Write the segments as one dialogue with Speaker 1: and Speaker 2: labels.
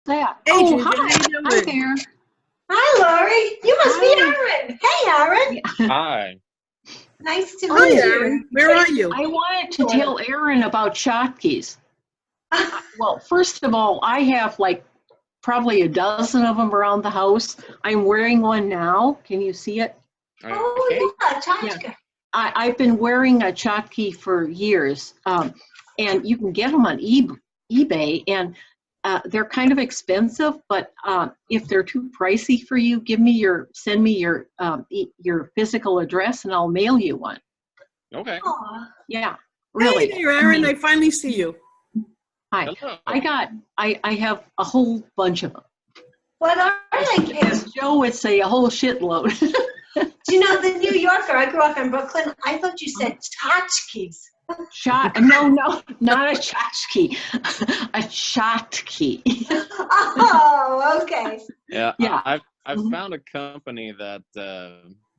Speaker 1: that?
Speaker 2: Hey,
Speaker 1: Oh,
Speaker 2: Ginger,
Speaker 1: hi.
Speaker 2: how you
Speaker 1: Hi
Speaker 2: doing?
Speaker 1: there.
Speaker 3: Hi, Lori. You must be
Speaker 1: Hi.
Speaker 3: Aaron. Hey, Aaron.
Speaker 4: Hi.
Speaker 3: Nice to
Speaker 2: Hi,
Speaker 3: meet
Speaker 2: Aaron.
Speaker 3: you.
Speaker 2: Where are you?
Speaker 1: I wanted to tell Aaron about Schottky's. Well, first of all, I have like probably a dozen of them around the house. I'm wearing one now. Can you see it?
Speaker 3: Oh, yeah, Tachka.
Speaker 1: I've been wearing a Schottky for years, and you can get them on eBay, and they're kind of expensive. But if they're too pricey for you, send me your physical address, and I'll mail you one.
Speaker 4: Okay.
Speaker 3: Aw.
Speaker 1: Yeah, really.
Speaker 2: Hey there, Aaron. I finally see you.
Speaker 1: Hi.
Speaker 4: Hello.
Speaker 1: I have a whole bunch of them.
Speaker 3: What are they, kids?
Speaker 1: As Joe would say, a whole shitload.
Speaker 3: Do you know the New Yorker? I grew up in Brooklyn. I thought you said tchotchkes.
Speaker 1: No, not a tchotchke, a Schottky.
Speaker 3: Oh, okay.
Speaker 4: Yeah.
Speaker 1: Yeah.
Speaker 4: I've
Speaker 1: Mhm.
Speaker 4: found a company that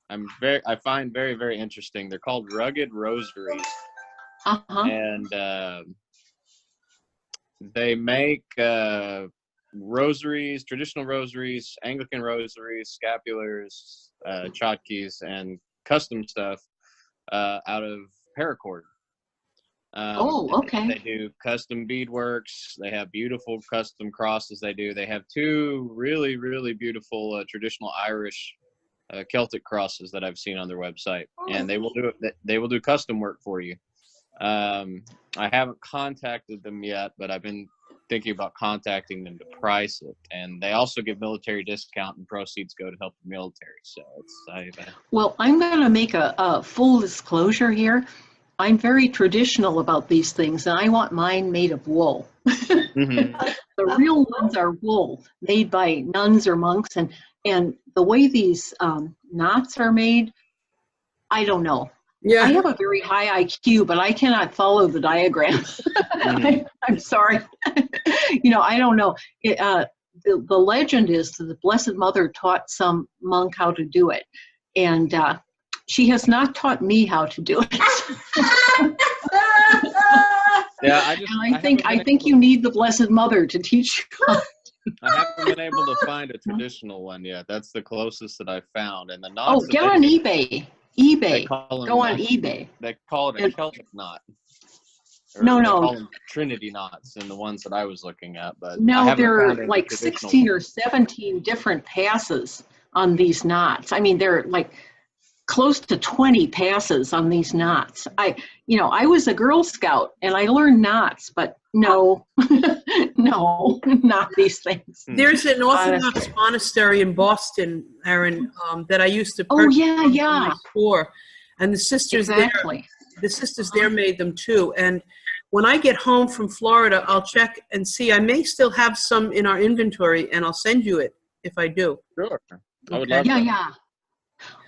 Speaker 4: I find very, very interesting. They're called Rugged Rosaries,
Speaker 1: Uh-huh.
Speaker 4: and they make rosaries, traditional rosaries, Anglican rosaries, scapulars, tchotchkes, and custom stuff out of paracord.
Speaker 1: Okay.
Speaker 4: They do custom beadworks. They have beautiful custom crosses. They have two really, really beautiful traditional Irish Celtic crosses that I've seen on their website, and they will do custom work for you. I haven't contacted them yet, but I've been thinking about contacting them to price it, and they also give military discount, and proceeds go to help the military. So
Speaker 1: Well, I'm going to make a full disclosure here. I'm very traditional about these things, and I want mine made of wool.
Speaker 4: Mhm.
Speaker 1: The real ones are wool, made by nuns or monks, and the way these knots are made, I don't know.
Speaker 2: Yeah.
Speaker 1: I have a very high IQ, but I cannot follow the diagrams.
Speaker 4: Mhm.
Speaker 1: I'm sorry. I don't know. The legend is that the Blessed Mother taught some monk how to do it, and she has not taught me how to do it.
Speaker 4: Yeah,
Speaker 1: And I think you need the Blessed Mother to teach you.
Speaker 4: I haven't been able to find a traditional one yet. That's the closest that I've found. And the knots.
Speaker 1: Get on eBay.
Speaker 4: They call them,
Speaker 1: Go on eBay.
Speaker 4: They call it a Celtic knot. Or
Speaker 1: No.
Speaker 4: They call them Trinity knots in the ones that I was looking at. But I
Speaker 1: No,
Speaker 4: haven't
Speaker 1: there
Speaker 4: found
Speaker 1: are
Speaker 4: any
Speaker 1: like
Speaker 4: traditional
Speaker 1: 16 or
Speaker 4: ones.
Speaker 1: 17 different passes on these knots. I mean, they're like close to 20 passes on these knots. I was a Girl Scout and I learned knots, but no, no, not these things.
Speaker 2: There's an Orthodox
Speaker 1: Honestly.
Speaker 2: monastery in Boston, Aaron, that I used to
Speaker 1: Oh,
Speaker 2: purchase
Speaker 1: yeah,
Speaker 2: from
Speaker 1: yeah.
Speaker 2: my store. And the sisters
Speaker 1: Exactly.
Speaker 2: there made them too. And when I get home from Florida, I'll check and see. I may still have some in our inventory, and I'll send you it if I do.
Speaker 4: Sure. I would
Speaker 2: Okay.
Speaker 4: love
Speaker 1: Yeah,
Speaker 4: that.
Speaker 1: yeah.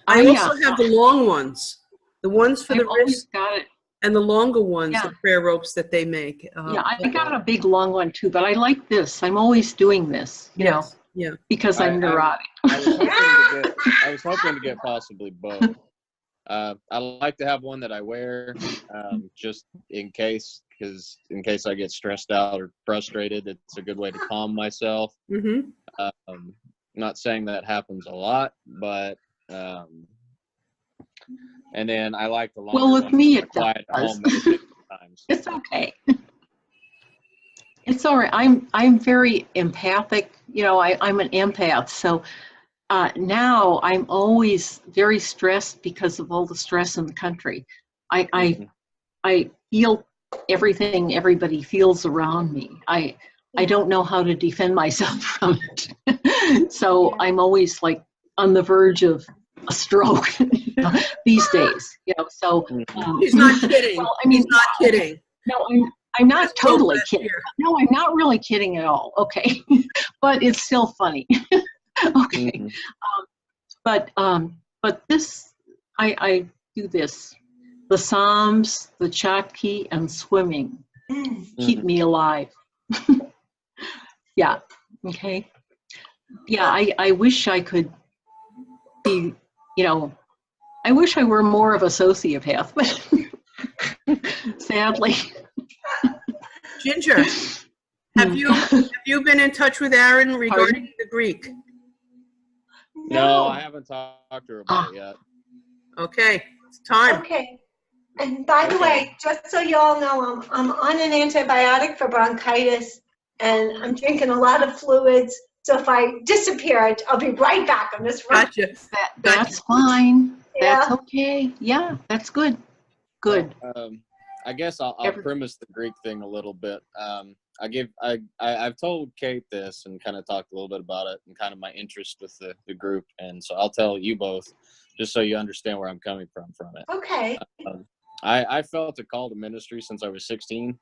Speaker 2: I also have the long ones, the ones for the
Speaker 1: I've always
Speaker 2: wrist,
Speaker 1: got it.
Speaker 2: and the longer ones,
Speaker 1: Yeah.
Speaker 2: the prayer ropes that they make.
Speaker 1: Yeah, I got a big long one too, but I like this. I'm always doing this,
Speaker 2: Yes. Yeah.
Speaker 1: because I'm neurotic.
Speaker 4: I was hoping to get possibly both. I like to have one that I wear just in case, because in case I get stressed out or frustrated, it's a good way to calm myself.
Speaker 2: Mm-hmm.
Speaker 4: Not saying that happens a lot, but and then I like the longer
Speaker 1: Well, with
Speaker 4: ones
Speaker 1: me
Speaker 4: for
Speaker 1: it
Speaker 4: quiet at
Speaker 1: does.
Speaker 4: home meditation times.
Speaker 1: It's okay. It's all right. I'm very empathic. I'm an empath. So now I'm always very stressed because of all the stress in the country. I feel everything everybody feels around me. I don't know how to defend myself from it. So I'm always like on the verge of a stroke these days. So
Speaker 2: He's not kidding.
Speaker 1: Well, I mean,
Speaker 2: He's not kidding.
Speaker 1: no, I'm not
Speaker 2: Just hope
Speaker 1: totally
Speaker 2: last
Speaker 1: kidding.
Speaker 2: year.
Speaker 1: No, I'm not really kidding at all. Okay, but it's still funny. Okay,
Speaker 4: Mhm.
Speaker 1: but this, I do this. The Psalms, the Chotki, and swimming keep me alive. Yeah. Okay. Yeah. I wish I could be. I wish I were more of a sociopath, but sadly.
Speaker 2: Ginger, Have you been in touch with Aaron regarding the Greek?
Speaker 4: No, I haven't talked to her about it yet.
Speaker 2: Okay, it's time.
Speaker 3: Okay. And by the way, just so you all know, I'm on an antibiotic for bronchitis, and I'm drinking a lot of fluids. So if I disappear, I'll be right back. I'm just running.
Speaker 2: Gotcha.
Speaker 1: That's fine. That's
Speaker 3: Yeah.
Speaker 1: okay. Yeah, that's good. Good.
Speaker 4: I guess I'll premise the Greek thing a little bit. I've told Kate this and kind of talked a little bit about it and kind of my interest with the group, and so I'll tell you both just so you understand where I'm coming from it.
Speaker 3: Okay.
Speaker 4: I felt a call to ministry since I was 16,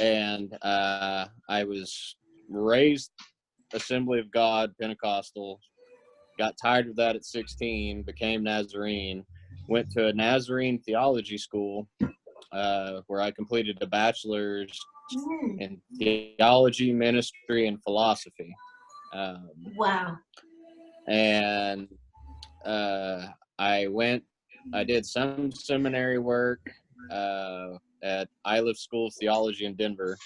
Speaker 4: and I was raised Assembly of God Pentecostal. Got tired of that at 16, became Nazarene, went to a Nazarene theology school where I completed a bachelor's in theology, ministry, and philosophy.
Speaker 3: Wow.
Speaker 4: And I did some seminary work at Iliff School of Theology in Denver.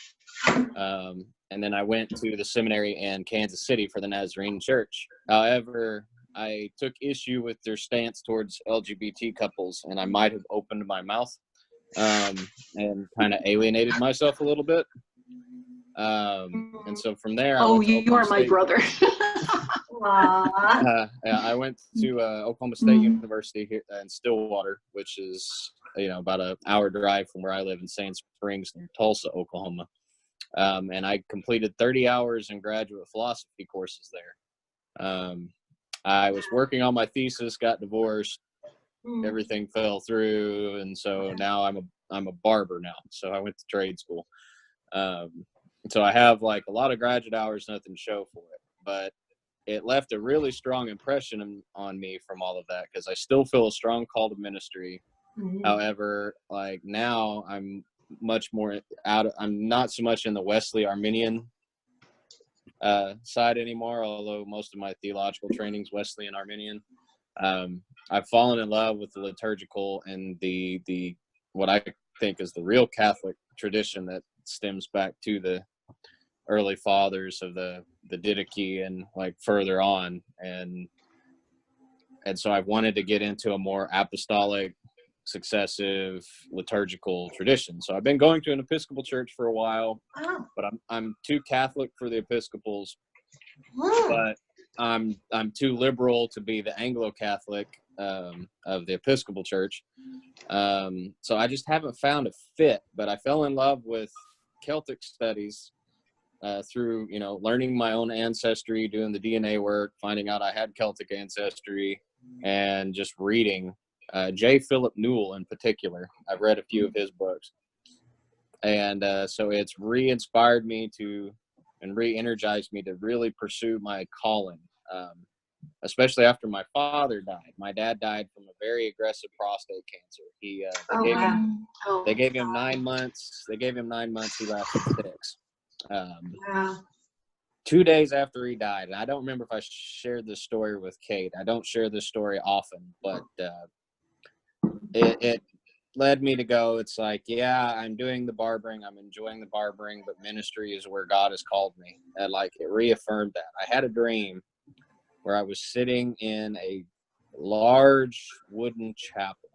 Speaker 4: And then I went to the seminary in Kansas City for the Nazarene Church. However, I took issue with their stance towards LGBT couples, and I might have opened my mouth and kind of alienated myself a little bit. And so from there,
Speaker 1: you are my brother.
Speaker 4: I went to Oklahoma State University here in Stillwater, which is about an hour drive from where I live in Sand Springs, near Tulsa, Oklahoma. And I completed 30 hours in graduate philosophy courses there. I was working on my thesis, got divorced, everything fell through, and so now I'm a barber now. So I went to trade school. So I have like a lot of graduate hours, nothing to show for it, but it left a really strong impression on me from all of that, because I still feel a strong call to ministry. However, like now I'm much more I'm not so much in the Wesley Arminian side anymore, although most of my theological training's Wesleyan Arminian. I've fallen in love with the liturgical and the what I think is the real Catholic tradition that stems back to the early fathers of the Didache and like further on, and so I've wanted to get into a more apostolic, successive liturgical tradition. So I've been going to an Episcopal church for a while, but I'm too Catholic for the Episcopals, but I'm too liberal to be the Anglo-Catholic of the Episcopal church. So I just haven't found a fit, but I fell in love with Celtic studies through learning my own ancestry, doing the DNA work, finding out I had Celtic ancestry, and just reading J. Philip Newell in particular. I've read a few of his books, and so it's re-inspired me and re-energized me to really pursue my calling, especially after my father died. My dad died from a very aggressive prostate cancer. They gave him 9 months. They gave him 9 months. He lasted 6. 2 days after he died, and I don't remember if I shared this story with Kate. I don't share this story often, but it led me to go, it's like, yeah, I'm doing the barbering, I'm enjoying the barbering, but ministry is where God has called me. And like, it reaffirmed that. I had a dream where I was sitting in a large wooden chapel.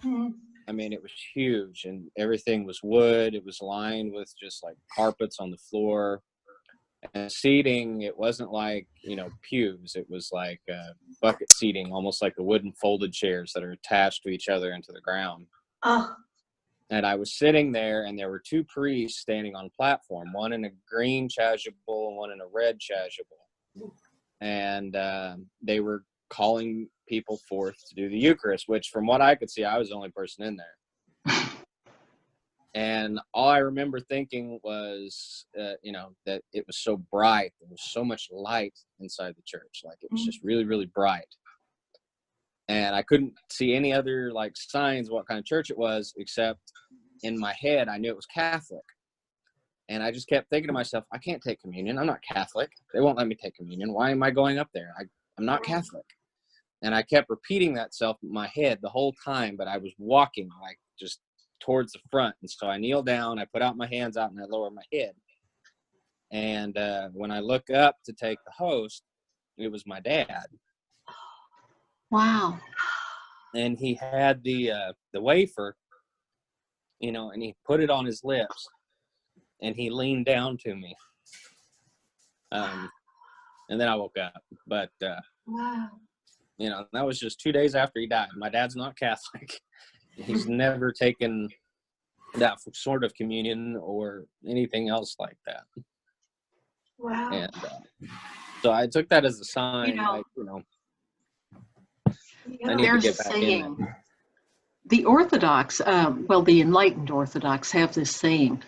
Speaker 4: I mean, it was huge, and everything was wood. It was lined with just like carpets on the floor. And seating, it wasn't like, pews. It was like bucket seating, almost like the wooden folded chairs that are attached to each other into the ground. And I was sitting there, and there were 2 priests standing on a platform, one in a green chasuble and one in a red chasuble. And they were calling people forth to do the Eucharist, which from what I could see, I was the only person in there. And all I remember thinking was, that it was so bright. There was so much light inside the church. Like, it was just really, really bright. And I couldn't see any other, like, signs of what kind of church it was, except in my head, I knew it was Catholic. And I just kept thinking to myself, I can't take communion. I'm not Catholic. They won't let me take communion. Why am I going up there? I'm not Catholic. And I kept repeating that self in my head the whole time, but I was walking, like, just towards the front. And so I kneel down, I put out my hands out, and I lower my head. And when I look up to take the host, it was my dad.
Speaker 1: Wow.
Speaker 4: And he had the wafer, you know, and he put it on his lips, and he leaned down to me. And then I woke up. But,
Speaker 3: Wow.
Speaker 4: you know, that was just 2 days after he died. My dad's not Catholic. He's never taken that sort of communion or anything else like that.
Speaker 3: Wow.
Speaker 4: And so I took that as a sign,
Speaker 1: You know,
Speaker 4: like, you know,
Speaker 3: Yeah.
Speaker 4: I need to
Speaker 1: There's a
Speaker 4: get back in
Speaker 1: saying.
Speaker 4: there.
Speaker 1: The Orthodox, well, the enlightened Orthodox have this saying: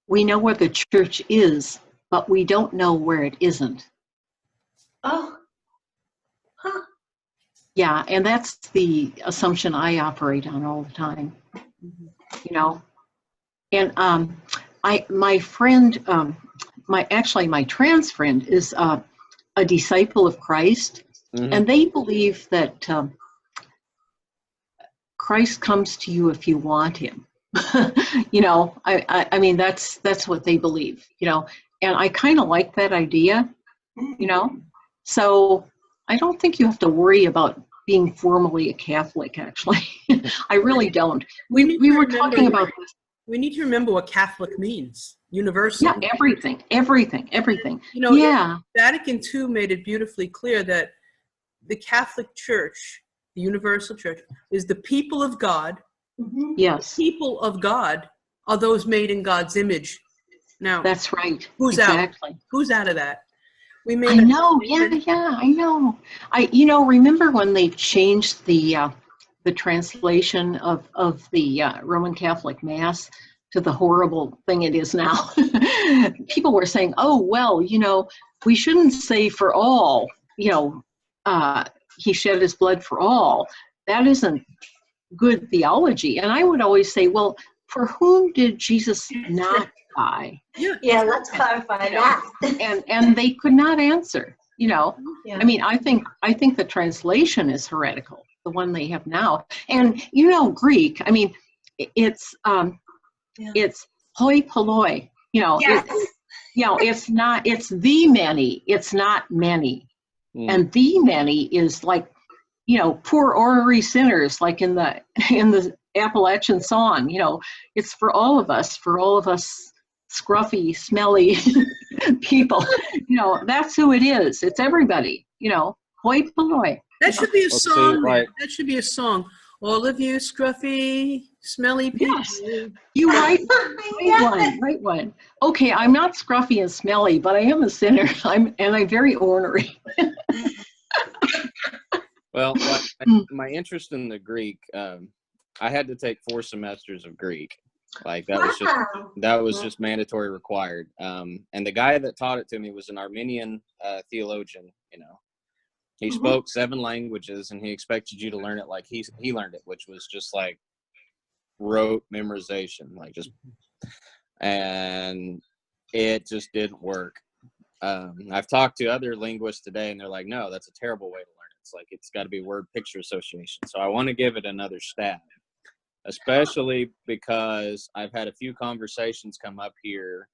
Speaker 1: we know where the church is, but we don't know where it isn't.
Speaker 3: Oh. Huh.
Speaker 1: Yeah, and that's the assumption I operate on all the time. You know, and my friend, my trans friend is a disciple of Christ,
Speaker 4: Mhm.
Speaker 1: and they believe that Christ comes to you if you want him. You know, I mean, that's what they believe, you know, and I kind of like that idea, you know, so I don't think you have to worry about being formally a Catholic, actually. I really don't.
Speaker 2: We
Speaker 1: We
Speaker 2: need to
Speaker 1: were
Speaker 2: remember
Speaker 1: talking about this.
Speaker 2: We need to remember what Catholic means. Universal.
Speaker 1: Yeah, everything.
Speaker 2: You know,
Speaker 1: Yeah,
Speaker 2: Vatican II made it beautifully clear that the Catholic Church, the Universal Church, is the people of God.
Speaker 3: Mhm.
Speaker 1: yes,
Speaker 2: People of God are those made in God's image. Now,
Speaker 1: that's right.
Speaker 2: Who's out?
Speaker 1: Exactly.
Speaker 2: who's out of that? We may
Speaker 1: I
Speaker 2: not-
Speaker 1: know. Yeah, I know. You know, remember when they changed the translation of the Roman Catholic Mass to the horrible thing it is now? People were saying, "Oh, well, you know, we shouldn't say for all. You know, he shed his blood for all. That isn't good theology." And I would always say, "Well, for whom did Jesus not die?"
Speaker 3: Yeah, let's clarify that.
Speaker 1: And they could not answer. You know,
Speaker 3: Yeah.
Speaker 1: I mean, I think the translation is heretical, the one they have now. And you know, Greek. I mean, it's
Speaker 3: Yeah.
Speaker 1: it's hoi polloi. You know,
Speaker 3: Yes.
Speaker 1: it's not. It's the many. It's not many.
Speaker 4: Mm.
Speaker 1: And the many is like, you know, poor ornery sinners, like in the Appalachian song. You know, it's for all of us. Scruffy, smelly people. You know, that's who it is. It's everybody. You know, hoi polloi.
Speaker 2: That should be a
Speaker 4: Let's see,
Speaker 2: song.
Speaker 4: like-
Speaker 2: That should be a song. All of you scruffy, smelly people.
Speaker 1: Yes. You write one. Okay, I'm not scruffy and smelly, but I am a sinner. I'm very ornery.
Speaker 4: Well,
Speaker 1: Mm.
Speaker 4: my interest in the Greek, I had to take 4 semesters of Greek. Like that was just mandatory required. And the guy that taught it to me was an Armenian theologian. You know, he spoke 7 languages, and he expected you to learn it like he learned it, which was just like rote memorization, like just, and it just didn't work. I've talked to other linguists today, and they're like, no, that's a terrible way to learn it. It's like, it's got to be word picture association. So I want to give it another stab, especially because I've had a few conversations come up here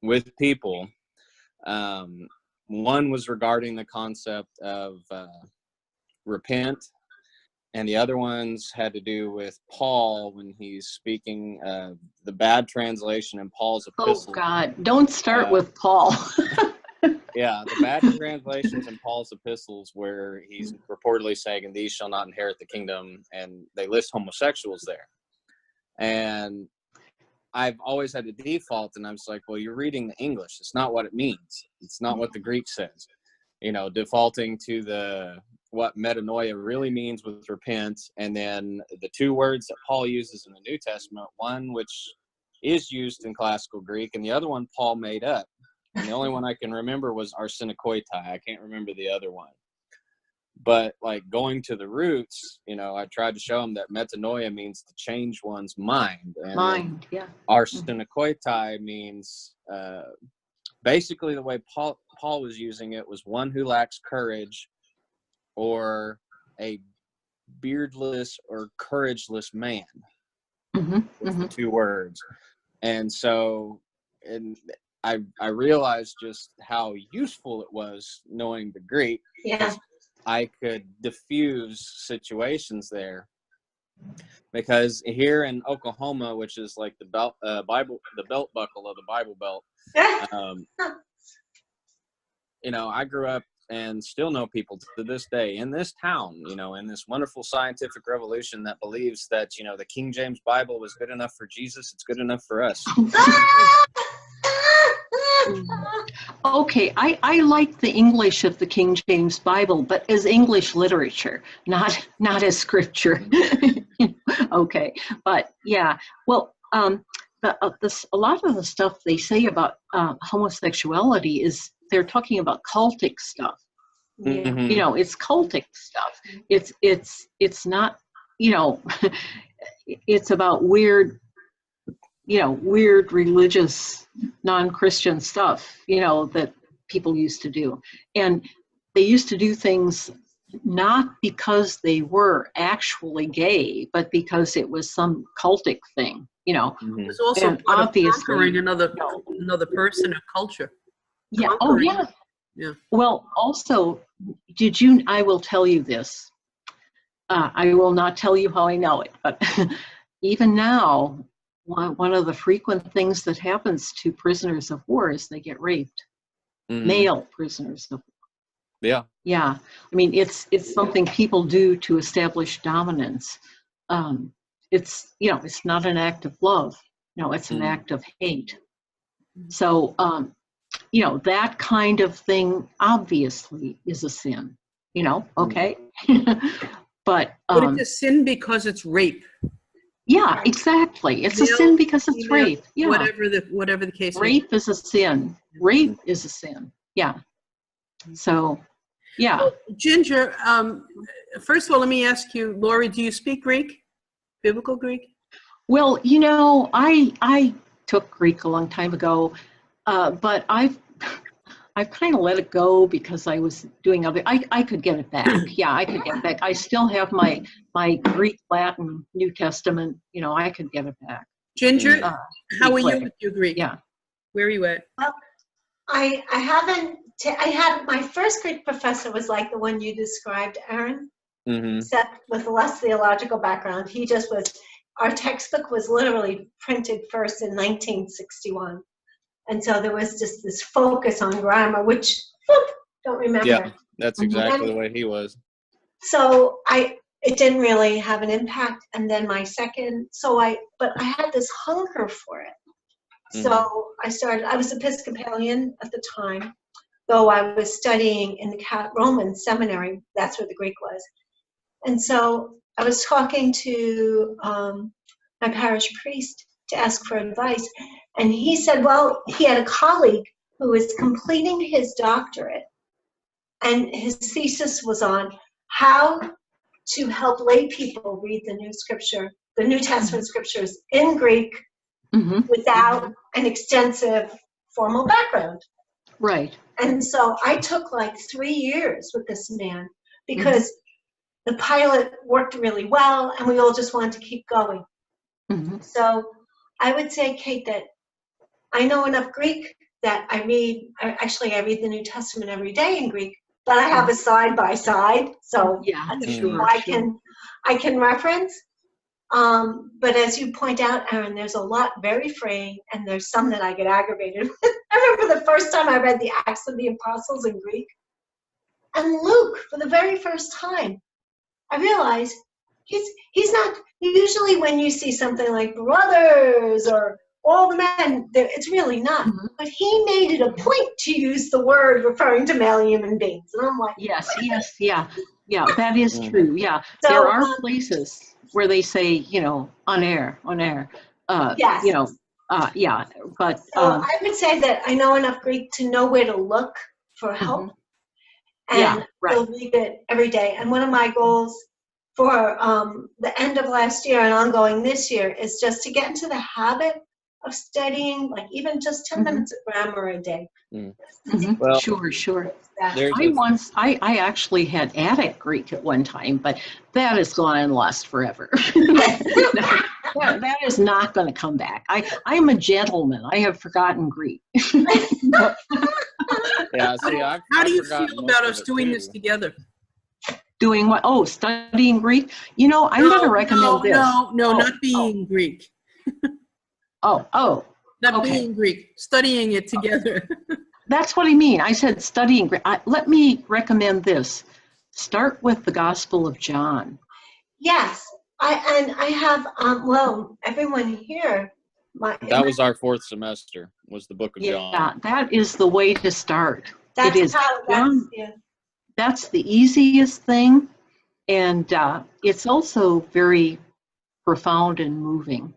Speaker 4: with people. One was regarding the concept of repent, and the other ones had to do with Paul when he's speaking the bad translation in Paul's epistle.
Speaker 1: Oh God, don't start with Paul.
Speaker 4: Yeah, the bad translations in Paul's epistles where he's reportedly saying, "And these shall not inherit the kingdom," and they list homosexuals there. And I've always had to default, and I'm just like, well, you're reading the English. It's not what it means. It's not what the Greek says. You know, defaulting to what metanoia really means with repent, and then the 2 words that Paul uses in the New Testament, one which is used in classical Greek, and the other one Paul made up. And the only one I can remember was arsenokoitai. I can't remember the other one. But like going to the roots, you know, I tried to show them that metanoia means to change one's mind. And
Speaker 1: Mind, yeah.
Speaker 4: arsenokoitai means basically the way Paul was using it was one who lacks courage or a beardless or courageless man.
Speaker 1: Hmm.
Speaker 4: With the two words. And so, and I realized just how useful it was knowing the Greek.
Speaker 3: Yeah.
Speaker 4: I could diffuse situations there, because here in Oklahoma, which is like the belt buckle of the Bible Belt, you know, I grew up and still know people to this day in this town, you know, in this wonderful scientific revolution that believes that, you know, the King James Bible was good enough for Jesus, it's good enough for us.
Speaker 1: Okay, I like the English of the King James Bible, but as English literature, not as scripture. Okay, but yeah, well, a lot of the stuff they say about homosexuality is they're talking about cultic stuff.
Speaker 4: Mhm.
Speaker 1: You know, it's cultic stuff. It's not, you know, it's about weird, you know, weird religious non-Christian stuff, you know, that people used to do. And they used to do things not because they were actually gay, but because it was some cultic thing, you know.
Speaker 4: Mhm.
Speaker 2: It's also
Speaker 1: And
Speaker 2: part of
Speaker 1: obviously,
Speaker 2: conquering another
Speaker 1: no.
Speaker 2: another person or culture.
Speaker 1: Yeah. Oh,
Speaker 2: Conquering.
Speaker 1: yeah.
Speaker 2: Yeah.
Speaker 1: Well, also, I will tell you this. I will not tell you how I know it, but even now, one of the frequent things that happens to prisoners of war is they get raped.
Speaker 4: Mhm.
Speaker 1: Male prisoners of war.
Speaker 4: Yeah.
Speaker 1: Yeah. I mean, it's something people do to establish dominance. It's, you know, it's not an act of love. No, it's an act of hate. So, you know, that kind of thing obviously is a sin, you know, okay? But
Speaker 2: it's a sin because it's rape.
Speaker 1: yeah, exactly. It's a
Speaker 2: Male,
Speaker 1: sin because it's
Speaker 2: female,
Speaker 1: rape. Yeah.
Speaker 2: whatever the case may be.
Speaker 1: Rape is a sin. Rape is a sin. Yeah. So, yeah.
Speaker 2: Well, Ginger, first of all, let me ask you, Lori, do you speak Greek? Biblical Greek?
Speaker 1: Well, you know, I took Greek a long time ago, but I've kind of let it go because I was doing other. I could get it back. Yeah, I could get it back. I still have my Greek, Latin, New Testament. You know, I could get it back.
Speaker 2: Ginger, how are you
Speaker 1: quick.
Speaker 2: with your Greek?
Speaker 1: Yeah.
Speaker 2: Where are you at?
Speaker 3: Well, I haven't. I had my first Greek professor was like the one you described, Aaron,
Speaker 4: Mhm.
Speaker 3: except with a less theological background. He just was. Our textbook was literally printed first in 1961, and so there was just this focus on grammar, which don't remember.
Speaker 4: Yeah, that's
Speaker 1: Mhm.
Speaker 4: exactly the way he was.
Speaker 3: So it didn't really have an impact. And then but I had this hunger for it. So I was Episcopalian at the time, though I was studying in the Roman seminary. That's where the Greek was. And so I was talking to my parish priest to ask for advice. And he said, well, he had a colleague who was completing his doctorate, and his thesis was on how to help lay people read the New Testament scriptures in Greek without an extensive formal background.
Speaker 1: Right.
Speaker 3: And so I took like 3 years with this man because the pilot worked really well and we all just wanted to keep going. So I would say, Kate, that I know enough Greek that I read the New Testament every day in Greek, but I have a side by side, so
Speaker 1: Yeah,
Speaker 3: I can reference. But as you point out, Aaron, there's a lot very fraying, and there's some that I get aggravated with. I remember the first time I read the Acts of the Apostles in Greek, and Luke, for the very first time, I realized he's not. Usually, when you see something like brothers or all the men, it's really not. But he made it a point to use the word referring to male human beings, and I'm like,
Speaker 1: yes, yeah, that is true. Yeah,
Speaker 3: So,
Speaker 1: there are places where they say, you know, on air.
Speaker 3: Yes.
Speaker 1: You know, yeah, but
Speaker 3: So I would say that I know enough Greek to know where to look for help, and I'll read it every day. And one of my goals for the end of last year and ongoing this year is just to get into the habit of studying, like even just 10 minutes of grammar a day.
Speaker 4: Well,
Speaker 1: Sure.
Speaker 3: That-
Speaker 4: there's
Speaker 1: I actually had Attic Greek at one time, but that is gone and lost forever. that is not going to come back. I'm a gentleman. I have forgotten Greek.
Speaker 4: yeah. See,
Speaker 2: How do you feel about us doing this together?
Speaker 1: Doing what? Oh, studying Greek. I'm going to recommend this.
Speaker 2: No,
Speaker 1: Oh,
Speaker 2: not being Greek.
Speaker 1: Oh,
Speaker 2: Not
Speaker 1: okay.
Speaker 2: being Greek. Studying it together.
Speaker 1: That's what I mean. I said studying Greek. Let me recommend this. Start with the Gospel of John.
Speaker 3: Yes, I have, well, everyone here,
Speaker 4: That was our 4th semester, was the book of
Speaker 1: Yeah,
Speaker 4: John.
Speaker 1: that is the way to start.
Speaker 3: that's
Speaker 1: it is.
Speaker 3: how,
Speaker 1: John-
Speaker 3: yeah.
Speaker 1: That's the easiest thing, and it's also very profound and moving.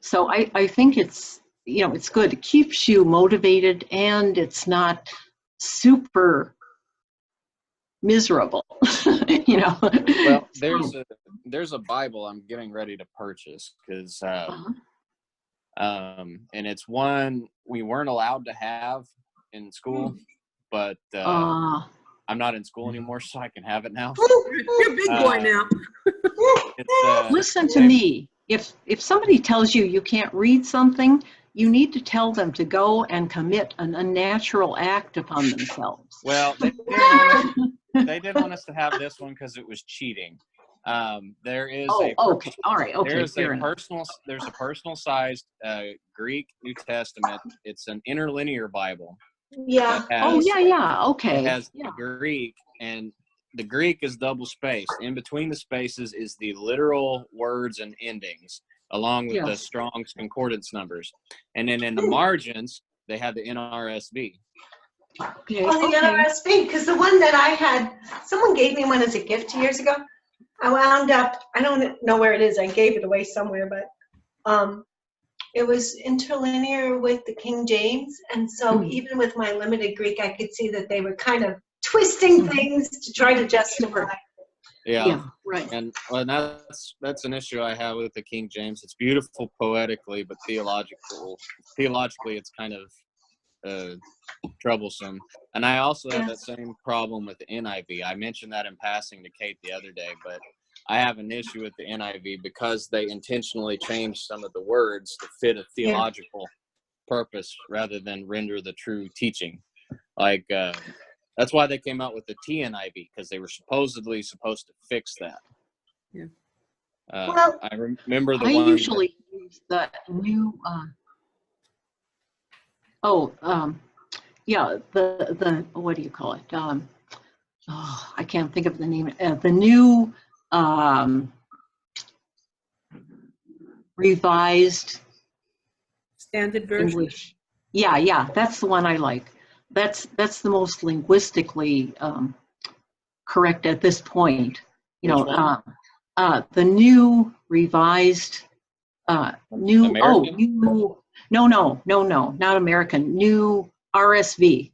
Speaker 1: So I think it's it's good. It keeps you motivated, and it's not super miserable.
Speaker 4: Well, there's a Bible I'm getting ready to purchase because, and it's one we weren't allowed to have in school, but I'm not in school anymore, so I can have it now.
Speaker 2: You're a big boy now.
Speaker 1: Listen to me. If somebody tells you you can't read something, you need to tell them to go and commit an unnatural act upon themselves.
Speaker 4: Well, they didn't want us to have this one because it was cheating. There is
Speaker 1: okay. All right. Okay.
Speaker 4: There's a personal sized Greek New Testament. It's an interlinear Bible.
Speaker 3: Yeah.
Speaker 1: Okay.
Speaker 4: It has the Greek, and the Greek is double spaced. In between the spaces is the literal words and endings, along with the Strong's concordance numbers. And then in the margins, they have the NRSV.
Speaker 1: Okay.
Speaker 3: Oh, the NRSV, because the one that I had, someone gave me one as a gift years ago. I wound up, I don't know where it is. I gave it away somewhere, but it was interlinear with the King James. And so even with my limited Greek, I could see that they were kind of twisting things to try to justify.
Speaker 4: Yeah,
Speaker 1: right.
Speaker 4: And that's an issue I have with the King James. It's beautiful poetically, but theologically it's kind of troublesome. And I also have that same problem with the NIV. I mentioned that in passing to Kate the other day, but I have an issue with the NIV because they intentionally changed some of the words to fit a theological purpose rather than render the true teaching. Like that's why they came out with the TNIV, because they were supposedly supposed to fix that.
Speaker 2: Yeah.
Speaker 3: Well,
Speaker 4: I remember the
Speaker 1: I
Speaker 4: one.
Speaker 1: usually use the new. The what do you call it? I can't think of the name. The new revised
Speaker 2: Standard version.
Speaker 1: English. Yeah, that's the one I like. That's the most linguistically correct at this point.
Speaker 4: Which one?
Speaker 1: The new revised new
Speaker 4: American?
Speaker 1: no, not American. New RSV.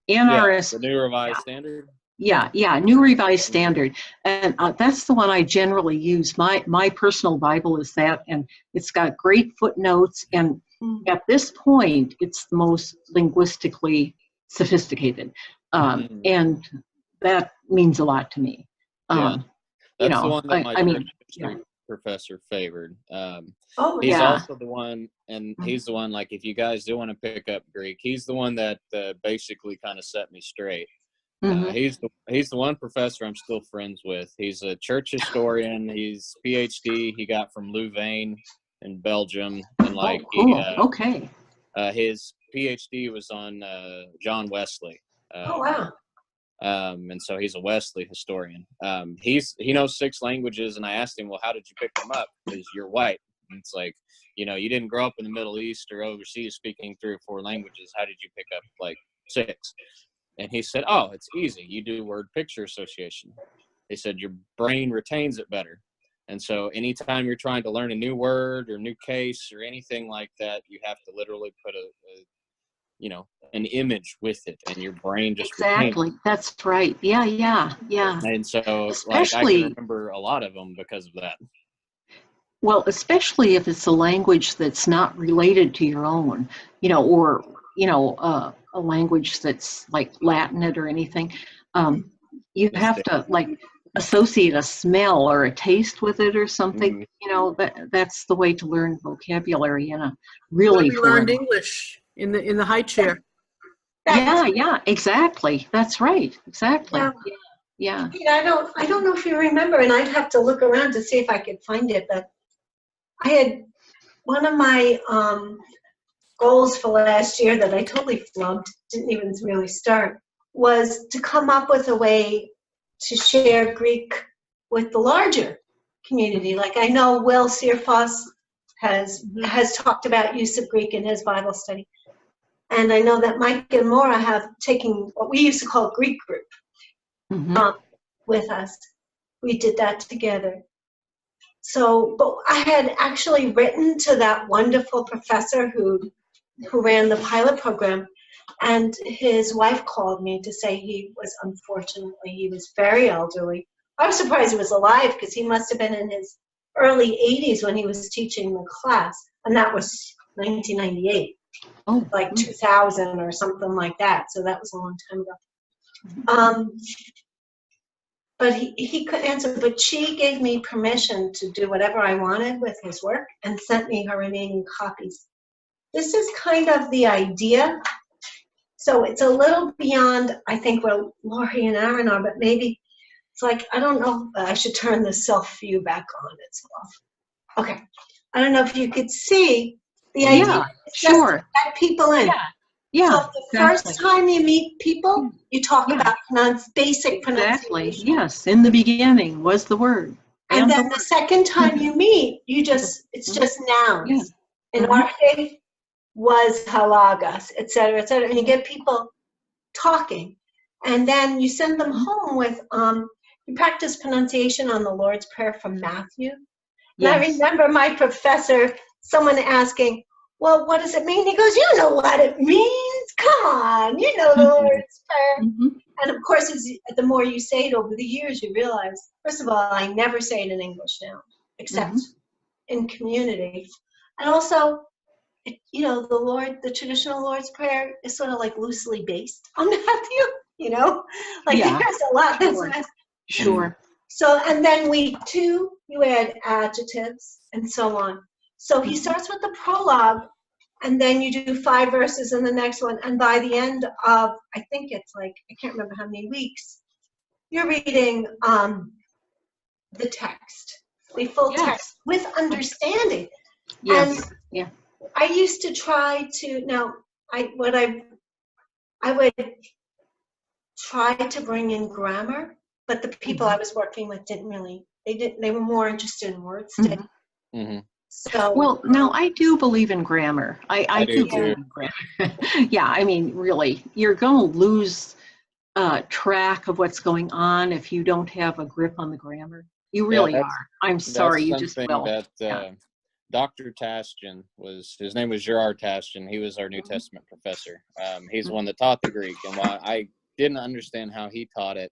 Speaker 1: NRS.
Speaker 4: The New Revised Standard.
Speaker 1: Yeah, New Revised Standard, and that's the one I generally use. My personal Bible is that, and it's got great footnotes, and at this point, it's the most linguistically sophisticated, and that means a lot to me.
Speaker 4: That's the one that my church history professor favored. He's also the one, and he's the one, like, if you guys do want to pick up Greek, he's the one that basically kind of set me straight. He's the one professor I'm still friends with. He's a church historian. He's PhD he got from Louvain in Belgium, and his PhD was on John Wesley. And so he's a Wesley historian. He knows 6 languages, and I asked him, well, how did you pick them up? Because you're white. And it's like, you didn't grow up in the Middle East or overseas speaking 3 or 4 languages. How did you pick up like 6? And he said, oh, it's easy. You do word-picture association. He said your brain retains it better. And so anytime you're trying to learn a new word or new case or anything like that, you have to literally put an image with it, and your brain just
Speaker 1: exactly. That's right. Yeah.
Speaker 4: And so,
Speaker 1: Especially,
Speaker 4: I can remember a lot of them because of that.
Speaker 1: Well, especially if it's a language that's not related to your own, or, a language that's like Latin or anything. Um, you have to like associate a smell or a taste with it or something.
Speaker 4: Mhm.
Speaker 1: That's the way to learn vocabulary in a
Speaker 2: When
Speaker 1: really
Speaker 2: we
Speaker 1: foreign.
Speaker 2: learned English in the high chair.
Speaker 1: Yeah, exactly. That's right. Exactly.
Speaker 3: Yeah.
Speaker 1: Yeah.
Speaker 3: I don't know if you remember, and I'd have to look around to see if I could find it, but I had one of my goals for last year that I totally flubbed, didn't even really start, was to come up with a way to share Greek with the larger community. Like I know Will Searfoss has talked about use of Greek in his Bible study. And I know that Mike and Maura have taken what we used to call Greek group
Speaker 1: Mhm.
Speaker 3: with us. We did that together. So, but I had actually written to that wonderful professor who ran the pilot program, and his wife called me to say he was very elderly. I was surprised he was alive because he must have been in his early 80s when he was teaching the class, and that was 1998,
Speaker 1: Oh,
Speaker 3: like 2000 or something like that. So that was a long time ago. But he couldn't answer, but she gave me permission to do whatever I wanted with his work and sent me her remaining copies. This is kind of the idea. So it's a little beyond, I think, where Lori and Aaron are, but maybe it's like, I don't know, I should turn the self-view back on. It's off. Okay. I don't know if you could see the idea.
Speaker 1: yeah,
Speaker 3: It's just to
Speaker 1: sure.
Speaker 3: get people in.
Speaker 1: Yeah,
Speaker 3: So the
Speaker 1: exactly.
Speaker 3: first time you meet people, you talk
Speaker 1: Yeah.
Speaker 3: about basic
Speaker 1: Exactly.
Speaker 3: pronunciation.
Speaker 1: Yes. In the beginning was the word.
Speaker 3: And
Speaker 1: the
Speaker 3: then the
Speaker 1: word.
Speaker 3: second time you meet, it's just nouns.
Speaker 1: Yeah.
Speaker 3: In
Speaker 1: Mhm.
Speaker 3: our case, was halagas, et cetera, and you get people talking. And then you send them home with, you practice pronunciation on the Lord's Prayer from Matthew. And I
Speaker 1: Yes.
Speaker 3: remember my professor, someone asking, well, what does it mean? He goes, you know what it means. Come on, you know the Lord's Prayer.
Speaker 1: Mhm.
Speaker 3: And of course, the more you say it over the years, you realize, first of all, I never say it in English now, except in community. And also, the traditional Lord's Prayer is sort of like loosely based on Matthew, like
Speaker 1: Yeah.
Speaker 3: there's a lot that's
Speaker 1: Sure.
Speaker 3: missed.
Speaker 1: Sure.
Speaker 3: So, and then week 2, you add adjectives and so on. So he starts with the prologue, and then you do 5 verses in the next one. And by the end of, I think it's like, I can't remember how many weeks, you're reading the text, the full
Speaker 1: Yes.
Speaker 3: text with understanding.
Speaker 1: Yes.
Speaker 3: And
Speaker 1: Yeah.
Speaker 3: I used to try to, now, I would try to bring in grammar, but the people I was working with they were more interested in word study.
Speaker 4: Mm-hmm.
Speaker 3: So
Speaker 1: Well, now I do believe in grammar. I
Speaker 4: do
Speaker 1: do believe
Speaker 4: too.
Speaker 1: in grammar. Yeah, I mean, really, you're going to lose track of what's going on if you don't have a grip on the grammar. You really are. I'm sorry, you just
Speaker 4: something
Speaker 1: will.
Speaker 4: that
Speaker 1: Yeah.
Speaker 4: Dr. Tastian his name was Gerard Tastian. He was our New Testament professor. He's the one that taught the Greek, and while I didn't understand how he taught it,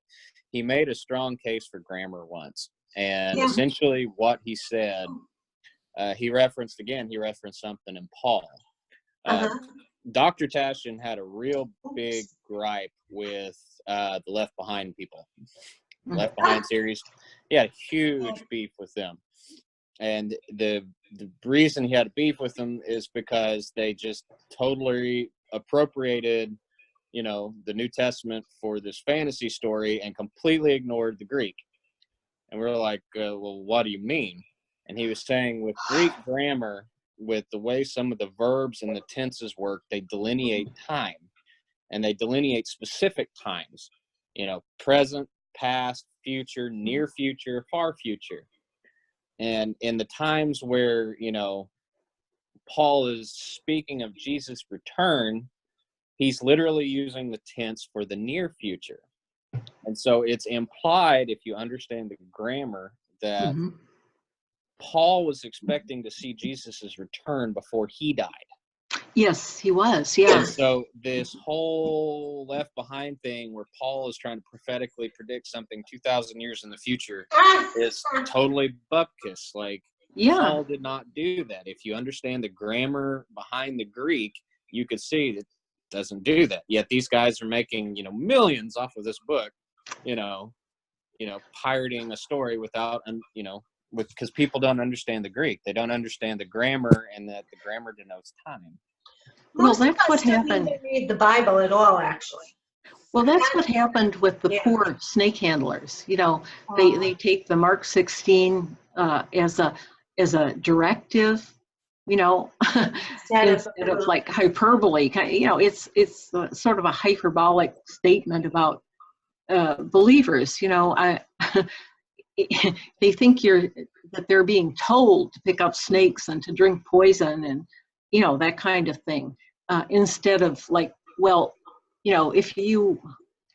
Speaker 4: he made a strong case for grammar once. And essentially what he said, he referenced something in Paul. Dr. Tastian had a real big gripe with the Left Behind people. Left Behind series. He had a huge beef with them. And the reason he had a beef with them is because they just totally appropriated, the New Testament for this fantasy story and completely ignored the Greek. And we're like, well, what do you mean? And he was saying with Greek grammar, with the way some of the verbs and the tenses work, they delineate time, and they delineate specific times, present, past, future, near future, far future. And in the times where, Paul is speaking of Jesus' return, he's literally using the tense for the near future. And so it's implied, if you understand the grammar, that Paul was expecting to see Jesus' return before he died.
Speaker 1: Yes, he was. Yeah.
Speaker 4: And so this whole Left Behind thing where Paul is trying to prophetically predict something 2,000 years in the future is totally bupkis. Like,
Speaker 1: Yeah.
Speaker 4: Paul did not do that. If you understand the grammar behind the Greek, you could see that it doesn't do that. Yet these guys are making, millions off of this book, pirating a story without, because people don't understand the Greek. They don't understand the grammar, and that the grammar denotes time.
Speaker 1: Well,
Speaker 3: Most of
Speaker 1: that's
Speaker 3: us
Speaker 1: what
Speaker 3: didn't
Speaker 1: happened.
Speaker 3: even read the Bible at all, actually.
Speaker 1: Well, that's what happened with the
Speaker 3: Yeah.
Speaker 1: poor snake handlers. They take the Mark 16 as a directive,
Speaker 3: Instead
Speaker 1: instead of like hyperbole. It's sort of a hyperbolic statement about believers. They think that they're being told to pick up snakes and to drink poison and that kind of thing, instead of like, well, if you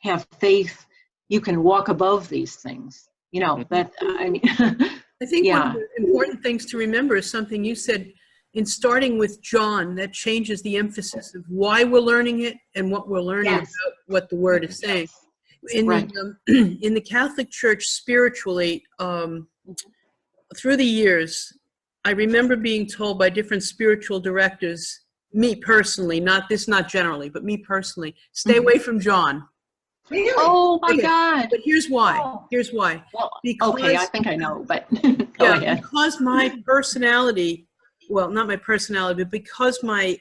Speaker 1: have faith, you can walk above these things. That I mean,
Speaker 2: I think one of
Speaker 1: yeah.
Speaker 2: the important things to remember is something you said in starting with John that changes the emphasis of why we're learning it and what we're learning
Speaker 3: Yes.
Speaker 2: about what the word is saying. In
Speaker 1: Right.
Speaker 2: the in the Catholic Church spiritually, through the years, I remember being told by different spiritual directors, me personally, not generally, but me personally, stay away from John.
Speaker 3: Really?
Speaker 1: Oh my
Speaker 2: Okay,
Speaker 1: God.
Speaker 2: But here's why.
Speaker 1: Oh.
Speaker 2: Here's why.
Speaker 1: Well,
Speaker 2: Because,
Speaker 1: okay, I think I know, but go ahead.
Speaker 2: because my personality, well, not my personality, but because my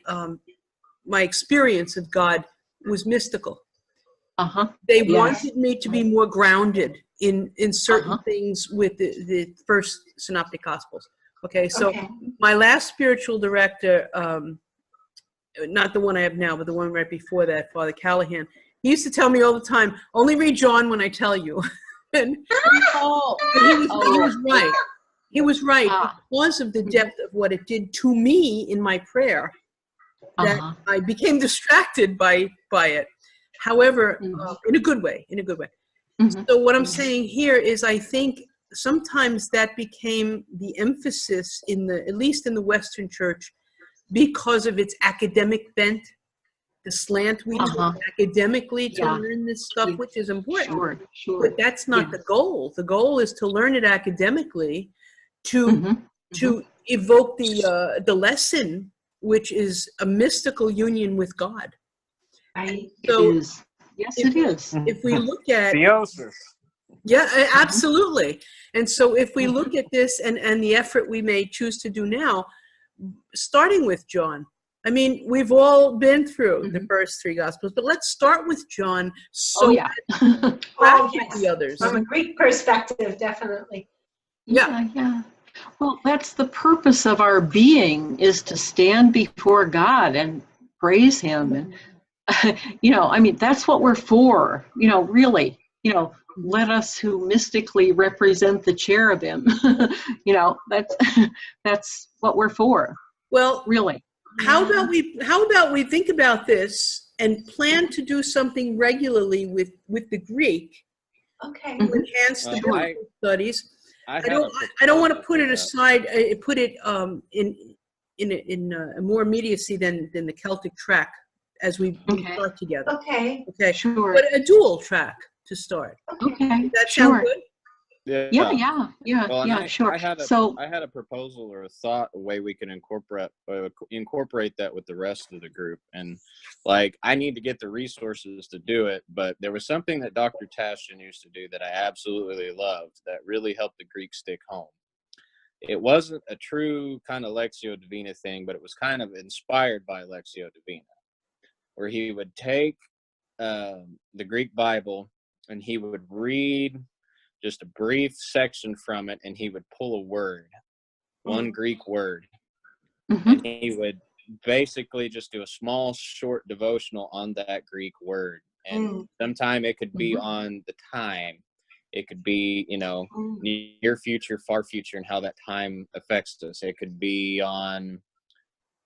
Speaker 2: experience of God was mystical.
Speaker 1: Uh-huh.
Speaker 2: They
Speaker 1: Yes.
Speaker 2: wanted me to be more grounded in certain things with the first synoptic gospels. Okay, so
Speaker 3: Okay.
Speaker 2: my last spiritual director, not the one I have now, but the one right before that, Father Callahan, he used to tell me all the time, only read John when I tell you. and
Speaker 1: Oh.
Speaker 2: but he was right. He was right
Speaker 1: Ah.
Speaker 2: because of the depth of what it did to me in my prayer, that
Speaker 1: Uh-huh.
Speaker 2: I became distracted by it. However,
Speaker 1: Mhm.
Speaker 2: in a good way,
Speaker 1: Mhm.
Speaker 2: So what I'm saying here is I think sometimes that became the emphasis at least in the Western Church, because of its academic bent, the slant we
Speaker 1: Uh-huh.
Speaker 2: took academically to
Speaker 1: Yeah.
Speaker 2: learn this stuff, which is important.
Speaker 1: Sure.
Speaker 2: But that's not
Speaker 1: Yeah.
Speaker 2: the goal. The goal is to learn it academically, to
Speaker 1: Mhm.
Speaker 2: to evoke the lesson, which is a mystical union with God.
Speaker 3: Right.
Speaker 2: So
Speaker 1: It is. Yes, it is.
Speaker 2: if we look at
Speaker 4: Theosis.
Speaker 2: absolutely. And so if we look at this and the effort we may choose to do now, starting with John, I mean, we've all been through the first three gospels, but let's start with John so
Speaker 1: Oh, yeah.
Speaker 3: Oh,
Speaker 2: with
Speaker 3: yes.
Speaker 2: the others.
Speaker 3: From a Greek perspective, definitely.
Speaker 1: Yeah. Well, that's the purpose of our being, is to stand before God and praise Him. And, I mean, that's what we're for, really, let us who mystically represent the cherubim, that's what we're for,
Speaker 2: Well,
Speaker 1: really.
Speaker 2: how about we think about this and plan to do something regularly with the Greek
Speaker 3: Okay.
Speaker 2: to enhance the
Speaker 4: Well,
Speaker 2: biblical studies.
Speaker 4: I
Speaker 2: I don't want to put it aside, put it in a more immediacy than the Celtic track as we
Speaker 1: Okay.
Speaker 2: start together.
Speaker 3: Okay.
Speaker 2: Okay,
Speaker 1: Sure.
Speaker 2: but a dual track to start.
Speaker 1: Okay.
Speaker 2: Does that sound
Speaker 1: Sure.
Speaker 2: good?
Speaker 1: Yeah,
Speaker 4: Well, and
Speaker 1: sure.
Speaker 4: I had a proposal or a thought, a way we can incorporate that with the rest of the group. And like, I need to get the resources to do it, but there was something that Dr. Tashin used to do that I absolutely loved that really helped the Greek stick home. It wasn't a true kind of Lectio Divina thing, but it was kind of inspired by Lectio Divina, where he would take the Greek Bible and he would read just a brief section from it, and he would pull a word, one Greek word, and he would basically just do a small, short devotional on that Greek word. And sometime it could be on the time. It could be, near future, far future, and how that time affects us. It could be on,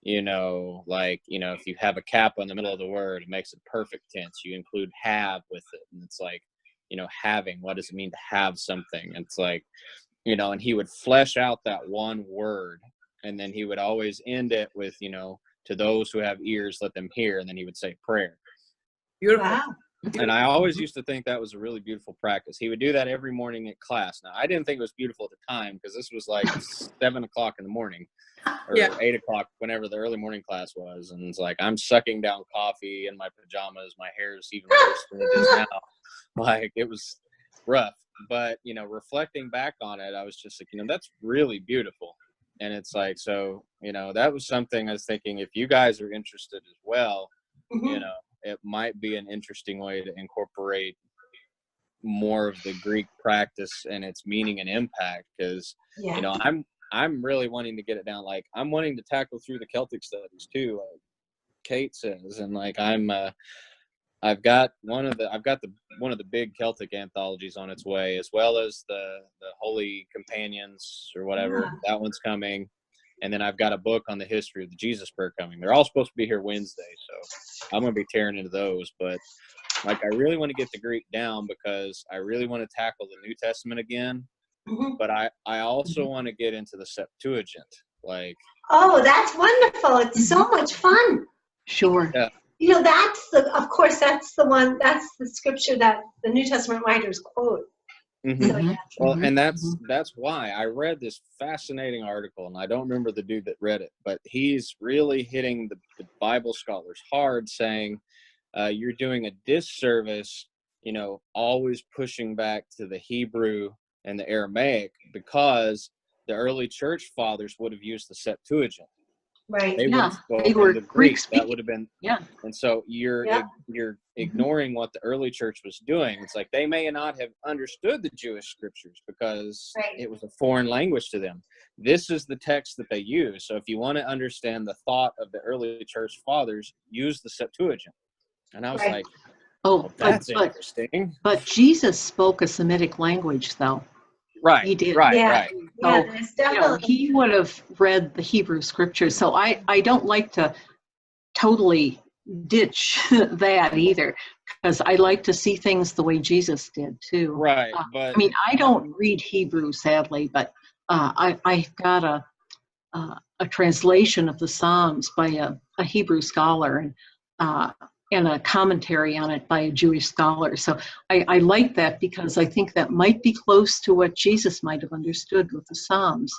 Speaker 4: if you have a cap on the middle of the word, it makes it perfect tense. You include have with it, and it's like, having, what does it mean to have something? And it's like, and he would flesh out that one word, and then he would always end it with, to those who have ears, let them hear. And then he would say prayer.
Speaker 2: Beautiful.
Speaker 3: Wow.
Speaker 4: And I always used to think that was a really beautiful practice. He would do that every morning at class. Now, I didn't think it was beautiful at the time because this was like 7 o'clock in the morning or
Speaker 2: Yeah.
Speaker 4: 8 o'clock, whenever the early morning class was. And it's like, I'm sucking down coffee in my pajamas. My hair is even worse than it is now. Like, it was rough. But, you know, reflecting back on it, I was just like, you know, that's really beautiful. And it's like, so, you know, that was something I was thinking, if you guys are interested as well, you know, it might be an interesting way to incorporate more of the Greek practice and its meaning and impact. Because,
Speaker 3: Yeah.
Speaker 4: you know, I'm really wanting to get it down. Like, I'm wanting to tackle through the Celtic studies too, like Kate says. And like, I've got one of the big Celtic anthologies on its way, as well as the Holy Companions or whatever.
Speaker 3: Yeah.
Speaker 4: That one's coming. And then I've got a book on the history of the Jesus Prayer coming. They're all supposed to be here Wednesday, so I'm going to be tearing into those. But like, I really want to get the Greek down because I really want to tackle the New Testament again.
Speaker 3: Mhm.
Speaker 4: But I also want to get into the Septuagint. Like,
Speaker 3: Oh, that's wonderful. It's so much fun.
Speaker 1: Sure.
Speaker 4: yeah,
Speaker 3: You know, of course, that's the scripture that the New Testament writers quote.
Speaker 4: mhm.
Speaker 3: So, yeah.
Speaker 4: Well,
Speaker 1: Mhm.
Speaker 4: and that's why I read this fascinating article, and I don't remember the dude that read it, but he's really hitting the Bible scholars hard, saying you're doing a disservice, you know, always pushing back to the Hebrew and the Aramaic, because the early church fathers would have used the Septuagint.
Speaker 3: Right.
Speaker 4: They would
Speaker 1: Yeah,
Speaker 4: have
Speaker 1: they
Speaker 4: spoken
Speaker 1: were
Speaker 4: the
Speaker 1: Greek
Speaker 4: Greek. That
Speaker 1: speaking.
Speaker 4: would have been,
Speaker 1: Yeah.
Speaker 4: and so you're
Speaker 3: Yeah.
Speaker 4: ignoring what the early church was doing. It's like they may not have understood the Jewish scriptures because
Speaker 3: Right.
Speaker 4: it was a foreign language to them. This is the text that they use. So if you want to understand the thought of the early church fathers, use the Septuagint. And I was
Speaker 3: Right.
Speaker 4: like,
Speaker 1: Oh,
Speaker 4: well, that's
Speaker 1: but
Speaker 4: interesting.
Speaker 1: Jesus spoke a Semitic language, though.
Speaker 4: Right.
Speaker 1: He did.
Speaker 4: Right.
Speaker 3: Yeah.
Speaker 4: Right.
Speaker 3: Yeah,
Speaker 1: So,
Speaker 3: there's
Speaker 1: you know,
Speaker 3: definitely.
Speaker 1: he would have read the Hebrew scriptures. So I don't like to totally ditch that either, because I like to see things the way Jesus did too.
Speaker 4: Right. But
Speaker 1: I mean, I don't read Hebrew, sadly, but I got a translation of the Psalms by a Hebrew scholar, and a commentary on it by a Jewish scholar. So I like that because I think that might be close to what Jesus might have understood with the Psalms.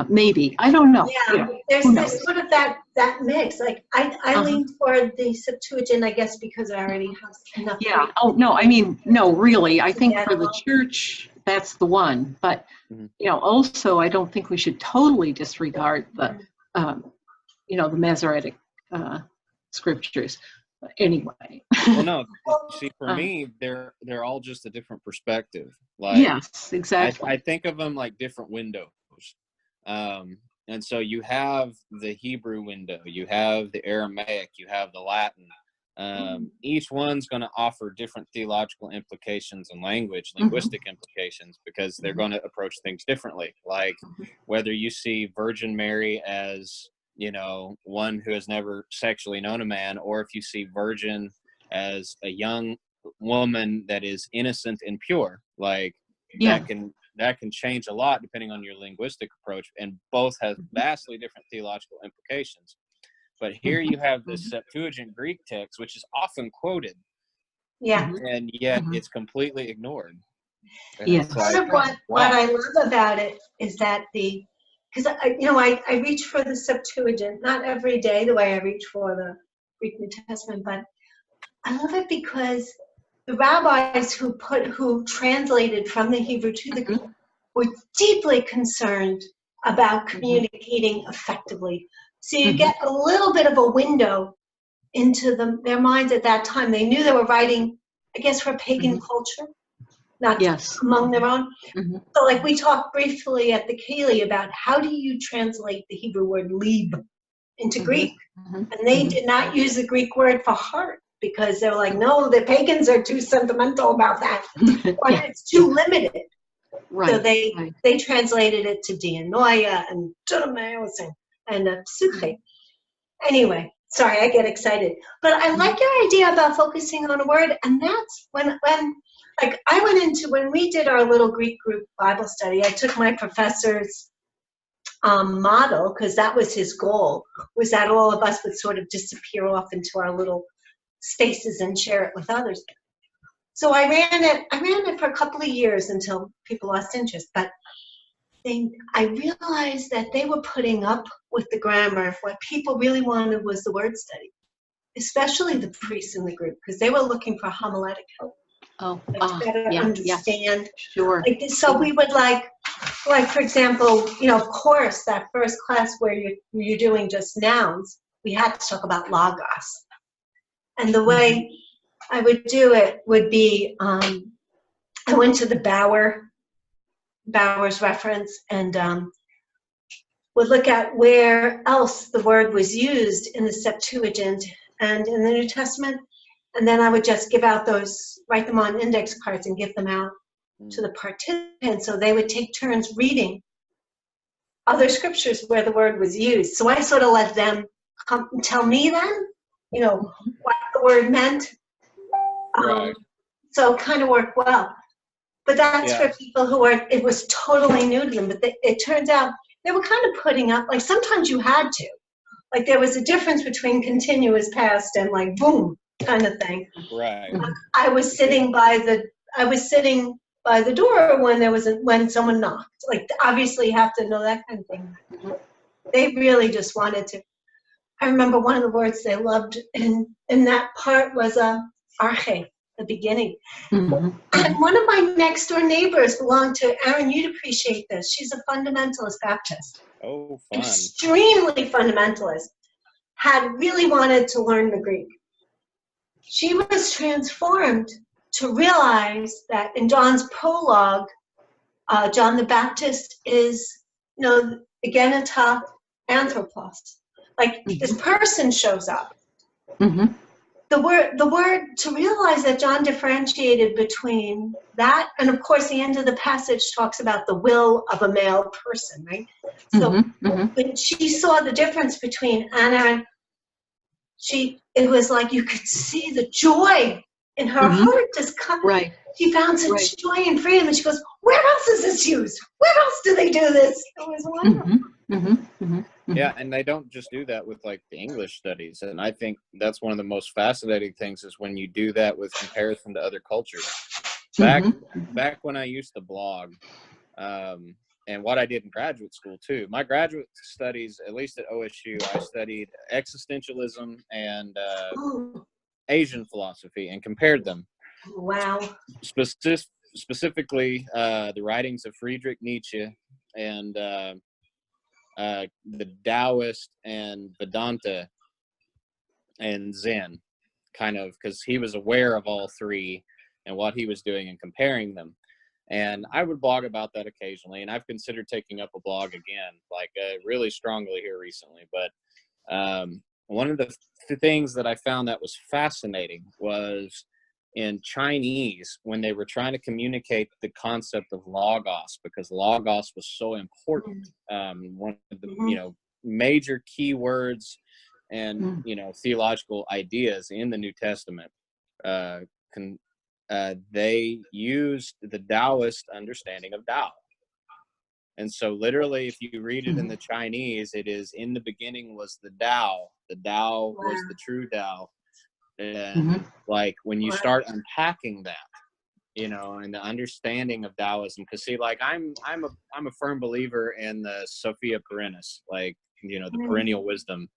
Speaker 1: Maybe. I don't know.
Speaker 3: Yeah,
Speaker 1: You know,
Speaker 3: there's
Speaker 1: who knows?
Speaker 3: sort of that mix. Like I lean toward the Septuagint, I guess, because I already have enough.
Speaker 1: Yeah.
Speaker 3: Greek.
Speaker 1: Oh, no, I mean, no, really. I think for the
Speaker 3: Yeah.
Speaker 1: church, that's the one. But,
Speaker 4: Mhm.
Speaker 1: you know, also, I don't think we should totally disregard the, you know, the Masoretic scriptures. But anyway.
Speaker 4: well, no. See, for
Speaker 1: Uh,
Speaker 4: me, they're all just a different perspective. Like,
Speaker 1: Yes, exactly.
Speaker 4: I think of them like different windows. And so you have the Hebrew window, you have the Aramaic, you have the Latin. Each one's going to offer different theological implications and linguistic implications, because they're going to approach things differently. Like whether you see Virgin Mary as, you know, one who has never sexually known a man, or if you see virgin as a young woman that is innocent and pure, like
Speaker 1: Yeah.
Speaker 4: that can change a lot depending on your linguistic approach, and both have vastly different theological implications. But here you have this Septuagint Greek text, which is often quoted,
Speaker 3: Yeah.
Speaker 4: and yet
Speaker 1: Mhm.
Speaker 4: it's completely ignored. And
Speaker 1: Yes.
Speaker 4: it's
Speaker 3: Part
Speaker 4: like,
Speaker 3: of what
Speaker 4: wow.
Speaker 3: I love about it is that because I reach for the Septuagint, not every day the way I reach for the Greek New Testament, but I love it because the rabbis who translated from the Hebrew to the Greek were deeply concerned about communicating effectively. So you get a little bit of a window into their minds at that time. They knew they were writing, I guess, for pagan culture, not
Speaker 1: Yes.
Speaker 3: among their own.
Speaker 1: Mhm.
Speaker 3: So like we talked briefly at the Kaylee about how do you translate the Hebrew word lieb into Greek? And they did not use the Greek word for heart, because they were like, no, the pagans are too sentimental about that. Or
Speaker 1: Yeah.
Speaker 3: it's too limited.
Speaker 1: Right.
Speaker 3: So they
Speaker 1: right.
Speaker 3: translated it to dianoia and Ptolemeus and psyche. Anyway, sorry, I get excited. But I like your idea about focusing on a word, and that's when like I went into, when we did our little Greek group Bible study, I took my professor's model, because that was his goal, was that all of us would sort of disappear off into our little spaces and share it with others. So I ran it for a couple of years until people lost interest. But I realized that they were putting up with the grammar. What people really wanted was the word study, especially the priests in the group, because they were looking for homiletic help,
Speaker 1: Oh,
Speaker 3: to better
Speaker 1: yeah,
Speaker 3: understand.
Speaker 1: sure.
Speaker 3: So we would like for example, of course, that first class where you're doing just nouns, we had to talk about logos. And the way I would do it would be, I went to the Bauer's reference and would look at where else the word was used in the Septuagint and in the New Testament. And then I would just write them on index cards and give them out to the participants, so they would take turns reading other scriptures where the word was used. So I sort of let them come and tell me then, what the word meant.
Speaker 4: Right.
Speaker 3: So it kind of worked well. But that's
Speaker 4: Yeah.
Speaker 3: for people it was totally new to them. But it turns out they were kind of putting up, like sometimes you had to. Like there was a difference between continuous past and like boom kind of thing.
Speaker 4: Right.
Speaker 3: I was sitting by the door when someone knocked. Like obviously you have to know that kind of thing. They really just wanted to. I remember one of the words they loved in that part was arche, the beginning.
Speaker 1: Mm-hmm.
Speaker 3: And one of my next door neighbors belonged to, Aaron, you'd appreciate this. She's a fundamentalist Baptist.
Speaker 4: Oh, fun.
Speaker 3: Extremely fundamentalist. Had really wanted to learn the Greek. She was transformed to realize that in John's prologue, John the Baptist is, egenita anthropos. Like this person shows up.
Speaker 1: Mm-hmm.
Speaker 3: The word to realize that John differentiated between that, and of course the end of the passage talks about the will of a male person, right? So when she saw the difference between Anna, it was like you could see the joy in her heart just come.
Speaker 1: Right.
Speaker 3: She found such joy and freedom, and she goes, "Where else is this used? Where else do they do this?" It was wonderful.
Speaker 4: Yeah, and they don't just do that with like the English studies, and I think that's one of the most fascinating things is when you do that with comparison to other cultures. Back when I used to blog, and what I did in graduate school too. My graduate studies, at least at OSU, I studied existentialism and Asian philosophy and compared them.
Speaker 3: Wow.
Speaker 4: Specifically, the writings of Friedrich Nietzsche and the Taoist and Vedanta and Zen, kind of, because he was aware of all three and what he was doing and comparing them. And I would blog about that occasionally, and I've considered taking up a blog again, like really strongly here recently. But one of the things that I found that was fascinating was in Chinese, when they were trying to communicate the concept of logos, because logos was so important. One of the major key words and theological ideas in the New Testament. They used the Taoist understanding of Tao. And so literally, if you read it in the Chinese, it is, in the beginning was the Tao. The Tao was the true Tao. And like when you start unpacking that, and the understanding of Taoism, because see, like I'm a firm believer in the Sophia Perennis, like, the perennial wisdom.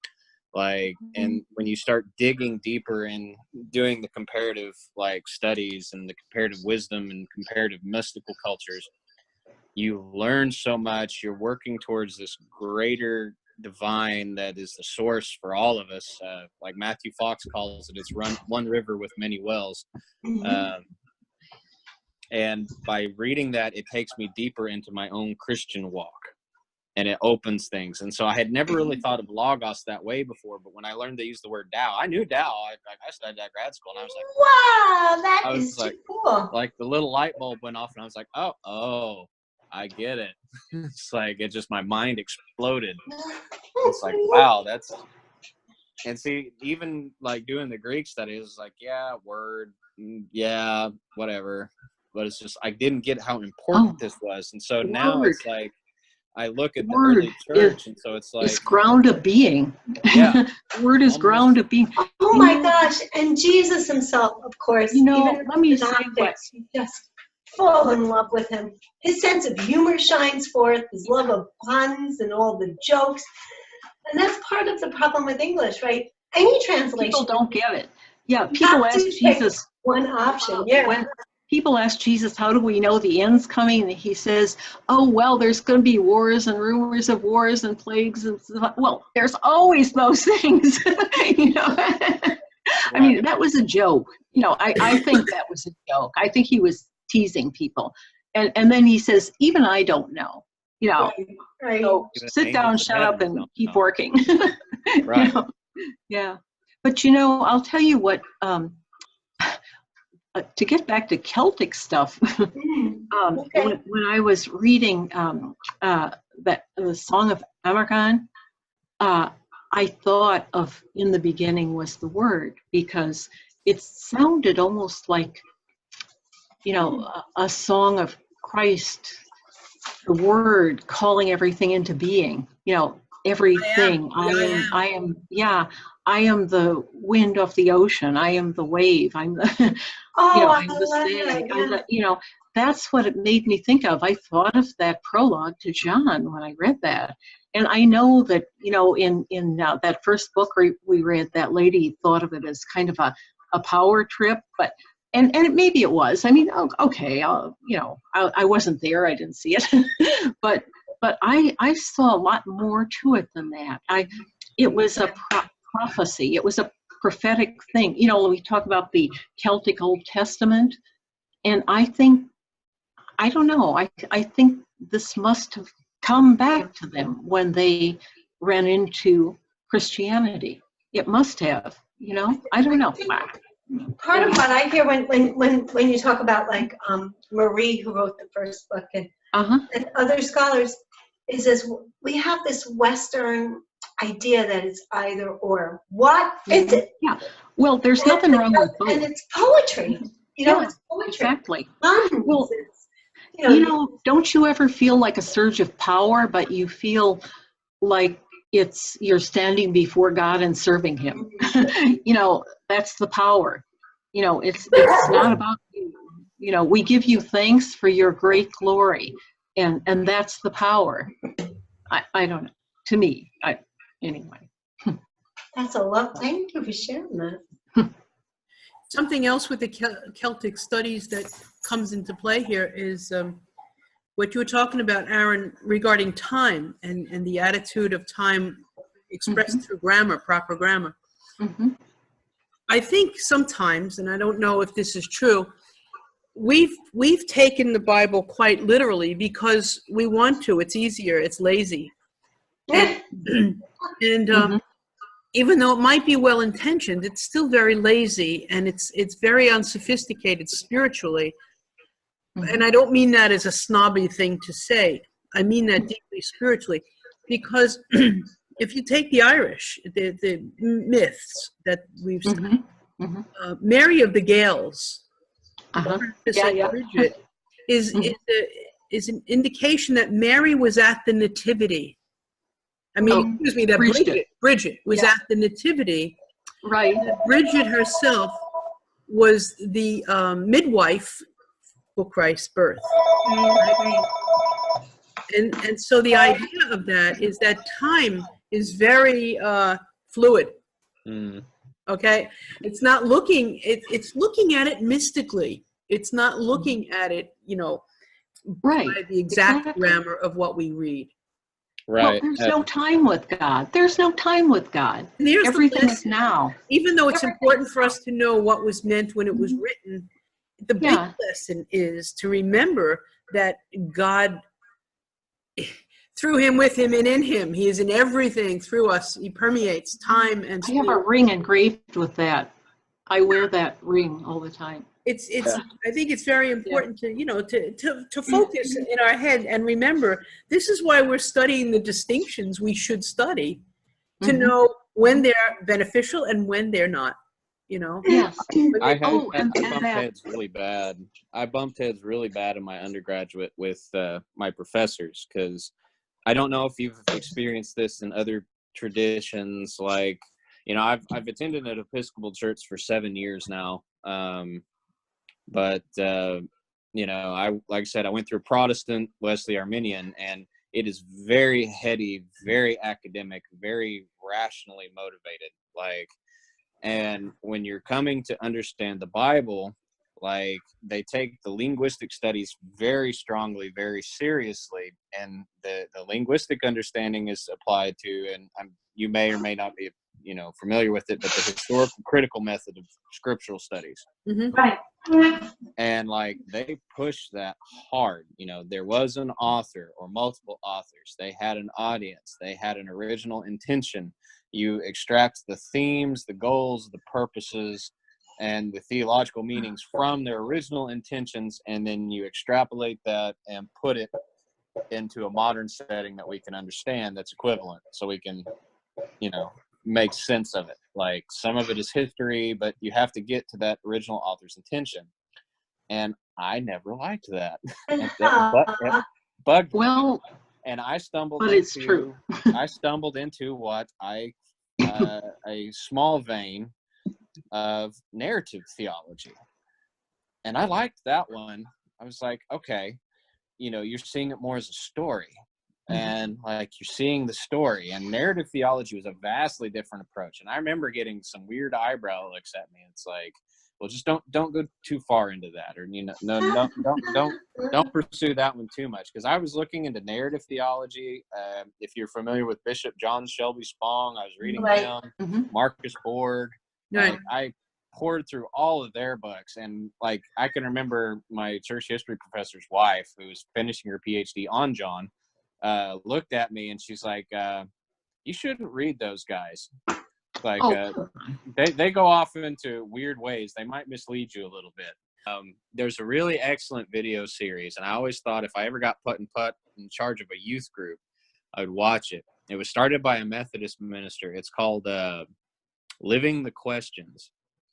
Speaker 4: Like, and when you start digging deeper in doing the comparative like studies and the comparative wisdom and comparative mystical cultures, you learn so much. You're working towards this greater divine that is the source for all of us. Like Matthew Fox calls it, it's one river with many wells. And by reading that, it takes me deeper into my own Christian walk. And it opens things. And so I had never really thought of logos that way before. But when I learned to use the word Tao, I knew Tao. I studied at grad school, and I was like,
Speaker 3: wow, that is
Speaker 4: like,
Speaker 3: cool.
Speaker 4: Like the little light bulb went off, and I was like, oh, I get it. It's like, my mind exploded. It's like, wow, and see, even like doing the Greek studies, it's like, yeah, word, yeah, whatever. But it's just, I didn't get how important this was. And so now it's like, I look at the
Speaker 1: Word
Speaker 4: early church, and so it's like,
Speaker 1: It's ground of being.
Speaker 4: Yeah.
Speaker 1: The word is
Speaker 4: Almost.
Speaker 1: ground of being.
Speaker 3: Oh
Speaker 1: You
Speaker 3: my
Speaker 1: know-
Speaker 3: gosh, and Jesus himself, of course.
Speaker 1: You know,
Speaker 3: even
Speaker 1: let me
Speaker 3: the
Speaker 1: say
Speaker 3: Gnostics, you just fall in love with him. His sense of humor shines forth, his love of puns and all the jokes. And that's part of the problem with English, right? Any translation.
Speaker 1: People don't get it. Yeah,
Speaker 3: you
Speaker 1: people
Speaker 3: have
Speaker 1: ask
Speaker 3: to pick
Speaker 1: Jesus,
Speaker 3: one option, yeah.
Speaker 1: when people ask Jesus, how do we know the end's coming? And he says, oh, well, there's going to be wars and rumors of wars and plagues and stuff. Well, there's always those things, you know. I mean, that was a joke. You know, I think that was a joke. I think he was teasing people. And then he says, even I don't know, you know.
Speaker 3: Right.
Speaker 1: So
Speaker 4: Even
Speaker 1: sit down,
Speaker 4: angels in
Speaker 1: shut up,
Speaker 4: heaven
Speaker 1: and
Speaker 4: don't
Speaker 1: keep
Speaker 4: know.
Speaker 1: working. You
Speaker 4: Right.
Speaker 1: know? Yeah. But, you know, I'll tell you what, to get back to Celtic stuff,
Speaker 3: Okay.
Speaker 1: when I was reading the Song of Amarghan, I thought of in the beginning was the word, because it sounded almost like, you know, a song of Christ, the word calling everything into being, you know, everything. I am the wind of the ocean. I am the wave. I'm the,
Speaker 3: Oh,
Speaker 1: you know,
Speaker 3: I
Speaker 1: I'm the
Speaker 3: love
Speaker 1: sand.
Speaker 3: that,
Speaker 1: I'm
Speaker 3: yeah.
Speaker 1: the, you know, that's what it made me think of. I thought of that prologue to John when I read that. And I know that, you know, in that first book we read, that lady thought of it as kind of a power trip, but and maybe it was. I mean, okay, you know, I wasn't there, I didn't see it, but I saw a lot more to it than that. It was a prophecy. It was a prophetic thing. You know, we talk about the Celtic Old Testament, and I think, I don't know, I think this must have come back to them when they ran into Christianity. It must have, you know, I don't know.
Speaker 3: Part of what I hear when you talk about like Marie, who wrote the first book, and other scholars, is this: we have this Western idea that it's either or. What is it?
Speaker 1: Yeah. Well, there's nothing wrong with both.
Speaker 3: And it's poetry. You know, it's poetry.
Speaker 1: Exactly.
Speaker 3: Puns,
Speaker 1: Well,
Speaker 3: it's,
Speaker 1: you know, don't you ever feel like a surge of power, but you feel like you're standing before God and serving him? You know, that's the power. You know, it's not about you. You know, we give you thanks for your great glory, and that's the power. I don't know. To me, anyway.
Speaker 3: That's a lot. Thank you for sharing that.
Speaker 2: Something else with the Celtic studies that comes into play here is what you were talking about, Aaron, regarding time and the attitude of time expressed through grammar, proper grammar. I think sometimes, and I don't know if this is true, we've taken the Bible quite literally because we want to. It's easier. It's lazy. And even though it might be well intentioned, it's still very lazy, and it's very unsophisticated spiritually. And I don't mean that as a snobby thing to say. I mean that deeply spiritually, because if you take the Irish, the myths that we've studied, Mary of the Gales, Bridget, is an indication that Mary was at the Nativity. I mean, excuse me, that Bridget was at the Nativity.
Speaker 1: Right.
Speaker 2: Bridget herself was the midwife for Christ's birth. And so the idea of that is that time is very fluid. Okay? It's not looking, it's looking at it mystically. It's not looking at it, you know, by the exact grammar of what we read.
Speaker 4: Right.
Speaker 1: Well, there's no time with God. There's no time with God. Everything is now.
Speaker 2: Even though it's important for us to know what was meant when it was written, the big lesson is to remember that God, through him, with him, and in him, he is in everything through us. He permeates time and space.
Speaker 1: I have a ring engraved with that. I wear that ring all the time.
Speaker 2: I think it's very important to, you know, to focus in our head and remember, this is why we're studying the distinctions we should study, to know when they're beneficial and when they're not, you know.
Speaker 1: Yes.
Speaker 4: I bumped heads really bad. I bumped heads really bad in my undergraduate with my professors, because I don't know if you've experienced this in other traditions. Like, you know, I've attended an Episcopal church for 7 years now. But you know, like I said, I went through Protestant, Wesley, Arminian, and it is very heady, very academic, very rationally motivated. Like, and when you're coming to understand the Bible, like, they take the linguistic studies very strongly, very seriously, and the linguistic understanding is applied to, and you may or may not be, you know, familiar with it, but the historical critical method of scriptural studies.
Speaker 2: Mhm.
Speaker 3: Right.
Speaker 4: And like, they push that hard. You know, there was an author or multiple authors. They had an audience. They had an original intention. You extract the themes, the goals, the purposes, and the theological meanings from their original intentions, and then you extrapolate that and put it into a modern setting that we can understand, that's equivalent, so we can, you know, make sense of it. Like, some of it is history, but you have to get to that original author's intention. And I never liked that. It bugged me.
Speaker 1: Well,
Speaker 4: And I stumbled
Speaker 1: but
Speaker 4: into,
Speaker 1: it's true.
Speaker 4: I stumbled into what a small vein of narrative theology. And I liked that one. I was like, okay, you know, you're seeing it more as a story. And like, you're seeing the story, and narrative theology was a vastly different approach. And I remember getting some weird eyebrow looks at me. It's like, well, just don't go too far into that, or, you know, don't pursue that one too much. Because I was looking into narrative theology. If you're familiar with Bishop John Shelby Spong, I was reading him.
Speaker 1: Mhm.
Speaker 4: Marcus Borg.
Speaker 2: Right.
Speaker 4: I poured through all of their books, and like, I can remember my church history professor's wife, who was finishing her PhD on John, looked at me and she's like, you shouldn't read those guys. Like, they go off into weird ways. They might mislead you a little bit. There's a really excellent video series, and I always thought if I ever got put in charge of a youth group, I would watch it. It was started by a Methodist minister. It's called Living the Questions.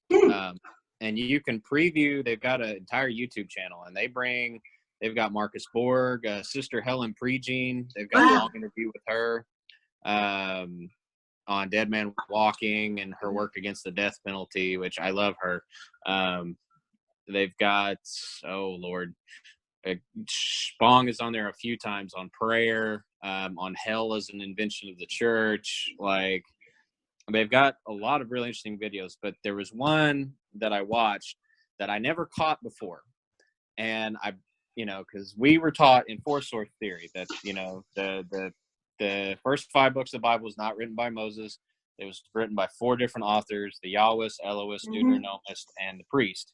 Speaker 4: And you can preview. They've got an entire YouTube channel, and they've got Marcus Borg, Sister Helen Prejean. They've got a long interview with her on Dead Man Walking and her work against the death penalty, which I love her. They've got, oh Lord, Spong is on there a few times on prayer, on hell as an invention of the church. Like, they've got a lot of really interesting videos, but there was one that I watched that I never caught before. And I, you know, because we were taught in four source theory that, you know, the first 5 books of the Bible was not written by Moses. It was written by 4 different authors: the Yahwist, Elohist, Deuteronomist, and the priest.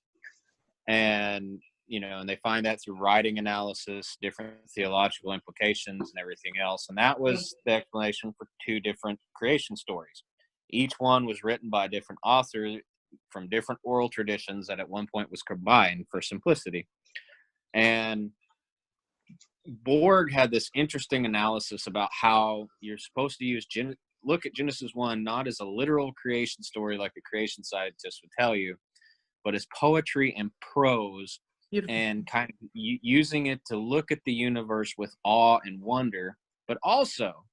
Speaker 4: And, you know, and they find that through writing analysis, different theological implications, and everything else. And that was the explanation for 2 different creation stories. Each one was written by a different author from different oral traditions that at one point was combined for simplicity. And Borg had this interesting analysis about how you're supposed to look at Genesis 1 not as a literal creation story like the creation scientists would tell you, but as poetry and prose.
Speaker 2: Beautiful.
Speaker 4: And kind of using it to look at the universe with awe and wonder, but also,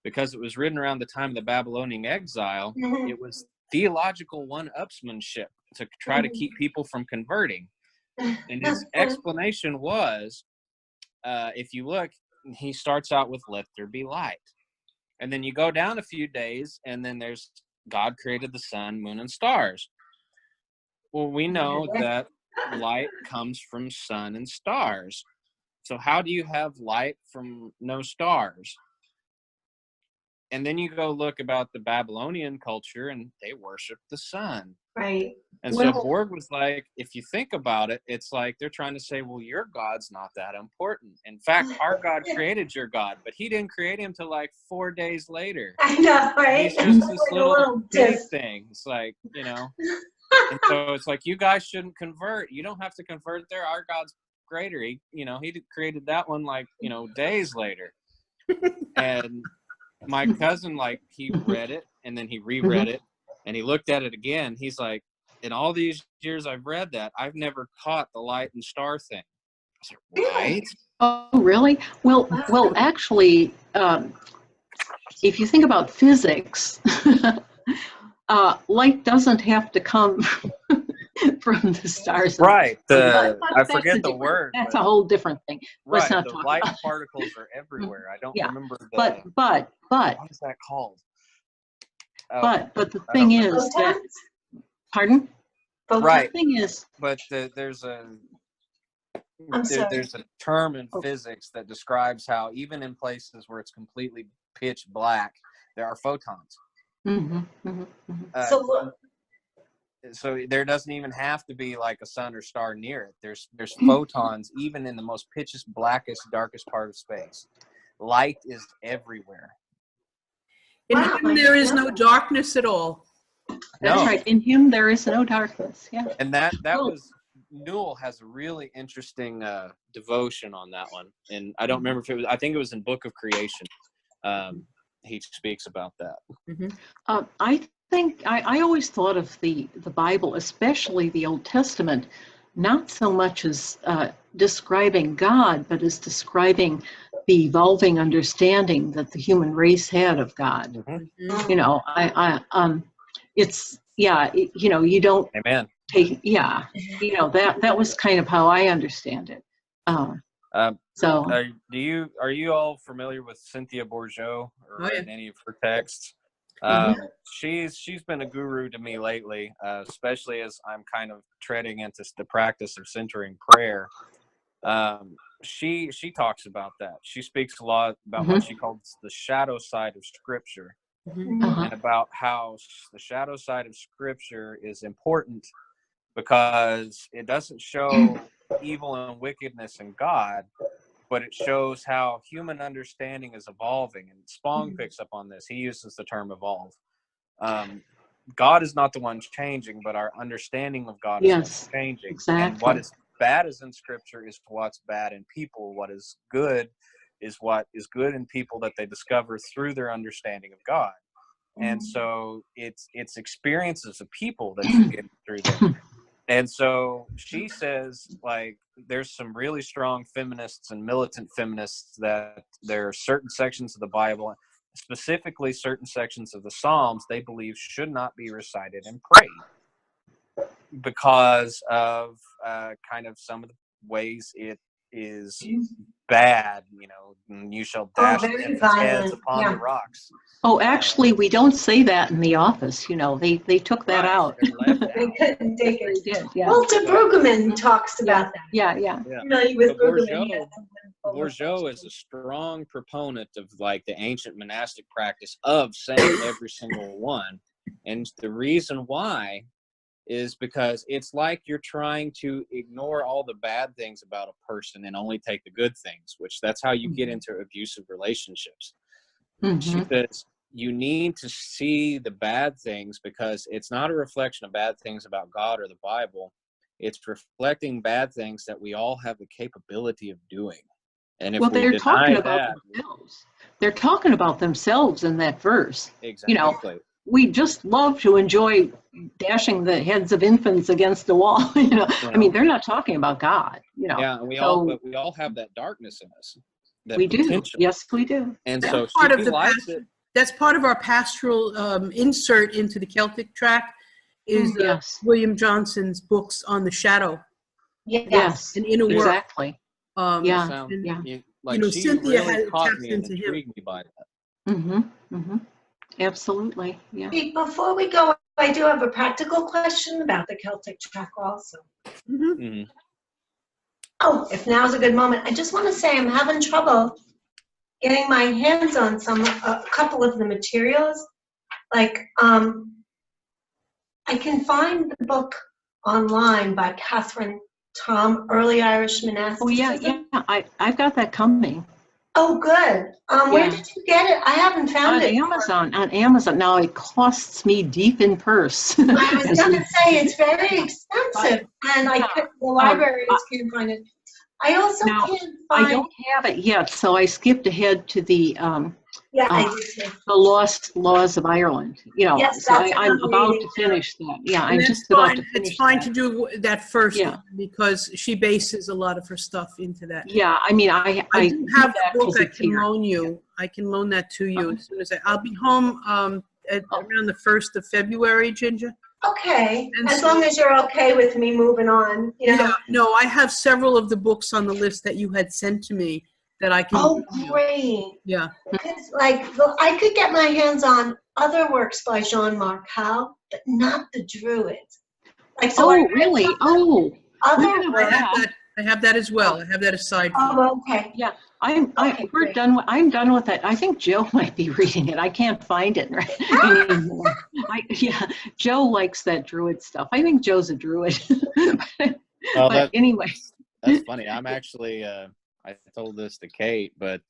Speaker 4: because it was written around the time of the Babylonian exile, it was theological one-upsmanship to try to keep people from converting. And his explanation was, if you look, he starts out with "Let there be light." And then you go down a few days, and then there's God created the sun, moon, and stars. Well, we know that light comes from sun and stars. So how do you have light from no stars? And then you go look about the Babylonian culture, and they worship the sun.
Speaker 3: Right.
Speaker 4: And so Borg was like, if you think about it, it's like they're trying to say, well, your God's not that important. In fact, our God created your God, but he didn't create him till like 4 days later.
Speaker 3: I know, right?
Speaker 4: He's just this
Speaker 3: Like a
Speaker 4: little bitty
Speaker 3: diss.
Speaker 4: thing. It's like, you know. And so it's like, you guys shouldn't convert. You don't have to convert there. Our God's greater. He created that one like, days later. And my cousin, like, he read it and then he reread it and he looked at it again. He's like, in all these years I've read that, I've never caught the light and star thing. Right?
Speaker 1: Oh, really? Well, actually, if you think about physics, light doesn't have to come from the stars.
Speaker 4: Right.
Speaker 1: But
Speaker 4: I
Speaker 1: that's
Speaker 4: forget the
Speaker 1: different-
Speaker 4: word.
Speaker 1: That's
Speaker 4: but-
Speaker 1: a whole different thing. Let's
Speaker 4: right.
Speaker 1: not
Speaker 4: The
Speaker 1: talk
Speaker 4: light
Speaker 1: about.
Speaker 4: particles are everywhere. I don't
Speaker 1: Yeah,
Speaker 4: remember the.
Speaker 1: But
Speaker 4: what is that called? Oh,
Speaker 1: but the
Speaker 4: I
Speaker 1: thing
Speaker 4: don't
Speaker 1: is
Speaker 4: remember.
Speaker 1: that,
Speaker 3: Photons?
Speaker 1: pardon?
Speaker 4: Right.
Speaker 1: The thing is,
Speaker 4: But there's a
Speaker 3: I'm sorry.
Speaker 4: there's a term in
Speaker 1: Oh.
Speaker 4: physics that describes how even in places where it's completely pitch black, there are photons.
Speaker 1: mhm, mhm, mhm.
Speaker 4: So there doesn't even have to be like a sun or star near it. There's photons even in the most pitchest, blackest, darkest part of space. Light is everywhere.
Speaker 2: In
Speaker 3: Wow,
Speaker 2: him there is no darkness at all.
Speaker 1: That's
Speaker 4: No.
Speaker 1: right. In him there is no darkness. Yeah.
Speaker 4: And that
Speaker 1: Well-
Speaker 4: was Newell has a really interesting devotion on that one, and I don't remember if it was. I think it was in Book of Creation. He speaks about that.
Speaker 1: I think I always thought of the Bible, especially the Old Testament, not so much as describing God, but as describing the evolving understanding that the human race had of God.
Speaker 2: Mhm.
Speaker 1: You know, it's you don't
Speaker 4: Amen.
Speaker 1: take, that was kind of how I understand it. So
Speaker 4: Are you all familiar with Cynthia Bourgeois or
Speaker 2: Oh, yeah.
Speaker 4: read any of her texts? She's been a guru to me lately, especially as I'm kind of treading into the practice of centering prayer. She talks about that. She speaks a lot about what she calls the shadow side of Scripture,
Speaker 1: uh-huh.
Speaker 4: and about how the shadow side of Scripture is important because it doesn't show evil and wickedness in God, but it shows how human understanding is evolving. And Spong picks up on this. He uses the term evolve. God is not the one changing, but our understanding of God is what's changing.
Speaker 1: Exactly.
Speaker 4: And what is bad is in Scripture is what's bad in people. What is good in people that they discover through their understanding of God. And so it's experiences of people that you get through there. And so she says, like, there's some really strong feminists and militant feminists that there are certain sections of the Bible, specifically certain sections of the Psalms, they believe should not be recited and prayed because of kind of some of the ways it is bad, and you shall dash
Speaker 3: very
Speaker 4: the infants'
Speaker 3: violent,
Speaker 4: heads upon
Speaker 3: yeah.
Speaker 4: the rocks.
Speaker 1: Oh, actually, we don't say that in the office. They took that
Speaker 4: Right,
Speaker 1: out.
Speaker 4: they're left
Speaker 3: They
Speaker 4: out.
Speaker 3: couldn't take
Speaker 1: They
Speaker 3: it.
Speaker 1: did. Yeah.
Speaker 3: Walter Brueggemann talks about that.
Speaker 1: Yeah.
Speaker 3: Familiar with
Speaker 4: But
Speaker 3: Brueggemann? He has some
Speaker 4: Bourgeois is a strong proponent of like the ancient monastic practice of saying every single one. And the reason why is because it's like you're trying to ignore all the bad things about a person and only take the good things, which that's how you get into abusive relationships. She says you need to see the bad things because it's not a reflection of bad things about God or the Bible. It's reflecting bad things that we all have the capability of doing. And if we
Speaker 1: they're talking
Speaker 4: deny
Speaker 1: about
Speaker 4: that,
Speaker 1: themselves. They're talking about themselves in that verse.
Speaker 4: exactly.
Speaker 1: We just love to enjoy dashing the heads of infants against the wall. I mean, they're not talking about God.
Speaker 4: Yeah, and we all have that darkness in us. That
Speaker 1: We do.
Speaker 4: potential.
Speaker 1: Yes, we do.
Speaker 4: And
Speaker 2: That's
Speaker 4: so
Speaker 2: part
Speaker 4: she
Speaker 2: of the
Speaker 4: likes it.
Speaker 2: That's part of our pastoral insert into the Celtic track is
Speaker 1: Yes.
Speaker 2: William Johnson's books on the shadow
Speaker 1: Yes.
Speaker 2: and inner work.
Speaker 1: Exactly. Yeah.
Speaker 4: Sound,
Speaker 1: Yeah.
Speaker 4: like she
Speaker 2: Cynthia
Speaker 4: really caught
Speaker 2: taps
Speaker 4: me and
Speaker 2: into him.
Speaker 4: intrigued me by that.
Speaker 1: Absolutely. Yeah.
Speaker 3: Hey, before we go, I do have a practical question about the Celtic track also.
Speaker 4: Mhm.
Speaker 3: Oh, if now's a good moment, I just want to say I'm having trouble getting my hands on a couple of the materials. Like, I can find the book online by Catherine Tom, Early Irish Monasticism.
Speaker 1: Oh, yeah. I've got that coming.
Speaker 3: Oh, good. Where did you get it? I haven't found it.
Speaker 1: On Amazon. Now it costs me deep in purse.
Speaker 3: I was going to say it's very expensive, and the libraries can't find it. I also
Speaker 1: Now,
Speaker 3: can't
Speaker 1: I
Speaker 3: find,
Speaker 1: don't have it yet, so I skipped ahead to the
Speaker 3: yeah, I
Speaker 1: uh,
Speaker 3: do too.
Speaker 1: the Lost Laws of Ireland.
Speaker 3: Yes,
Speaker 1: So
Speaker 3: that's what
Speaker 1: I'm
Speaker 3: I'm
Speaker 1: about
Speaker 3: reading
Speaker 1: to
Speaker 3: now.
Speaker 1: finish that. Yeah,
Speaker 2: And
Speaker 1: I'm
Speaker 2: that's
Speaker 1: just about
Speaker 2: fine.
Speaker 1: to
Speaker 2: It's
Speaker 1: finish
Speaker 2: fine
Speaker 1: that.
Speaker 2: to do that first
Speaker 1: Yeah.
Speaker 2: one because she bases a lot of her stuff into that.
Speaker 1: Yeah, I mean, I
Speaker 2: I
Speaker 1: do
Speaker 2: do have the
Speaker 1: that
Speaker 2: book.
Speaker 1: 'cause
Speaker 2: I
Speaker 1: it's
Speaker 2: can
Speaker 1: here.
Speaker 2: loan you. I can loan that to you
Speaker 1: Uh-huh.
Speaker 2: as soon as I'll be home
Speaker 1: Oh.
Speaker 2: around the 1st of February, Ginger.
Speaker 3: Okay,
Speaker 2: And
Speaker 3: as
Speaker 2: so-
Speaker 3: long as you're okay with me moving on, you know.
Speaker 2: Yeah, no, I have several of the books on the list that you had sent to me that I can.
Speaker 3: Oh,
Speaker 2: loan you.
Speaker 3: great.
Speaker 2: Yeah.
Speaker 3: Because, like, I could get my hands on other works by Jean-Marc Howe, but not the Druids. Like, so I
Speaker 1: Oh,
Speaker 3: read
Speaker 1: really?
Speaker 3: some
Speaker 1: Oh,
Speaker 3: other
Speaker 1: yeah,
Speaker 3: works.
Speaker 2: I have that as well. I have that aside from.
Speaker 3: Oh, okay.
Speaker 1: yeah.
Speaker 3: Okay,
Speaker 1: We're
Speaker 3: great.
Speaker 1: done. I'm done with that. I think Joe might be reading it. I can't find it anymore. Yeah, Joe likes that Druid stuff. I think Joe's a Druid.
Speaker 4: Well,
Speaker 1: But anyway,
Speaker 4: that's funny. I'm actually I told this to Kate, but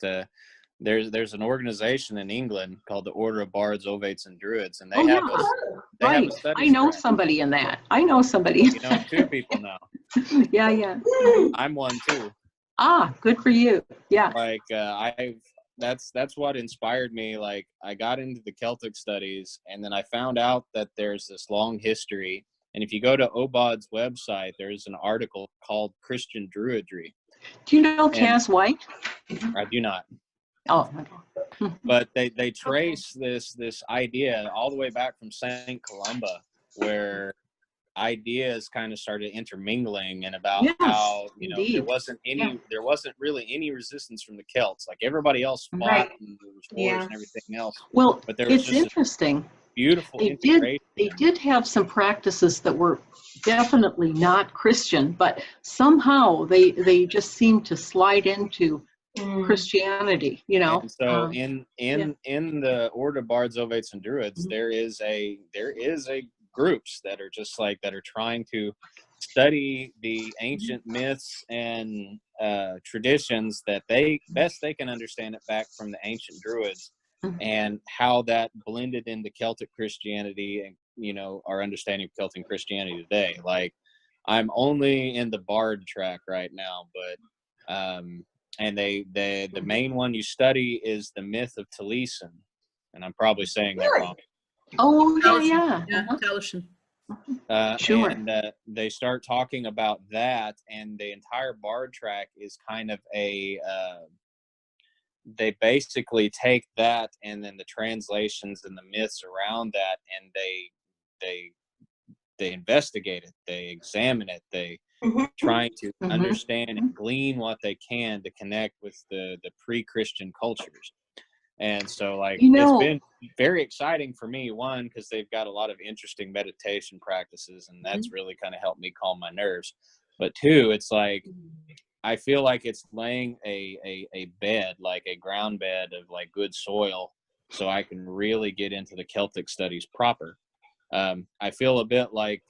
Speaker 4: there's an organization in England called the Order of Bards, Ovates, and Druids, and
Speaker 1: oh yeah,
Speaker 4: they have
Speaker 1: right.
Speaker 4: a study.
Speaker 1: I know
Speaker 4: track.
Speaker 1: somebody in that. I know somebody.
Speaker 4: You know, 2 people now.
Speaker 1: Yeah, yeah.
Speaker 4: I'm one too.
Speaker 1: Ah, good for you. Yeah.
Speaker 4: Like that's what inspired me. Like I got into the Celtic studies, and then I found out that there's this long history. And if you go to OBOD's website, there's an article called Christian Druidry.
Speaker 1: Do you know
Speaker 4: And
Speaker 1: Taz White?
Speaker 4: I do not,
Speaker 1: Oh,
Speaker 4: but they trace this idea all the way back from Saint Columba, where ideas kind of started intermingling, and about
Speaker 1: Yes,
Speaker 4: how there
Speaker 1: indeed.
Speaker 4: there wasn't really any resistance from the Celts. Like everybody else fought,
Speaker 1: Right.
Speaker 4: and there was wars
Speaker 3: Yeah.
Speaker 4: and everything else,
Speaker 1: Well,
Speaker 4: but there was
Speaker 1: it's
Speaker 4: just this
Speaker 1: interesting.
Speaker 4: beautiful
Speaker 1: They
Speaker 4: integration.
Speaker 1: did have some practices that were definitely not Christian, but somehow they just seemed to slide into
Speaker 3: Mm.
Speaker 1: Christianity,
Speaker 4: And so
Speaker 1: yeah.
Speaker 4: in the Order of Bards, Ovates, and Druids,
Speaker 1: Mhm.
Speaker 4: there is a groups that are just like that are trying to study the ancient myths and traditions that they can understand it back from the ancient Druids,
Speaker 1: Mhm.
Speaker 4: and how that blended into Celtic Christianity and our understanding of Celtic Christianity today. Like I'm only in the Bard track right now, but and the main one you study is the myth of Taliesin, and I'm probably saying that
Speaker 3: Really?
Speaker 4: wrong.
Speaker 1: Oh,
Speaker 2: Taliesin.
Speaker 1: yeah.
Speaker 2: Yeah,
Speaker 1: Uh-huh.
Speaker 2: Taliesin.
Speaker 1: Sure.
Speaker 4: And they start talking about that, and the entire Bard track is kind of they basically take that and then the translations and the myths around that, and they investigate it, they examine it, they
Speaker 3: Mhm.
Speaker 4: trying to
Speaker 1: Mhm.
Speaker 4: understand and glean what they can to connect with the pre-Christian cultures. And so like it's been very exciting for me, one, because they've got a lot of interesting meditation practices, and that's really kind of helped me calm my nerves. But two, it's like I feel like it's laying a bed, like a ground bed of like good soil, so I can really get into the Celtic studies proper. I feel a bit like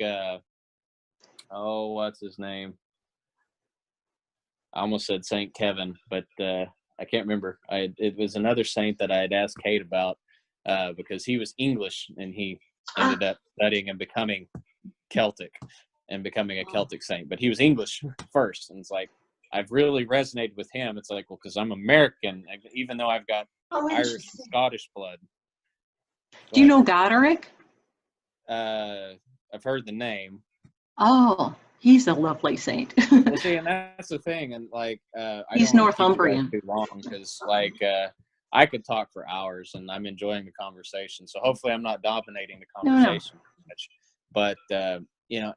Speaker 4: what's his name? I almost said Saint Kevin, but I can't remember. It was another saint that I had asked Kate about because he was English, and he ended up studying and becoming Celtic and becoming a Celtic saint. But he was English first, and it's like I've really resonated with him. It's like, well, because I'm American, even though I've got
Speaker 3: Oh,
Speaker 4: Irish and
Speaker 3: interesting.
Speaker 4: Scottish blood.
Speaker 1: Do you know Goderic?
Speaker 4: I've heard the name.
Speaker 1: Oh, he's a lovely saint.
Speaker 4: Well, see, and that's the thing, and like
Speaker 1: He's
Speaker 4: I don't want to keep you guys
Speaker 1: Northumbrian.
Speaker 4: too long, because like I could talk for hours, and I'm enjoying the conversation. So hopefully, I'm not dominating the
Speaker 1: No.
Speaker 4: conversation too much. But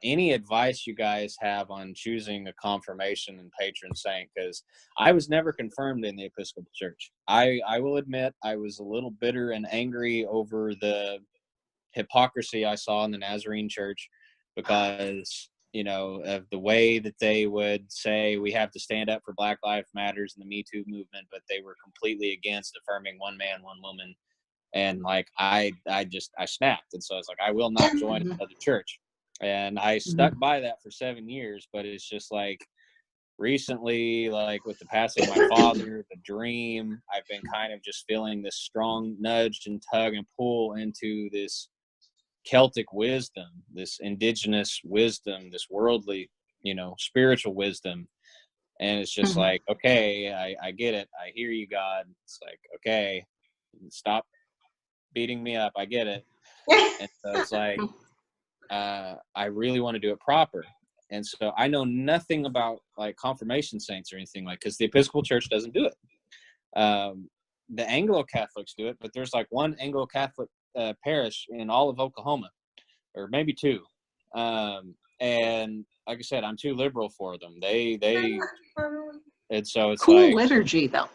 Speaker 4: any advice you guys have on choosing a confirmation and patron saint? Because I was never confirmed in the Episcopal Church. I will admit I was a little bitter and angry over the hypocrisy I saw in the Nazarene Church, because of the way that they would say we have to stand up for Black Lives Matters and the Me Too movement, but they were completely against affirming one man, one woman. And like I snapped, and so I was like, I will not join another church. And I stuck by that for 7 years, but it's just like recently, like with the passing of my father, the dream, I've been kind of just feeling this strong nudge and tug and pull into this Celtic wisdom, this indigenous wisdom, this worldly, spiritual wisdom. And it's just
Speaker 1: Mhm.
Speaker 4: like, okay, I get it. I hear you, God. It's like, okay, stop beating me up. I get it. And so it's like, I really want to do it proper. And so I know nothing about like confirmation saints or anything like, because the Episcopal Church doesn't do it. The Anglo-Catholics do it, but there's like one Anglo-Catholic parish in all of Oklahoma, or maybe two. And like I said, I'm too liberal for them. They and so it's
Speaker 1: Cool
Speaker 4: like
Speaker 1: liturgy, though.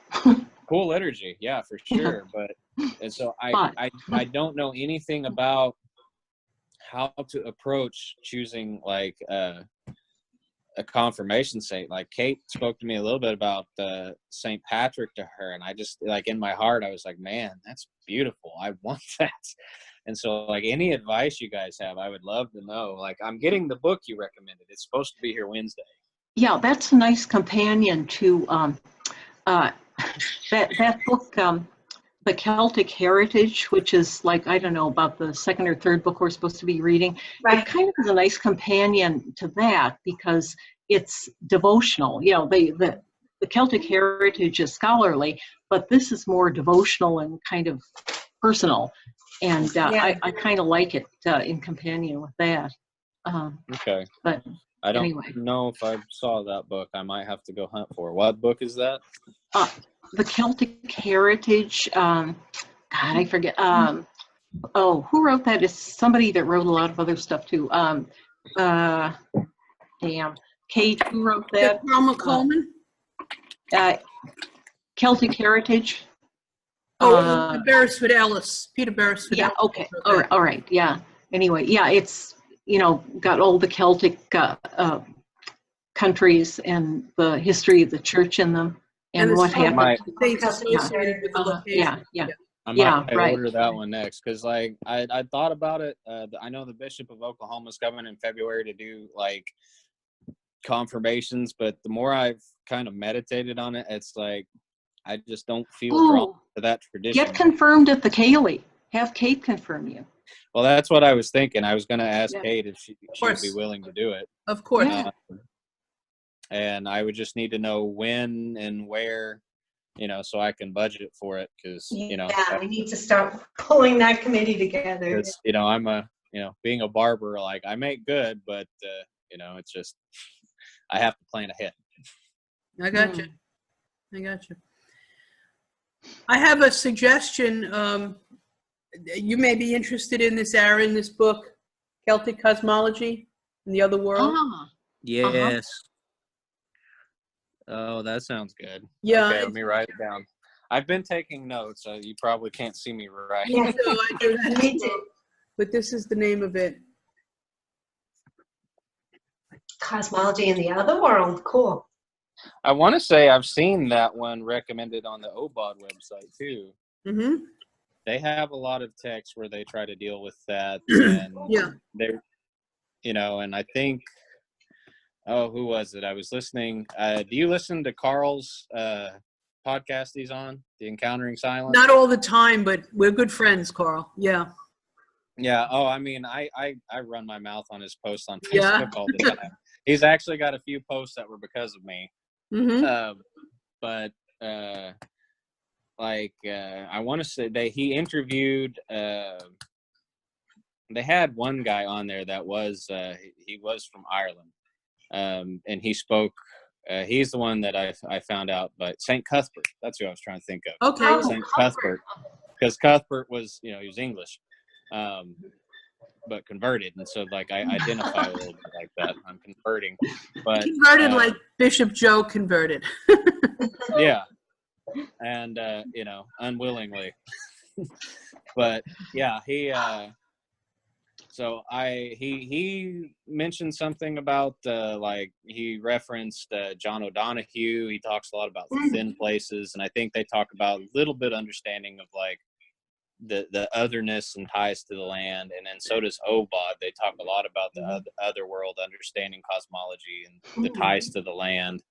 Speaker 4: cool liturgy, yeah, for sure. But and so
Speaker 1: But
Speaker 4: I don't know anything about how to approach choosing like a confirmation saint. Like Kate spoke to me a little bit about St. Patrick to her, and I just like in my heart I was like, man, that's beautiful. I want that. And so like any advice you guys have, I would love to know. Like I'm getting the book you recommended. It's supposed to be here Wednesday.
Speaker 1: yeah, that's a nice companion to that book, The Celtic Heritage, which is like, I don't know, about the second or third book we're supposed to be reading. It
Speaker 3: Right.
Speaker 1: kind of is a nice companion to that because it's devotional. You know, the Celtic Heritage is scholarly, but this is more devotional and kind of personal. And
Speaker 3: Yeah.
Speaker 1: I kind of like it in companion with that.
Speaker 4: Okay.
Speaker 1: But
Speaker 4: I don't
Speaker 1: anyway.
Speaker 4: know if I saw that book. I might have to go hunt for it. What book is that?
Speaker 1: The Celtic Heritage, God, I forget. Oh, who wrote that? It's somebody that wrote a lot of other stuff too. Damn. Kate, who wrote that?
Speaker 2: Palmer Coleman?
Speaker 1: Celtic Heritage.
Speaker 2: Beresford Ellis. Peter Beresford
Speaker 1: Yeah,
Speaker 2: Ellis.
Speaker 1: okay. All right. Yeah. Anyway, yeah, it's, got all the Celtic countries and the history of the church in them and
Speaker 2: the
Speaker 1: what
Speaker 2: saints-
Speaker 1: happened.
Speaker 2: Saints associated with the location.
Speaker 1: Yeah.
Speaker 4: I
Speaker 1: Yeah,
Speaker 4: might
Speaker 1: right.
Speaker 4: order that one next because, like, I thought about it. I know the Bishop of Oklahoma is coming in February to do like confirmations, but the more I've kind of meditated on it, it's like I just don't feel drawn to that tradition.
Speaker 1: Get confirmed at the Cayley. Have Kate confirm you.
Speaker 4: Well, that's what I was thinking. I was going to ask
Speaker 1: Yeah.
Speaker 4: Kate if she would be willing to do it.
Speaker 2: Of course.
Speaker 1: Yeah.
Speaker 4: And I would just need to know when and where, so I can budget for it because,
Speaker 3: Yeah, we need to start pulling that committee together.
Speaker 4: Because, I'm being a barber, like I make good, but, it's just, I have to plan ahead.
Speaker 2: I got you. I have a suggestion. You may be interested in this, Aaron, this book, Celtic Cosmology in the Other World.
Speaker 4: Yes. Oh, that sounds good.
Speaker 2: Yeah.
Speaker 4: Okay, let me write it down. I've been taking notes, so you probably can't see me write.
Speaker 3: Yeah.
Speaker 2: So I do that
Speaker 3: Me
Speaker 2: as well.
Speaker 3: too.
Speaker 2: But this is the name of it.
Speaker 3: Cosmology in the Other World. Cool.
Speaker 4: I want to say I've seen that one recommended on the OBOD website too.
Speaker 2: Mm-hmm.
Speaker 4: They have a lot of texts where they try to deal with that. And
Speaker 2: Yeah.
Speaker 4: they, and I think, who was it? I was listening. Do you listen to Carl's podcast he's on, The Encountering Silence?
Speaker 2: Not all the time, but we're good friends, Carl. Yeah.
Speaker 4: Yeah. Oh, I mean, I run my mouth on his posts on Facebook
Speaker 2: Yeah.
Speaker 4: all the time. He's actually got a few posts that were because of me.
Speaker 2: Mm-hmm.
Speaker 4: But I want to say he interviewed. They had one guy on there that was he was from Ireland, and he spoke. He's the one that I found out, but St. Cuthbert. That's who I was trying to think of.
Speaker 2: Okay.
Speaker 3: Oh.
Speaker 4: St. Cuthbert, because Cuthbert was he was English, but converted, and so like I identify a little bit like that. I'm converting, but
Speaker 2: Converted like Bishop Joe converted.
Speaker 4: yeah, and unwillingly, but yeah, he mentioned something about like he referenced John O'Donohue. He talks a lot about the thin places, and I think they talk about a little bit understanding of like the otherness and ties to the land, and then so does OBOD. They talk a lot about the other world, understanding cosmology and the ties to the land.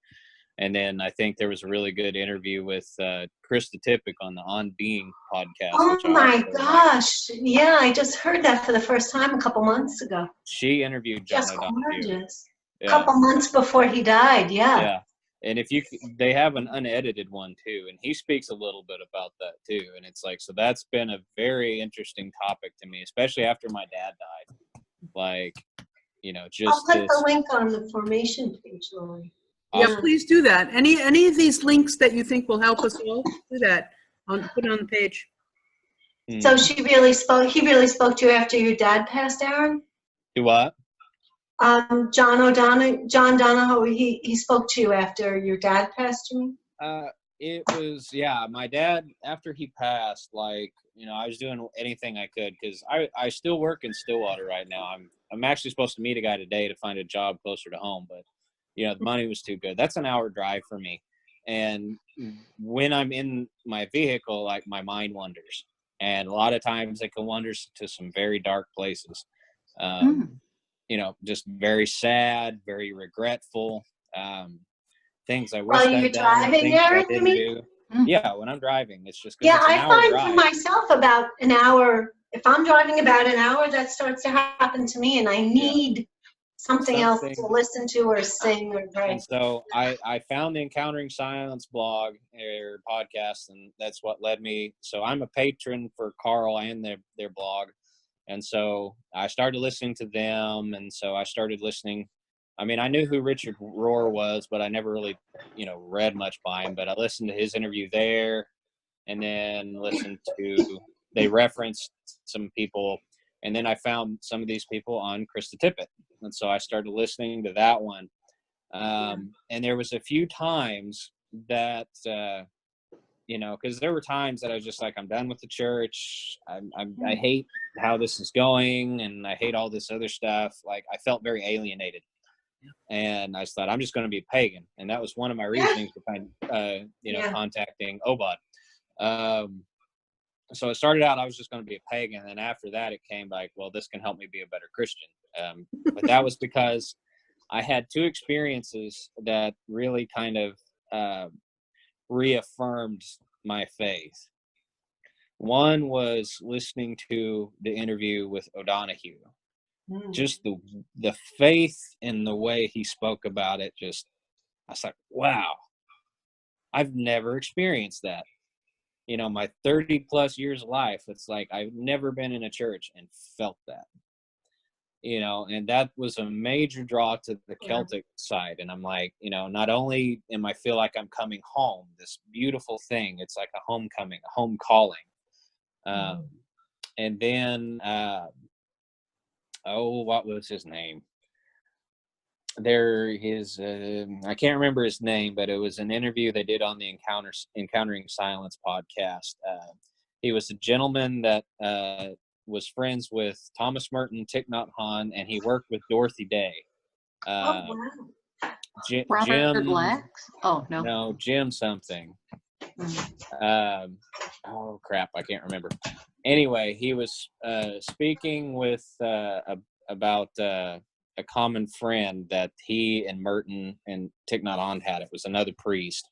Speaker 4: And then I think there was a really good interview with Krista Tippett on the On Being podcast.
Speaker 3: Oh
Speaker 4: which I
Speaker 3: my
Speaker 4: also like.
Speaker 3: gosh. Yeah, I just heard that for the first time a couple months ago.
Speaker 4: She interviewed John
Speaker 3: Just
Speaker 4: O'Donohue.
Speaker 3: gorgeous. A
Speaker 4: Yeah.
Speaker 3: couple months before he died. Yeah.
Speaker 4: Yeah. And if they have an unedited one too, and he speaks a little bit about that too. And it's like, so that's been a very interesting topic to me, especially after my dad died. Like,
Speaker 3: I'll
Speaker 4: just
Speaker 3: put
Speaker 4: this.
Speaker 3: the link on the formation page, Lori.
Speaker 2: Yeah,
Speaker 3: Yeah.
Speaker 2: please do that. Any of these links that you think will help us all, do that. Put it on the page.
Speaker 3: So he really spoke to you after your dad passed, Aaron?
Speaker 4: Do what?
Speaker 3: John Donahoe, he spoke to you after your dad passed, you mean?
Speaker 4: It was, yeah, my dad, after he passed, like, I was doing anything I could, because I still work in Stillwater right now. I'm actually supposed to meet a guy today to find a job closer to home, but the money was too good. That's an hour drive for me. And when I'm in my vehicle, like, my mind wanders. And a lot of times it can wander to some very dark places. Just very sad, very regretful. Things I wish
Speaker 3: While
Speaker 4: I'd
Speaker 3: you're
Speaker 4: done,
Speaker 3: driving,
Speaker 4: things I
Speaker 3: Aaron, you
Speaker 4: didn't
Speaker 3: mean?
Speaker 4: do.
Speaker 1: Mm.
Speaker 4: Yeah, when I'm driving, it's just because
Speaker 3: Yeah,
Speaker 4: it's an
Speaker 3: I
Speaker 4: hour
Speaker 3: find
Speaker 4: drive.
Speaker 3: for myself about an hour, if I'm driving about an hour, that starts to happen to me, and I need something else to listen to or sing or pray.
Speaker 4: And so I found the Encountering Silence blog or podcast, and that's what led me. So I'm a patron for Carl and their blog. And so I started listening to them. And so I started listening. I mean, I knew who Richard Rohr was, but I never really, read much by him. But I listened to his interview there, and then they referenced some people. And then I found some of these people on Krista Tippett. And so I started listening to that one. And there was a few times that, because there were times that I was just like, I'm done with the church. I hate how this is going, and I hate all this other stuff. Like, I felt very alienated. And I thought, I'm just going to be a pagan. And that was one of my reasonings behind, contacting Obad. So it started out, I was just going to be a pagan. And after that, it came like, well, this can help me be a better Christian. But that was because I had two experiences that really kind of reaffirmed my faith. One was listening to the interview with O'Donohue. Just the faith in the way he spoke about it, I was like, wow, I've never experienced that. My 30 plus years of life, it's like I've never been in a church and felt that. And that was a major draw to the Celtic side. And I'm like, not only am I feel like I'm coming home, this beautiful thing, it's like a homecoming, a home calling. And then, what was his name? I can't remember his name, but it was an interview they did on the Encountering Silence podcast. He was a gentleman that was friends with Thomas Merton, Thich Nhat Hanh, and he worked with Dorothy Day.
Speaker 3: Wow.
Speaker 1: Robert Lax? Oh, no.
Speaker 4: No, Jim something. Oh, crap, I can't remember. Anyway, he was speaking with about a common friend that he and Merton and Thich Nhat Hanh had. It was another priest.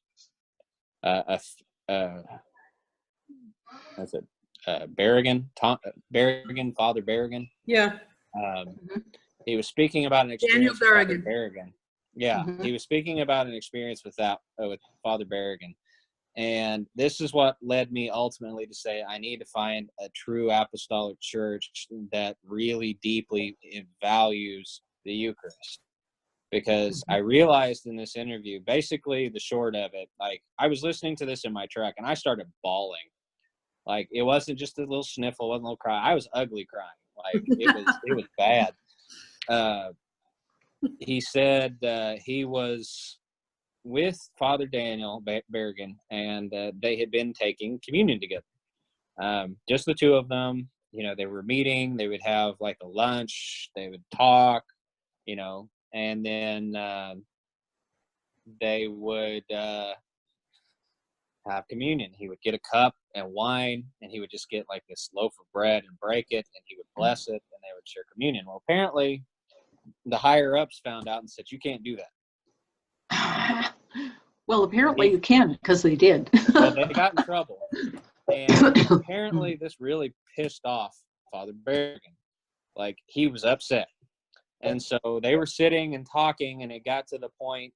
Speaker 4: That's it. Berrigan, Father Berrigan.
Speaker 2: Yeah.
Speaker 4: He was speaking about an experience
Speaker 2: Daniel
Speaker 4: with Father Berrigan. Yeah, he was speaking about an experience with Father Berrigan. And this is what led me ultimately to say, I need to find a true apostolic church that really deeply values the Eucharist. Because I realized in this interview, basically the short of it, like, I was listening to this in my truck and I started bawling. Like, it wasn't just a little sniffle, wasn't a little cry. I was ugly crying. Like, it was bad. He said he was with Father Daniel Berrigan, and they had been taking communion together. Just the two of them. They were meeting. They would have like a lunch. They would talk. And then they would have communion. He would get a cup and wine, and he would just get like this loaf of bread and break it, and he would bless it, and they would share communion. Well, apparently, the higher ups found out and said, you can't do that.
Speaker 1: Well, apparently you can, because they did.
Speaker 4: Well, they got in trouble. And apparently this really pissed off Father Berrigan. Like, he was upset. And so they were sitting and talking, and it got to the point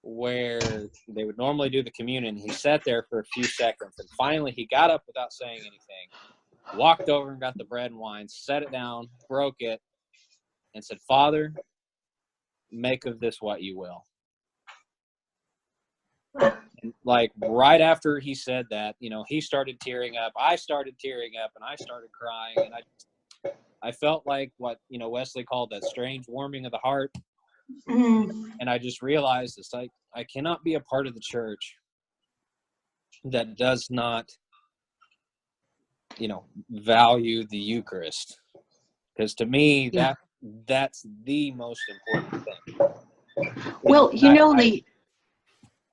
Speaker 4: where they would normally do the communion. He sat there for a few seconds, and finally he got up without saying anything, walked over and got the bread and wine, set it down, broke it, and said, "Father, make of this what you will." And like right after he said that, you know, he started tearing up, I started tearing up, and I started crying, and I felt like what, you know, Wesley called that strange warming of the heart. And I just realized it's like, I cannot be a part of the church that does not, you know, value the Eucharist. Because to me, that's the most important thing.
Speaker 1: Well, you know,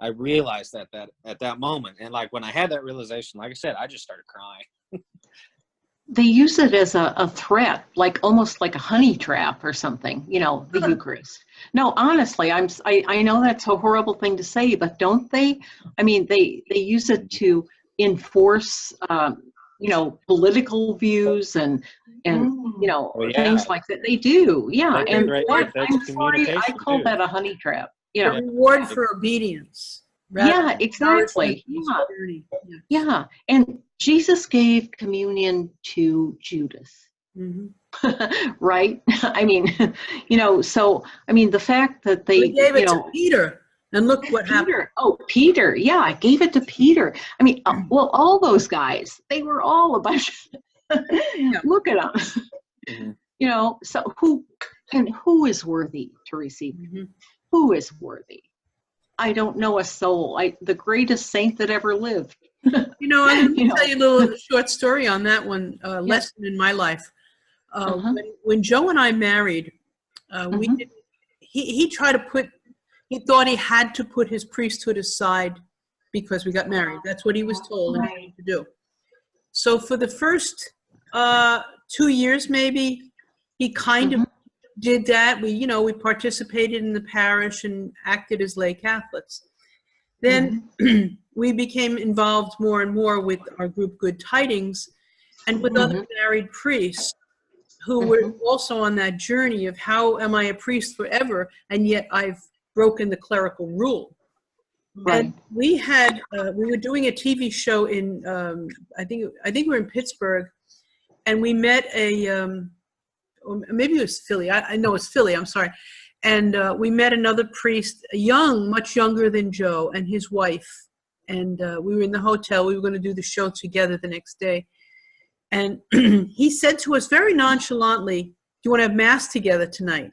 Speaker 4: I realized that at that moment. And like when I had that realization, like I said, I just started crying.
Speaker 1: they use it as a threat, like almost like a honey trap or something, you know, the Eucharist. No, honestly, I know that's a horrible thing to say, but don't they? I mean, they use it to enforce, you know, political views and you know, things like that. They do, yeah. And I'm sorry, I call that a honey trap. You know,
Speaker 2: reward for obedience.
Speaker 1: Yeah, exactly. Yeah, and Jesus gave communion to Judas. Right? I mean, you know, so I mean, the fact that they
Speaker 2: gave it to Peter, and look what happened.
Speaker 1: Oh, Peter, yeah, I gave it to Peter. I mean, well, all those guys, they were all a bunch. Look at them. You know, so who is worthy to receive? Who is worthy? I don't know a soul. The greatest saint that ever lived.
Speaker 2: You know, I'm going to tell you a little short story on that one, lesson in my life. When Joe and I married, he tried to he thought he had to put his priesthood aside because we got married. That's what he was told and he had to do. So for the first 2 years, maybe, he kind of did that. We participated in the parish and acted as lay Catholics. Then we became involved more and more with our group Good Tidings and with other married priests who were also on that journey of how am I a priest forever and yet I've broken the clerical rule. Right. And we were doing a TV show in I think we were in Pittsburgh, and we met maybe it was Philly. I know it's Philly. I'm sorry. And we met another priest, much younger than Joe, and his wife. And we were in the hotel. We were going to do the show together the next day. And he said to us very nonchalantly, "Do you want to have Mass together tonight?"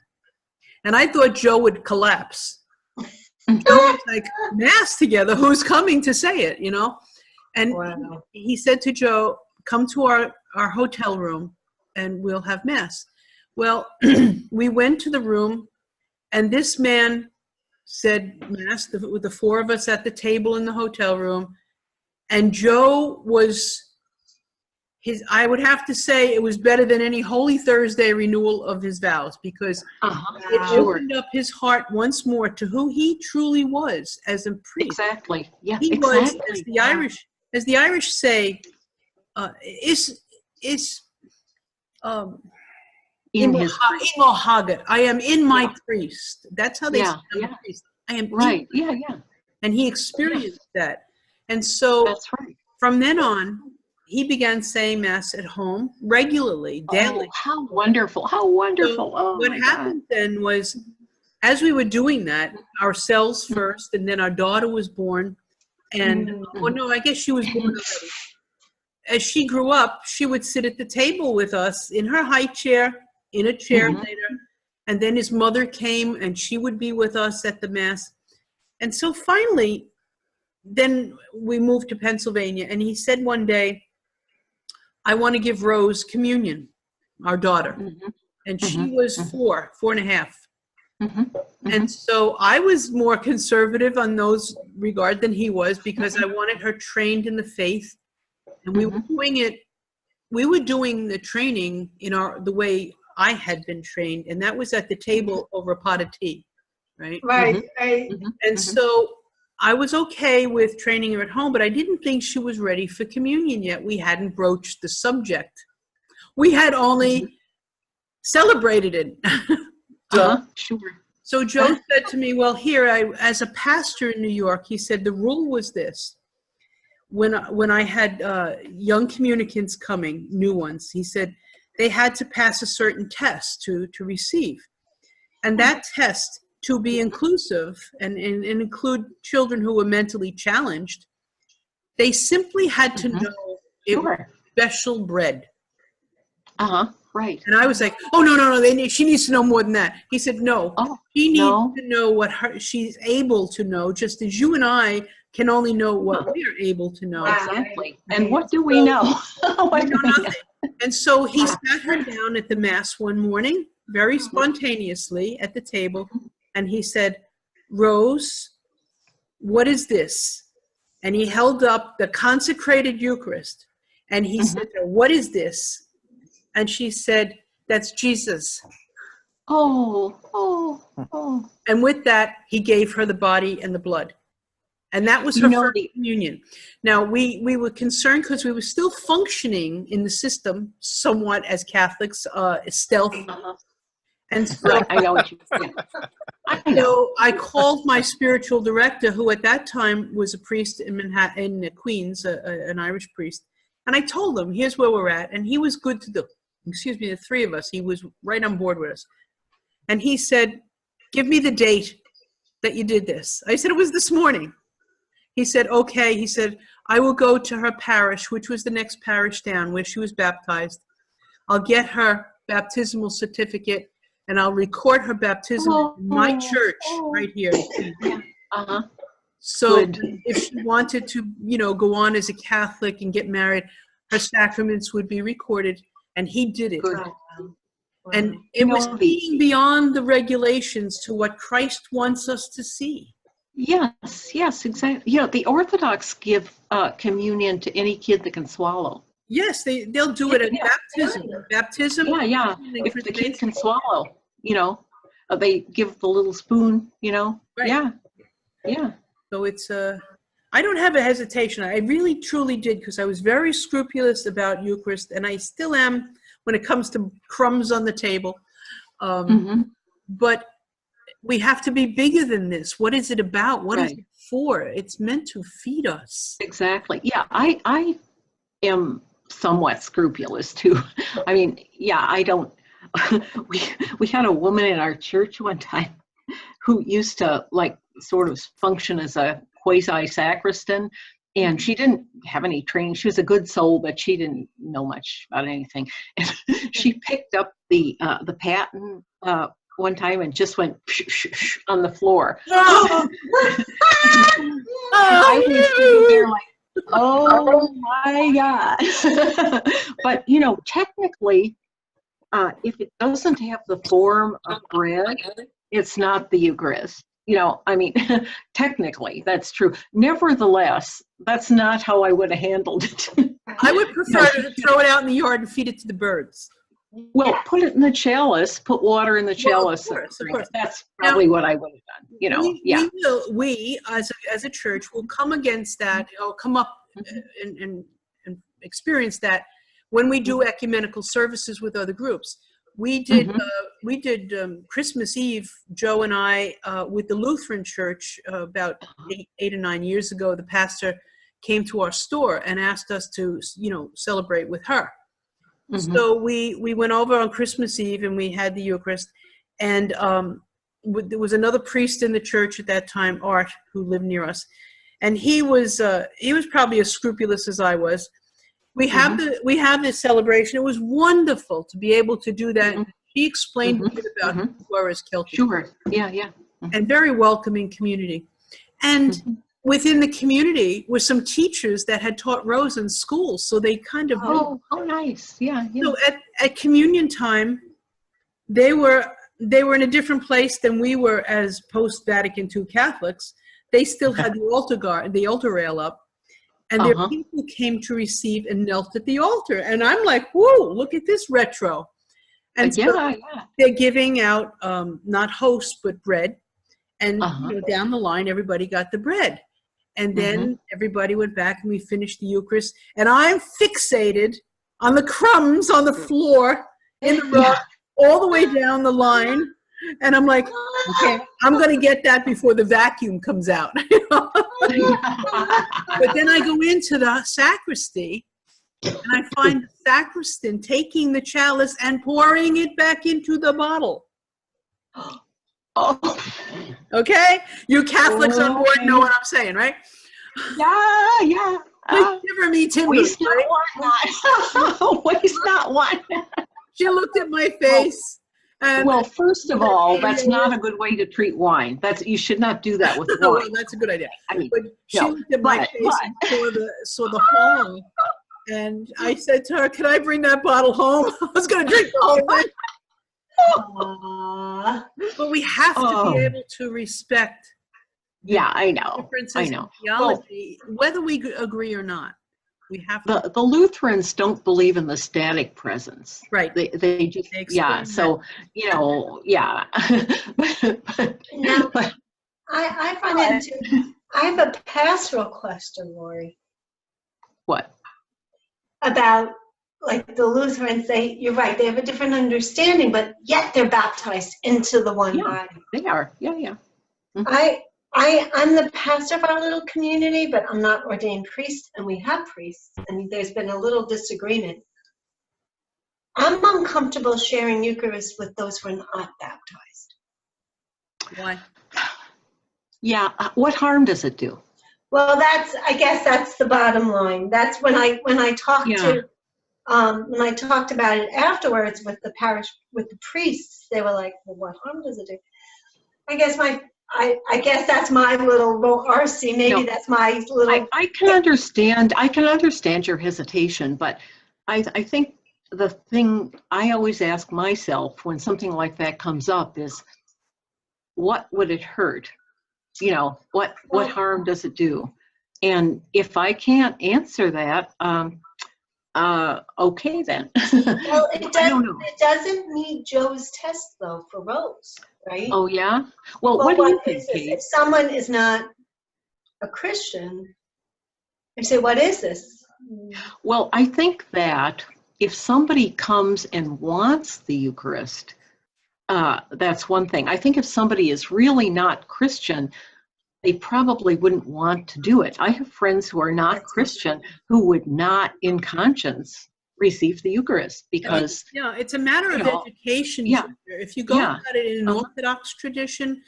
Speaker 2: And I thought Joe would collapse. Joe was like, "Mass together? Who's coming to say it?" You know? And he said to Joe, "Come to our hotel room and we'll have Mass." Well, we went to the room, and this man said Mass with the four of us at the table in the hotel room. And Joe was I would have to say it was better than any Holy Thursday renewal of his vows, because it opened up his heart once more to who he truly was as a priest.
Speaker 1: Exactly. Yeah.
Speaker 2: He was, as the Irish say, Imohagat. I am in my priest. That's how they say I'm a priest. I am
Speaker 1: right. Yeah.
Speaker 2: And he experienced that. And so
Speaker 1: that's right.
Speaker 2: From then on, he began saying Mass at home regularly, daily.
Speaker 1: Oh, how wonderful. How wonderful.
Speaker 2: So what happened then was, as we were doing that, ourselves first, and then our daughter was born. And, I guess she was born already. As she grew up, she would sit at the table with us in her high chair, in a chair later. And then his mother came, and she would be with us at the Mass. And so finally, then we moved to Pennsylvania. And he said one day, "I want to give Rose communion," our daughter. And she was 4.5. And so I was more conservative on those regard than he was, because I wanted her trained in the faith. And we were doing it. We were doing the training in the way I had been trained, and that was at the table over a pot of tea, right?
Speaker 3: Right.
Speaker 2: And so I was okay with training her at home, but I didn't think she was ready for communion yet. We hadn't broached the subject. We had only celebrated it.
Speaker 1: Sure.
Speaker 2: So Joe said to me, well, here, as a pastor in New York, he said the rule was this. When I had young communicants coming, new ones, he said they had to pass a certain test to receive. And that test, to be inclusive and include children who were mentally challenged, they simply had to know it was special bread.
Speaker 1: Right.
Speaker 2: And I was like, oh, no, she needs to know more than that. He said, no, she needs to know what she's able to know, just as you and I can only know what we are able to know.
Speaker 1: Exactly. And what do we know?
Speaker 2: We know nothing. And so he sat her down at the Mass one morning, very spontaneously at the table, and he said, Rose, what is this? And he held up the consecrated Eucharist, and he said, what is this? And she said, that's Jesus.
Speaker 1: Oh.
Speaker 2: And with that, he gave her the body and the blood. And that was her first communion. Now, we were concerned because we were still functioning in the system somewhat as Catholics, stealth. And so,
Speaker 1: Right, I know what you're saying.
Speaker 2: I called my spiritual director, who at that time was a priest in Manhattan, in Queens, an Irish priest. And I told him, here's where we're at. And he was good to the three of us. He was right on board with us. And he said, give me the date that you did this. I said, it was this morning. He said, okay. He said, I will go to her parish, which was the next parish down where she was baptized. I'll get her baptismal certificate and I'll record her baptism in my church right here. So if she wanted to, go on as a Catholic and get married, her sacraments would be recorded, and he did it.
Speaker 1: Good.
Speaker 2: And it was seeing beyond the regulations to what Christ wants us to see.
Speaker 1: Yes, exactly. The Orthodox give communion to any kid that can swallow.
Speaker 2: Yes, they'll do it at baptism. Baptism.
Speaker 1: Yeah. If the kid can swallow, they give the little spoon,
Speaker 2: Right.
Speaker 1: Yeah.
Speaker 2: So it's I don't have a hesitation. I really truly did, because I was very scrupulous about Eucharist, and I still am when it comes to crumbs on the table. But we have to be bigger than this. What is it about? What is it for? It's meant to feed us.
Speaker 1: Exactly. Yeah, I am somewhat scrupulous too. I mean, I don't. We had a woman in our church one time who used to sort of function as a quasi-sacristan, and she didn't have any training. She was a good soul, but she didn't know much about anything. And she picked up the paten one time and just went on the floor. I was sitting there like, oh my God. But, technically, if it doesn't have the form of bread, it's not the Eucharist. Technically, that's true. Nevertheless, that's not how I would have handled it.
Speaker 2: I would prefer to throw it out in the yard and feed it to the birds.
Speaker 1: Well, put it in the chalice, put water in the chalice.
Speaker 2: Of course.
Speaker 1: That's probably what I would have done,
Speaker 2: We as a church will come against that, come up and experience that when we do ecumenical services with other groups. We did Christmas Eve, Joe and I, with the Lutheran Church about 8 or 9 years ago. The pastor came to our store and asked us to, celebrate with her. So we went over on Christmas Eve and we had the Eucharist. And there was another priest in the church at that time, Art, who lived near us. And he was probably as scrupulous as I was. We have this celebration. It was wonderful to be able to do that. He explained a bit about who we were as Celtic.
Speaker 1: Sure. Yeah.
Speaker 2: And very welcoming community. And within the community were some teachers that had taught Rose in school, so they kind of
Speaker 1: oh nice. Yeah.
Speaker 2: So at communion time, they were in a different place than we were as post-Vatican II Catholics. They still had the altar rail up. And there are people who came to receive and knelt at the altar. And I'm like, whoa, look at this retro. And so they're giving out not hosts, but bread. And down the line, everybody got the bread. And then everybody went back and we finished the Eucharist. And I'm fixated on the crumbs on the floor in the rug all the way down the line. And I'm like, okay, I'm going to get that before the vacuum comes out. But then I go into the sacristy, and I find the sacristan taking the chalice and pouring it back into the bottle.
Speaker 1: Oh,
Speaker 2: Okay? You Catholics on board know what I'm saying, right?
Speaker 1: yeah.
Speaker 2: Please shiver me timbers,
Speaker 1: Waste
Speaker 2: right?
Speaker 1: not one. Waste not one.
Speaker 2: She looked at my face. And
Speaker 1: Well, first of all, that's not a good way to treat wine. You should not do that with
Speaker 2: well,
Speaker 1: wine.
Speaker 2: that's a good idea.
Speaker 1: I mean,
Speaker 2: But she
Speaker 1: no,
Speaker 2: looked at my
Speaker 1: but-
Speaker 2: face and saw the horror. And I said to her, "Can I bring that bottle home?" I was going to drink the whole thing.
Speaker 3: Aw.
Speaker 2: But we have to
Speaker 1: Oh.
Speaker 2: be able to respect
Speaker 1: Yeah, I know.
Speaker 2: differences
Speaker 1: I
Speaker 2: in
Speaker 1: know.
Speaker 2: theology, whether we agree or not. We have to.
Speaker 1: The Lutherans don't believe in the static presence.
Speaker 2: Right.
Speaker 1: They just,
Speaker 2: They explain
Speaker 1: yeah. So, yeah.
Speaker 3: Now,
Speaker 1: But-
Speaker 3: I run into, I have a pastoral question, Lori,
Speaker 1: what?
Speaker 3: about like the Lutherans. You're right, they have a different understanding, but yet they're baptized into the one
Speaker 1: Yeah.
Speaker 3: body.
Speaker 1: They are. Yeah.
Speaker 3: I'm the pastor of our little community, but I'm not ordained priest, and we have priests, and there's been a little disagreement. I'm uncomfortable sharing Eucharist with those who are not baptized.
Speaker 2: Why?
Speaker 1: Yeah. What harm does it do?
Speaker 3: Well, I guess that's the bottom line. That's when I talked
Speaker 1: Yeah.
Speaker 3: when I talked about it afterwards with the priests, they were like, "Well, what harm does it do?" I guess I guess that's my little RC. Maybe
Speaker 1: No.
Speaker 3: that's my little.
Speaker 1: I can understand. I can understand your hesitation, but I think the thing I always ask myself when something like that comes up is, what would it hurt? What
Speaker 3: Well-
Speaker 1: harm does it do? And if I can't answer that, okay then.
Speaker 3: Well,
Speaker 1: I don't know.
Speaker 3: it doesn't meet Joe's test though for Rose, right?
Speaker 1: Oh yeah. Well,
Speaker 3: Well,
Speaker 1: what do you
Speaker 3: what
Speaker 1: think,
Speaker 3: is this?
Speaker 1: Kate?
Speaker 3: If someone is not a Christian, they say, "What is this?"
Speaker 1: Well, I think that if somebody comes and wants the Eucharist, that's one thing. I think if somebody is really not Christian, they probably wouldn't want to do it. I have friends who are not Christian who would not, in conscience, receive the Eucharist because,
Speaker 2: Yeah, it's a matter of
Speaker 1: You know,
Speaker 2: education.
Speaker 1: yeah.
Speaker 2: Ginger. If you go
Speaker 1: Yeah.
Speaker 2: about it in an
Speaker 1: Uh-huh.
Speaker 2: Orthodox tradition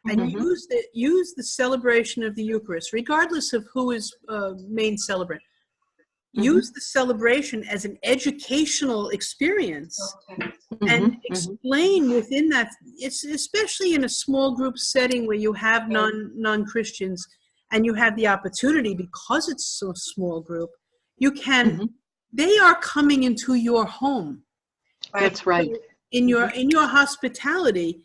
Speaker 2: and
Speaker 1: Mhm.
Speaker 2: use the celebration of the Eucharist, regardless of who is main celebrant,
Speaker 1: Mhm.
Speaker 2: use the celebration as an educational experience.
Speaker 3: Okay.
Speaker 2: And
Speaker 1: Mhm.
Speaker 2: explain within that, it's especially in a small group setting where you have non-Christians and you have the opportunity, because it's so small group, you can,
Speaker 1: Mhm.
Speaker 2: they are coming into your home
Speaker 1: That's right.
Speaker 2: in your hospitality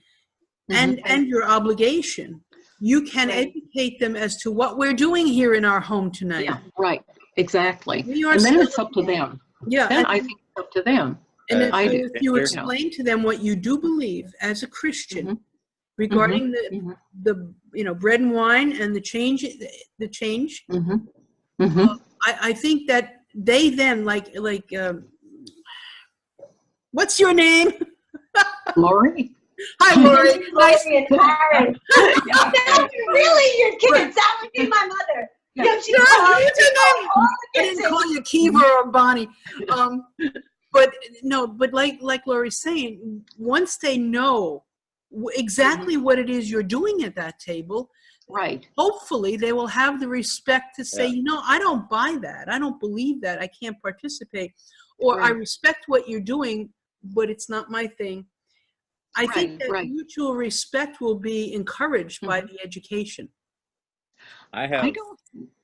Speaker 2: and your obligation. You can
Speaker 3: Right.
Speaker 2: educate them as to what we're doing here in our home tonight.
Speaker 1: Yeah, right. Exactly.
Speaker 2: We are
Speaker 1: And then it's up to them.
Speaker 2: Yeah,
Speaker 1: Then
Speaker 2: and-
Speaker 1: I think it's up to them.
Speaker 2: And if,
Speaker 1: I do.
Speaker 2: if you
Speaker 4: Yeah.
Speaker 2: explain to them what you do believe as a Christian
Speaker 1: Mhm.
Speaker 2: regarding
Speaker 1: Mhm.
Speaker 2: the bread and wine and the change,
Speaker 1: Mhm. Mhm.
Speaker 2: I think that they then what's your name?
Speaker 1: Lori?
Speaker 2: Hi, Lori. Nice.
Speaker 3: Lori and Karen. That would be really your kids. That would be my mother.
Speaker 1: Yeah.
Speaker 3: You know, she'd
Speaker 2: Yeah,
Speaker 3: call
Speaker 2: what's your name?
Speaker 3: all
Speaker 2: I
Speaker 3: the
Speaker 2: didn't
Speaker 3: kids
Speaker 2: call you Kiva or Bonnie. But like Lori's saying, once they know exactly what it is you're doing at that table,
Speaker 1: Right.
Speaker 2: hopefully they will have the respect to say,
Speaker 4: Yeah.
Speaker 2: I don't buy that. I don't believe that. I can't participate. Or I
Speaker 1: Right.
Speaker 2: respect what you're doing, but it's not my thing. I think
Speaker 1: Right,
Speaker 2: that
Speaker 1: right.
Speaker 2: mutual respect will be encouraged by the education.
Speaker 4: I
Speaker 1: I
Speaker 4: have
Speaker 1: don't,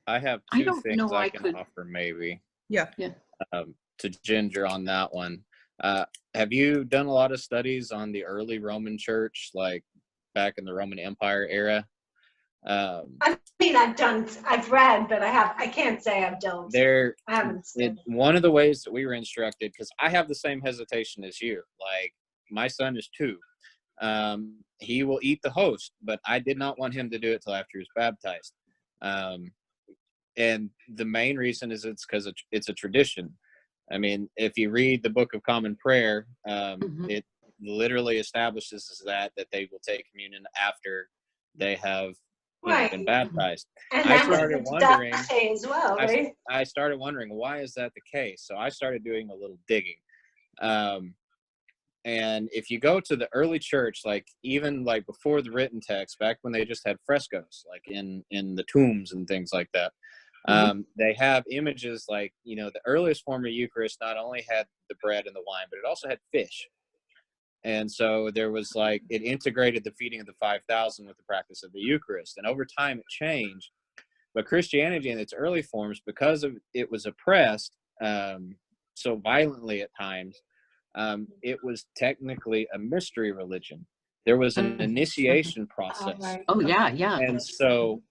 Speaker 4: I have
Speaker 1: I
Speaker 4: two
Speaker 1: don't
Speaker 4: things
Speaker 1: know
Speaker 4: I
Speaker 1: I
Speaker 4: can
Speaker 1: could-
Speaker 4: offer maybe
Speaker 2: Yeah.
Speaker 4: to Ginger on that one. Have you done a lot of studies on the early Roman Church, like back in the Roman Empire era?
Speaker 3: I mean, I've read, but I can't say I've done.
Speaker 4: There,
Speaker 3: I haven't studied.
Speaker 4: one of the ways that we were instructed, because I have the same hesitation as you. Like, my son is 2. He will eat the host, but I did not want him to do it till after he was baptized. And the main reason is it's because it's a tradition. I mean, if you read the Book of Common Prayer,
Speaker 1: Mhm.
Speaker 4: it literally establishes that they will take communion after they have
Speaker 3: Right.
Speaker 4: been baptized.
Speaker 3: And
Speaker 4: I
Speaker 3: that's
Speaker 4: started
Speaker 3: what
Speaker 4: wondering.
Speaker 3: does say as well, right?
Speaker 4: I started wondering, why is that the case? So I started doing a little digging. And if you go to the early church, like even like before the written text, back when they just had frescoes, like in the tombs and things like that, they have images like, the earliest form of Eucharist not only had the bread and the wine, but it also had fish. And so there was like, it integrated the feeding of the 5,000 with the practice of the Eucharist. And over time it changed. But Christianity in its early forms, because of it was oppressed so violently at times, it was technically a mystery religion. There was an initiation process.
Speaker 3: Right.
Speaker 1: Oh, yeah, yeah.
Speaker 4: And so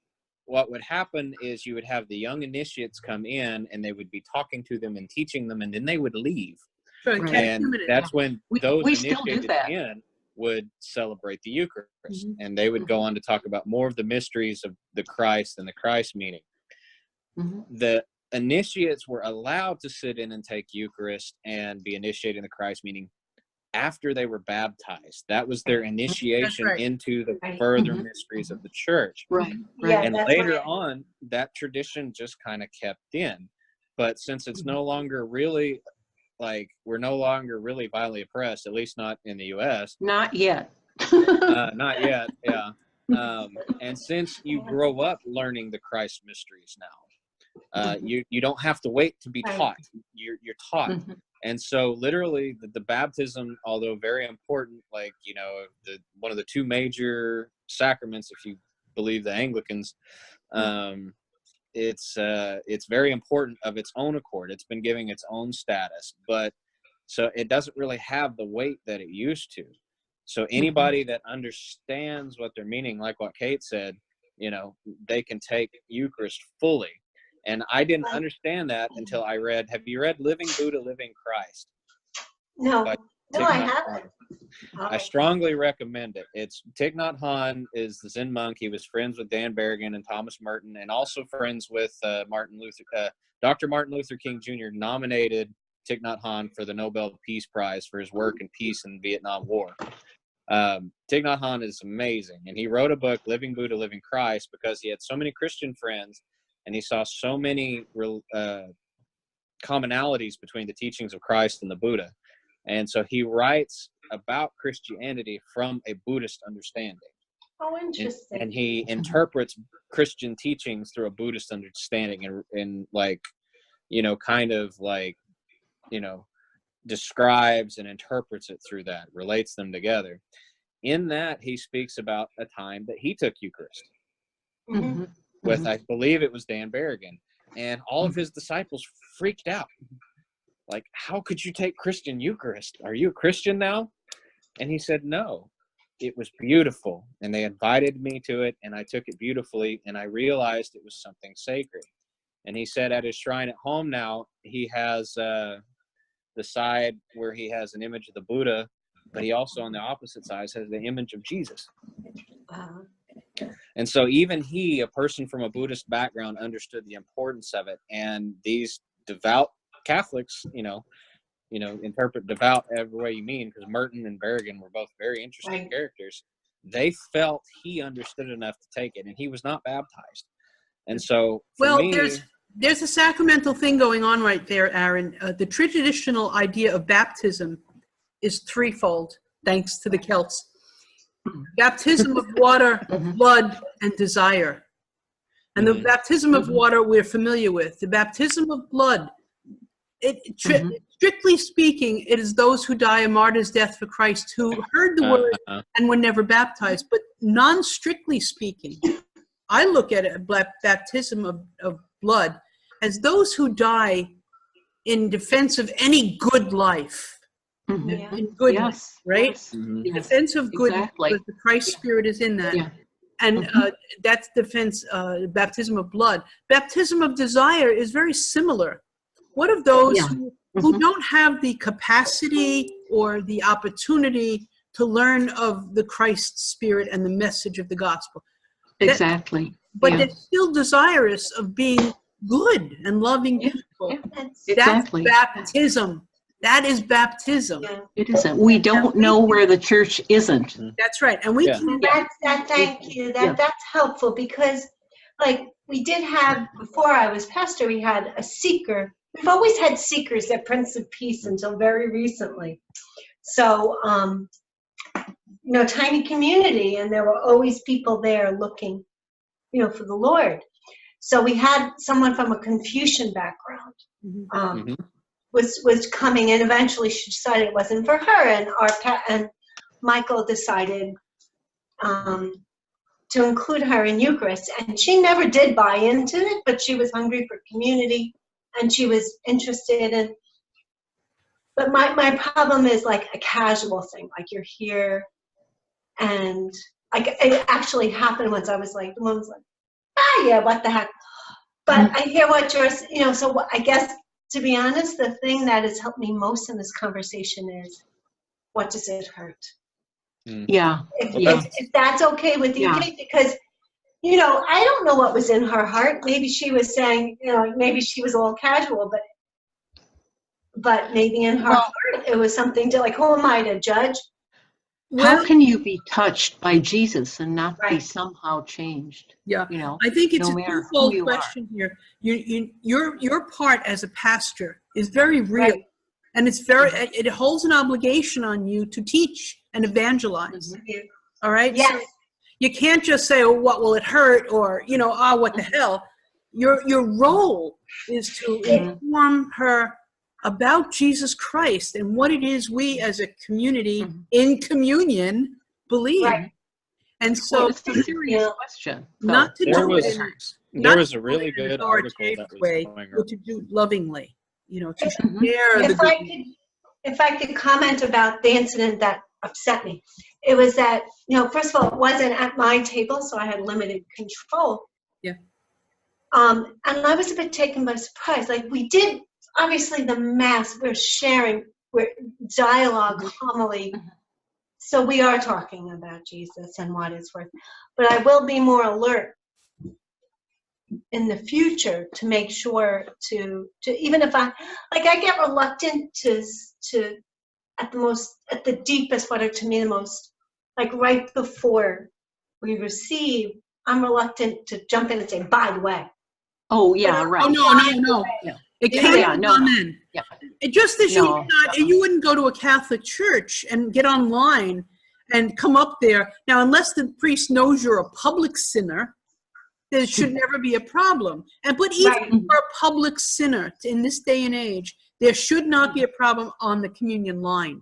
Speaker 4: what would happen is you would have the young initiates come in and they would be talking to them and teaching them, and then they would leave.
Speaker 2: Right,
Speaker 1: Right.
Speaker 4: And that's when those
Speaker 1: we still do
Speaker 4: initiated
Speaker 1: that.
Speaker 4: in would celebrate the Eucharist.
Speaker 2: Mhm.
Speaker 4: And they would go on to talk about more of the mysteries of the Christ and the Christ meaning.
Speaker 1: Mhm.
Speaker 4: The initiates were allowed to sit in and take Eucharist and be initiated in the Christ meaning after they were baptized. That was their initiation
Speaker 2: right.
Speaker 4: into the
Speaker 3: Right.
Speaker 4: further
Speaker 1: Mhm.
Speaker 4: mysteries of the church.
Speaker 1: Right,
Speaker 3: Yeah,
Speaker 1: right.
Speaker 4: And
Speaker 3: that's
Speaker 4: later
Speaker 3: right.
Speaker 4: on, that tradition just kind of kept in. But since it's no longer really, like, we're no longer really violently oppressed, at least not in the U.S.,
Speaker 1: Not yet.
Speaker 4: not yet, yeah. And since you grow up learning the Christ mysteries now, you don't have to wait to be
Speaker 3: Right.
Speaker 4: taught. You're taught.
Speaker 1: Mhm.
Speaker 4: And so literally the baptism, although very important, like, one of the two major sacraments, if you believe the Anglicans, it's very important of its own accord. It's been giving its own status, but so it doesn't really have the weight that it used to. So anybody that understands what they're meaning, like what Kate said, they can take Eucharist fully. And I didn't understand that until I read, have you read Living Buddha, Living Christ?
Speaker 3: No,
Speaker 4: by
Speaker 3: no,
Speaker 4: Thich
Speaker 3: I
Speaker 4: Nhat
Speaker 3: haven't.
Speaker 4: Hanh? I strongly recommend it. It's Thich Nhat Hanh is the Zen monk. He was friends with Dan Berrigan and Thomas Merton, and also friends with Dr. Martin Luther King Jr. nominated Thich Nhat Hanh for the Nobel Peace Prize for his work in peace in the Vietnam War. Thich Nhat Hanh is amazing, and he wrote a book, Living Buddha, Living Christ, because he had so many Christian friends, and he saw so many commonalities between the teachings of Christ and the Buddha. And so he writes about Christianity from a Buddhist understanding.
Speaker 3: Oh, interesting.
Speaker 4: And he interprets Christian teachings through a Buddhist understanding and like, kind of like, describes and interprets it through that, relates them together. In that, he speaks about a time that he took Eucharist
Speaker 3: Mhm.
Speaker 4: with, I believe it was Dan Berrigan, and all of his disciples freaked out. Like, how could you take Christian Eucharist? Are you a Christian now? And he said, no, it was beautiful. And they invited me to it, and I took it beautifully, and I realized it was something sacred. And he said at his shrine at home now, he has the side where he has an image of the Buddha, but he also on the opposite side has the image of Jesus.
Speaker 3: Wow.
Speaker 4: And so even he, a person from a Buddhist background, understood the importance of it. And these devout Catholics, interpret devout every way you mean, because Merton and Berrigan were both very interesting
Speaker 3: Right.
Speaker 4: characters. They felt he understood enough to take it, and he was not baptized. And so for me,
Speaker 2: there's a sacramental thing going on right there, Aaron. The traditional idea of baptism is threefold, thanks to the Celts. Baptism of water, blood, and desire. And the baptism of water we're familiar with. The baptism of blood, strictly speaking, it is those who die a martyr's death for Christ who heard the word and were never baptized. But non-strictly speaking, I look at it, baptism of blood as those who die in defense of any good life.
Speaker 3: Yeah.
Speaker 2: In goodness,
Speaker 1: Yes.
Speaker 2: right?
Speaker 1: Yes.
Speaker 2: In
Speaker 1: Yes.
Speaker 2: defense of goodness,
Speaker 1: Exactly.
Speaker 2: because the Christ Spirit is in that.
Speaker 1: Yeah.
Speaker 2: And that's defense, baptism of blood. Baptism of desire is very similar. What of those
Speaker 1: Yeah.
Speaker 2: who don't have the capacity or the opportunity to learn of the Christ Spirit and the message of the gospel?
Speaker 1: Exactly.
Speaker 2: But
Speaker 1: Yeah.
Speaker 2: they're still desirous of being good and loving
Speaker 1: Yeah.
Speaker 2: people.
Speaker 1: Yeah.
Speaker 3: That's,
Speaker 1: Exactly.
Speaker 2: That's baptism. That is baptism.
Speaker 3: Yeah.
Speaker 1: It isn't. We don't know where the church isn't.
Speaker 2: That's right. And we
Speaker 4: Yeah.
Speaker 2: can
Speaker 3: Thank you.
Speaker 1: Yeah.
Speaker 3: That's helpful because, like, we did have, before I was pastor, we had a seeker. We've always had seekers at Prince of Peace until very recently. So, tiny community, and there were always people there looking, for the Lord. So we had someone from a Confucian background.
Speaker 4: Mhm.
Speaker 3: Was coming, and eventually she decided it wasn't for her, and Michael decided to include her in Eucharist, and she never did buy into it, but she was hungry for community, and she was interested in. But my problem is like a casual thing, like you're here, and like it actually happened once. I was like, the woman was like, yeah, what the heck? But I hear what you're, so I guess, to be honest, the thing that has helped me most in this conversation is, what does it hurt?
Speaker 1: Yeah.
Speaker 3: If that's okay with you,
Speaker 1: Yeah.
Speaker 3: Kate, because, I don't know what was in her heart. Maybe she was saying, maybe she was a little casual, but maybe in her heart it was something to, like, who am I to judge?
Speaker 1: How can you be touched by Jesus and not be
Speaker 3: Right.
Speaker 1: somehow changed?
Speaker 2: Yeah,
Speaker 1: You know,
Speaker 2: I think it's
Speaker 1: no
Speaker 2: a
Speaker 1: matter who
Speaker 2: twofold
Speaker 1: you
Speaker 2: question here. Your part as a pastor is very real,
Speaker 3: Right.
Speaker 2: and it's it holds an obligation on you to teach and evangelize. All right.
Speaker 3: Yes.
Speaker 2: So you can't just say, "Oh, what will it hurt?" or what the hell. Your role is to inform her about Jesus Christ and what it is we as a community in communion believe.
Speaker 3: Right.
Speaker 2: And so
Speaker 1: well, it's a serious question. though.
Speaker 2: not to
Speaker 4: There
Speaker 2: do
Speaker 4: was-
Speaker 2: it in
Speaker 4: There
Speaker 2: not
Speaker 4: was a
Speaker 2: to do
Speaker 4: really
Speaker 2: it in an
Speaker 4: good article that
Speaker 2: authoritative
Speaker 4: was
Speaker 2: way,
Speaker 4: going
Speaker 2: but
Speaker 4: around.
Speaker 2: to do lovingly, to
Speaker 1: Mhm.
Speaker 2: share the
Speaker 3: If I could comment about the incident that upset me, it was that, first of all, it wasn't at my table, so I had limited control.
Speaker 2: Yeah.
Speaker 3: And I was a bit taken by surprise. Like, we did, obviously, the Mass, we're sharing, we're dialogue, homily. So we are talking about Jesus and what is worth. But I will be more alert in the future to make sure to even if I get reluctant to at the deepest, what are to me the most, like, right before we receive, I'm reluctant to jump in and say, by the way.
Speaker 1: Oh, yeah, right.
Speaker 2: Oh, no.
Speaker 1: Yeah.
Speaker 2: It
Speaker 1: Yeah,
Speaker 2: can't
Speaker 1: yeah,
Speaker 2: be
Speaker 1: no,
Speaker 2: done
Speaker 1: no.
Speaker 2: then.
Speaker 1: Yeah.
Speaker 2: It just as
Speaker 1: No.
Speaker 2: you wouldn't go to a Catholic church and get online and come up there. Now, unless the priest knows you're a public sinner, there should never be a problem. But even
Speaker 3: Right.
Speaker 2: for a public sinner in this day and age, there should not be a problem on the communion line.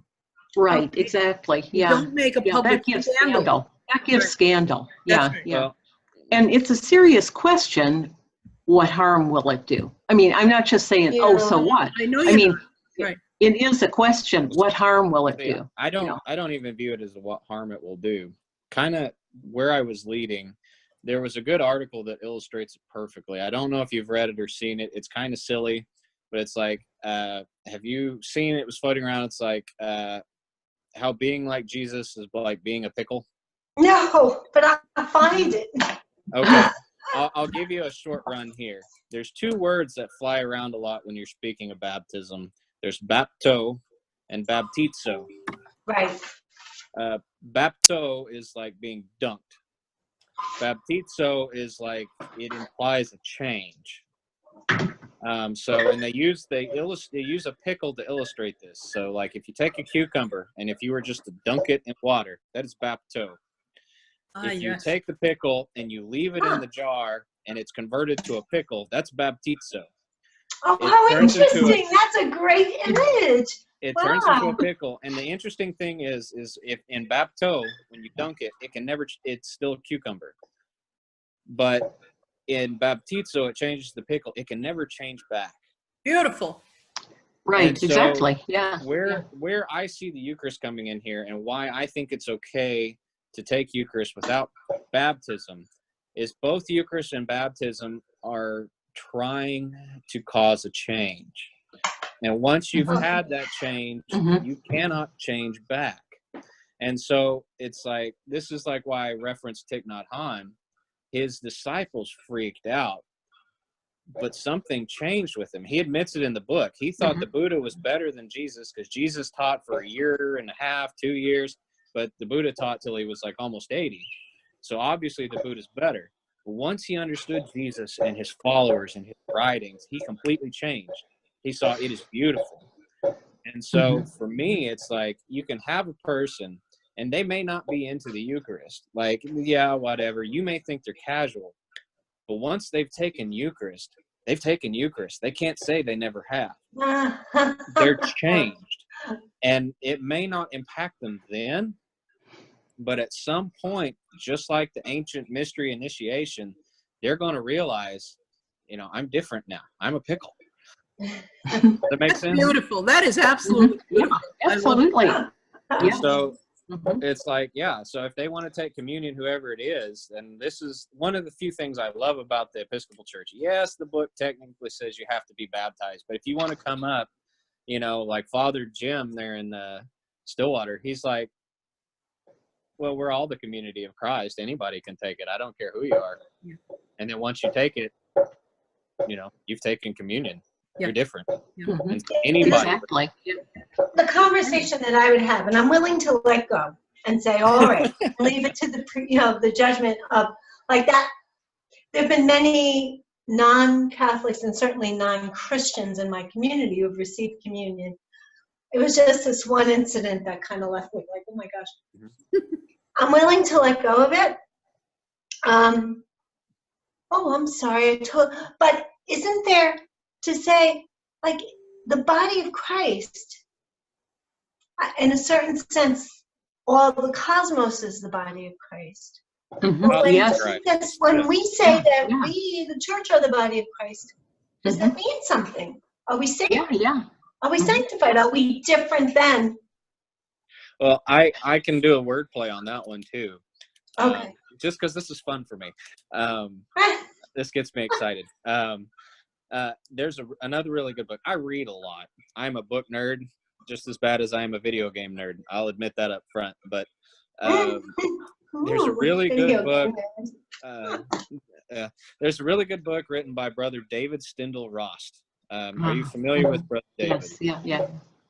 Speaker 1: Right, exactly.
Speaker 2: You
Speaker 1: Yeah.
Speaker 2: don't make a
Speaker 1: Yeah,
Speaker 2: public
Speaker 1: that gives
Speaker 2: scandal.
Speaker 1: scandal. That gives
Speaker 2: Right.
Speaker 1: scandal.
Speaker 2: That's
Speaker 1: Yeah,
Speaker 2: right.
Speaker 1: yeah.
Speaker 4: Well,
Speaker 1: And it's a serious question. What harm will it do? I mean, I'm not just saying, oh, so what?
Speaker 2: I know
Speaker 1: I
Speaker 2: you're
Speaker 1: mean,
Speaker 2: not. Right.
Speaker 1: it is a question. What harm will it
Speaker 4: yeah,
Speaker 1: do?
Speaker 4: I don't
Speaker 1: know.
Speaker 4: I don't even view it as what harm it will do. Kind of where I was leading, there was a good article that illustrates it perfectly. I don't know if you've read it or seen it. It's kind of silly, but it's like, have you seen it? It was floating around. It's like how being like Jesus is like being a pickle.
Speaker 3: No, but I'll find it.
Speaker 4: Okay. I'll give you a short run here. There's two words that fly around a lot when you're speaking of baptism. There's bapto and baptizo.
Speaker 3: Right.
Speaker 4: Bapto is like being dunked. Baptizo is like it implies a change. And they use a pickle to illustrate this. So like if you take a cucumber and if you were just to dunk it in water, that is bapto. If you take the pickle and you leave it in the jar and it's converted to a pickle, that's baptizo.
Speaker 3: Oh,
Speaker 4: It
Speaker 3: how
Speaker 4: turns into
Speaker 3: interesting. That's a great image.
Speaker 4: It
Speaker 3: Wow.
Speaker 4: turns into a pickle. And the interesting thing is if in bapto, when you dunk it, it's still cucumber. But in baptizo, it changes the pickle. It can never change back.
Speaker 2: Beautiful.
Speaker 1: Right,
Speaker 4: And so
Speaker 1: exactly. Yeah.
Speaker 4: Where I see the Eucharist coming in here and why I think it's okay to take Eucharist without baptism is both Eucharist and baptism are trying to cause a change. And once you've had that change, you cannot change back. And so it's like, this is like why I referenced Thich Nhat Hanh. His disciples freaked out but something changed with him. He admits it in the book. He thought the Buddha was better than Jesus because Jesus taught for a year and a half, 2 years, but the Buddha taught till he was like almost 80. So obviously the Buddha's better. But once he understood Jesus and his followers and his writings, he completely changed. He saw it is beautiful. And so for me, it's like you can have a person and they may not be into the Eucharist. Like, yeah, whatever. You may think they're casual. But once they've taken Eucharist, they've taken Eucharist. They can't say they never have. They're changed. And it may not impact them then, but at some point, just like the ancient mystery initiation, they're going to realize, you know, I'm different now. I'm a pickle. Does that make sense?
Speaker 2: Beautiful. That is absolutely beautiful.
Speaker 1: Absolutely.
Speaker 4: And so it's like, yeah, so if they want to take communion, whoever it is, and this is one of the few things I love about the Episcopal Church. Yes, the book technically says you have to be baptized, but if you want to come up, you know, like Father Jim there in Stillwater, he's like, well, we're all the community of Christ. Anybody can take it. I don't care who you are. And then once you take it, you know, you've taken communion. You're different. And so anybody.
Speaker 1: Exactly.
Speaker 3: The conversation that I would have, and I'm willing to let go and say, all right, leave it to the judgment of like that. There have been many non-Catholics and certainly non-Christians in my community who have received communion. It was just this one incident that kind of left me like, oh my gosh. I'm willing to let go of it. Oh, I'm sorry. But isn't there to say, like, the body of Christ, in a certain sense, all the cosmos is the body of Christ.
Speaker 1: Yes.
Speaker 3: When we say that we, the church, are the body of Christ, does that mean something? Are we saved?
Speaker 1: Yeah.
Speaker 3: Are we sanctified? Are we different then?
Speaker 4: Well, I can do a word play on that one too.
Speaker 3: Okay.
Speaker 4: Just because this is fun for me. This gets me excited. There's another really good book. I read a lot. I'm a book nerd, just as bad as I am a video game nerd. I'll admit that up front. But there's a really good book. There's a really good book written by Brother David Stindl Rost. Are you familiar with Brother David?
Speaker 1: Yes. Yeah.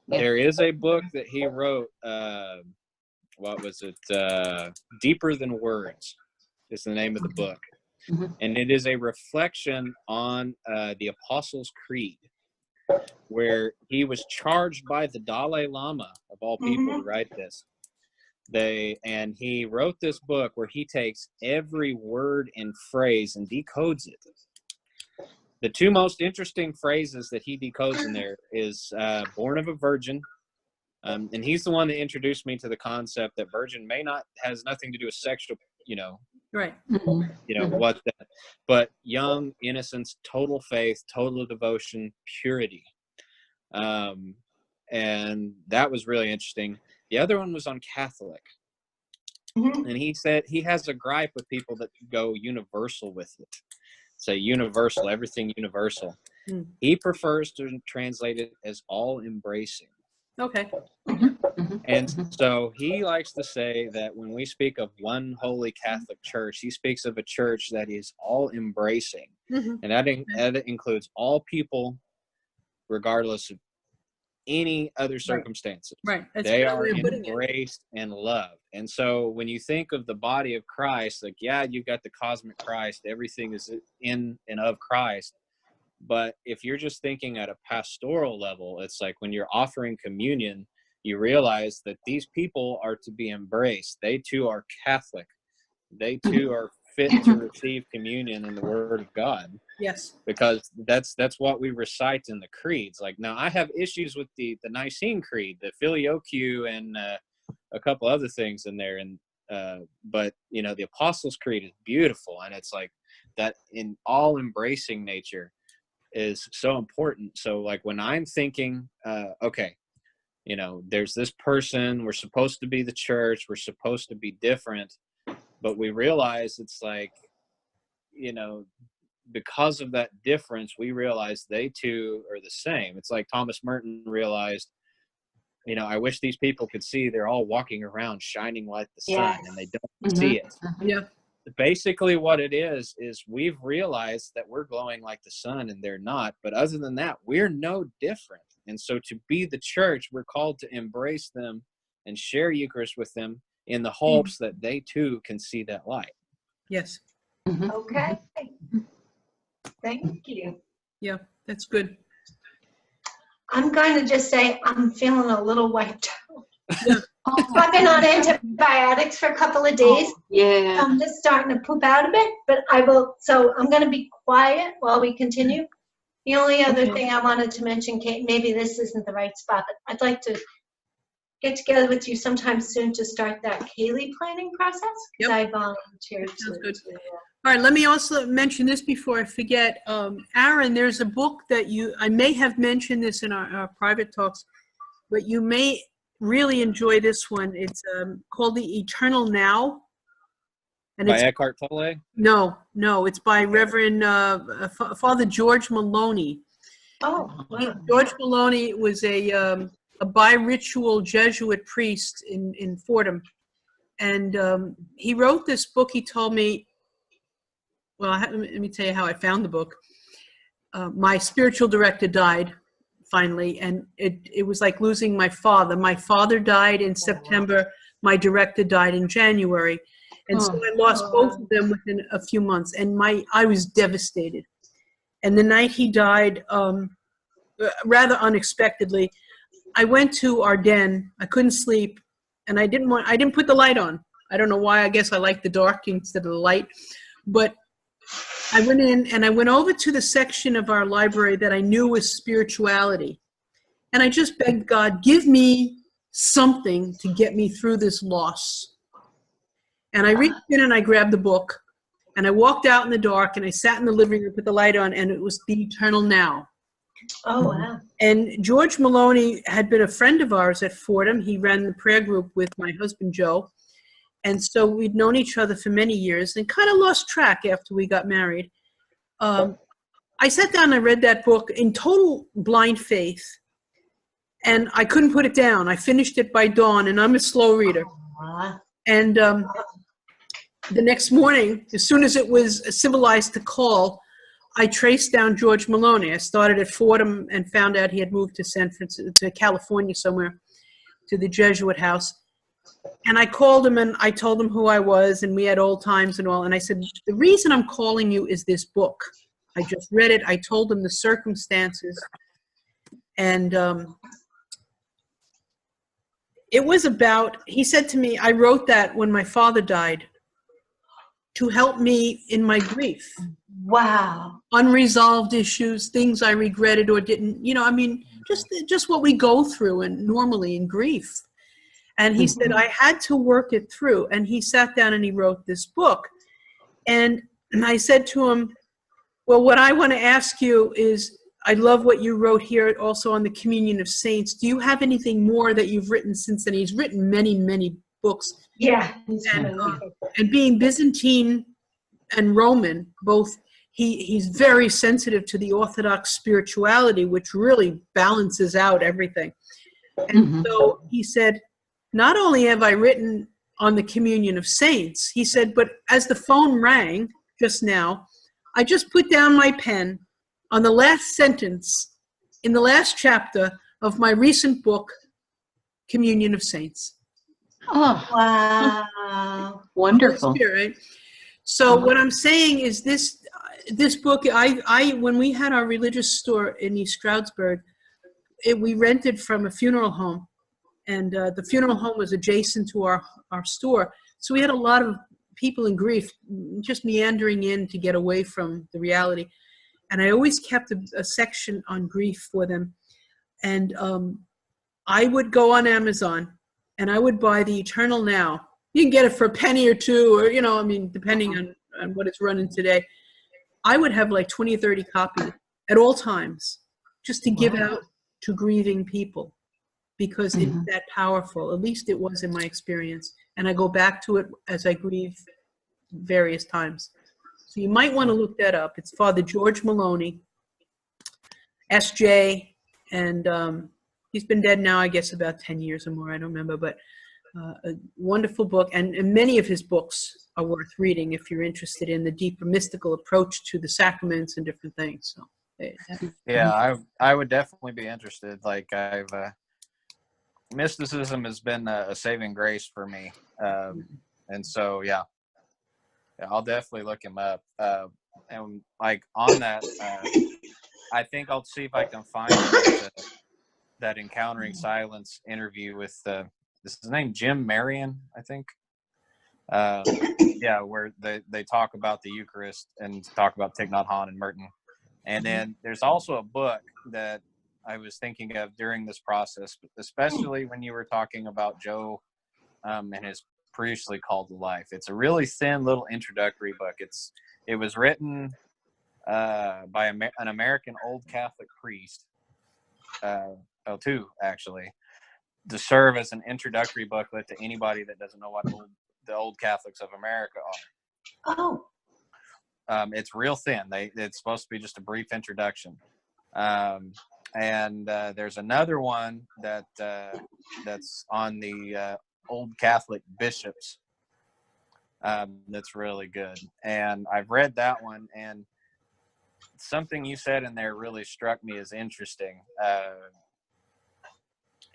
Speaker 4: There is a book that he wrote. What was it? Deeper Than Words is the name of the book. And it is a reflection on the Apostles' Creed, where he was charged by the Dalai Lama, of all people, to write this. And he wrote this book where he takes every word and phrase and decodes it. The two most interesting phrases that he decodes in there is born of a virgin. And he's the one that introduced me to the concept that virgin has nothing to do with sexual,
Speaker 2: Right.
Speaker 4: What that, but young, innocence, total faith, total devotion, purity. And that was really interesting. The other one was on Catholic. And he said he has a gripe with people that go universal with it. Say universal, everything universal. He prefers to translate it as all embracing.
Speaker 2: Okay.
Speaker 4: And so he likes to say that when we speak of one holy Catholic church, he speaks of a church that is all embracing. And that includes all people, regardless of any other circumstances.
Speaker 2: Right. That's
Speaker 4: They
Speaker 2: a good
Speaker 4: are
Speaker 2: way of putting it.
Speaker 4: embraced and loved. And so when you think of the body of Christ, like, yeah, you've got the cosmic Christ, everything is in and of Christ. But if you're just thinking at a pastoral level, it's like when you're offering communion, you realize that these people are to be embraced. They too are Catholic. They too are fit to receive communion in the Word of God.
Speaker 2: Yes.
Speaker 4: Because that's what we recite in the creeds. Like, now I have issues with the Nicene Creed, the Filioque, and a couple other things in there. And but the Apostles' Creed is beautiful, and it's like that in all embracing nature is so important. So like when I'm thinking, okay, there's this person, we're supposed to be the church, we're supposed to be different, but we realize it's like, because of that difference, we realize they too are the same. It's like Thomas Merton realized, I wish these people could see they're all walking around shining like the sun, and they don't see it.
Speaker 2: Yeah.
Speaker 4: basically what it is we've realized that we're glowing like the sun and they're not. But other than that, we're no different. And so to be the church, we're called to embrace them and share Eucharist with them in the hopes that they too can see that light.
Speaker 2: Yes.
Speaker 1: Mhm.
Speaker 3: Okay. Thank you.
Speaker 2: Yeah, that's good.
Speaker 3: I'm going to just say I'm feeling a little wiped out.
Speaker 1: Oh,
Speaker 3: I've been on antibiotics for a couple of days.
Speaker 1: yeah.
Speaker 3: I'm just starting to poop out a bit, but I'm going to be quiet while we continue. The only other
Speaker 1: Okay.
Speaker 3: thing I wanted to mention, Kate, maybe this isn't the right spot, but I'd like to get together with you sometime soon to start that Kaylee planning process.
Speaker 2: Yep.
Speaker 3: I volunteered
Speaker 2: Sounds good.
Speaker 3: to
Speaker 2: All right, let me also mention this before I forget. Aaron, there's a book that I may have mentioned this in our private talks, but you may really enjoy this one. It's called The Eternal Now. And
Speaker 4: By
Speaker 2: it's
Speaker 4: Eckhart Tolle?
Speaker 2: no, it's by Reverend Father George Maloney.
Speaker 3: Oh, wow.
Speaker 2: George Maloney was a bi-ritual Jesuit priest in Fordham. And he wrote this book. He told me, well, let me tell you how I found the book. My spiritual director died finally, and it was like losing my father. My father died in September. My director died in January. And so I lost both of them within a few months, and I was devastated. And the night he died, rather unexpectedly, I went to Ardennes. I couldn't sleep, and I didn't put the light on. I don't know why. I guess I like the dark instead of the light. But I went in and I went over to the section of our library that I knew was spirituality. And I just begged God, give me something to get me through this loss. And I reached in and I grabbed the book, and I walked out in the dark, and I sat in the living room, put the light on, and it was The Eternal Now.
Speaker 3: Oh, wow.
Speaker 2: And George Maloney had been a friend of ours at Fordham. He ran the prayer group with my husband, Joe. And so we'd known each other for many years and kind of lost track after we got married. I sat down and I read that book in total blind faith, and I couldn't put it down. I finished it by dawn, and I'm a slow reader. And the next morning, as soon as it was civilized to call, I traced down George Maloney. I started at Fordham and found out he had moved to San Francisco, to California somewhere, to the Jesuit house. And I called him and I told him who I was, and we had old times and all. And I said, the reason I'm calling you is this book. I just read it. I told him the circumstances. And it was about, he said to me, I wrote that when my father died to help me in my grief.
Speaker 3: Wow.
Speaker 2: Unresolved issues, things I regretted or didn't, just what we go through and normally in grief. And he said, I had to work it through. And he sat down and he wrote this book. And I said to him, well, what I want to ask you is, I love what you wrote here also on the Communion of Saints. Do you have anything more that you've written since then? He's written many, many books.
Speaker 3: Yeah.
Speaker 2: And being Byzantine and Roman, both, he's very sensitive to the Orthodox spirituality, which really balances out everything. And so he said, not only have I written on the Communion of Saints, he said, but as the phone rang just now, I just put down my pen on the last sentence in the last chapter of my recent book, Communion of Saints.
Speaker 1: Oh,
Speaker 3: Wow.
Speaker 1: wonderful.
Speaker 2: Spirit. So what I'm saying is this book, I when we had our religious store in East Stroudsburg, we rented from a funeral home, and the funeral home was adjacent to our store. So we had a lot of people in grief just meandering in to get away from the reality. And I always kept a section on grief for them. And I would go on Amazon and I would buy The Eternal Now. You can get it for a penny or two, or, depending on what it's running today. I would have like 20 or 30 copies at all times just to give out to grieving people, because it's that powerful. At least it was in my experience. And I go back to it as I grieve various times. So you might want to look that up. It's Father George Maloney, S.J., and he's been dead now, I guess, about 10 years or more. I don't remember. But A wonderful book, and many of his books are worth reading if you're interested in the deeper mystical approach to the sacraments and different things. So,
Speaker 4: Yeah, I would definitely be interested. Like I've mysticism has been a saving grace for me, and so yeah, I'll definitely look him up. And like on that, I think I'll see if I can find that Encountering Silence interview with this is his name, Jim Marion, I think. Yeah, where they talk about the Eucharist and talk about Thich Nhat Hanh and Merton. And then there's also a book that I was thinking of during this process, especially when you were talking about Joe and his Previously Called to Life. It's a really thin little introductory book. It was written by an American old Catholic priest, two actually, to serve as an introductory booklet to anybody that doesn't know what the old Catholics of America are.
Speaker 3: Oh.
Speaker 4: It's real thin. It's supposed to be just a brief introduction. And there's another one that's on the old Catholic bishops that's really good. And I've read that one, and something you said in there really struck me as interesting.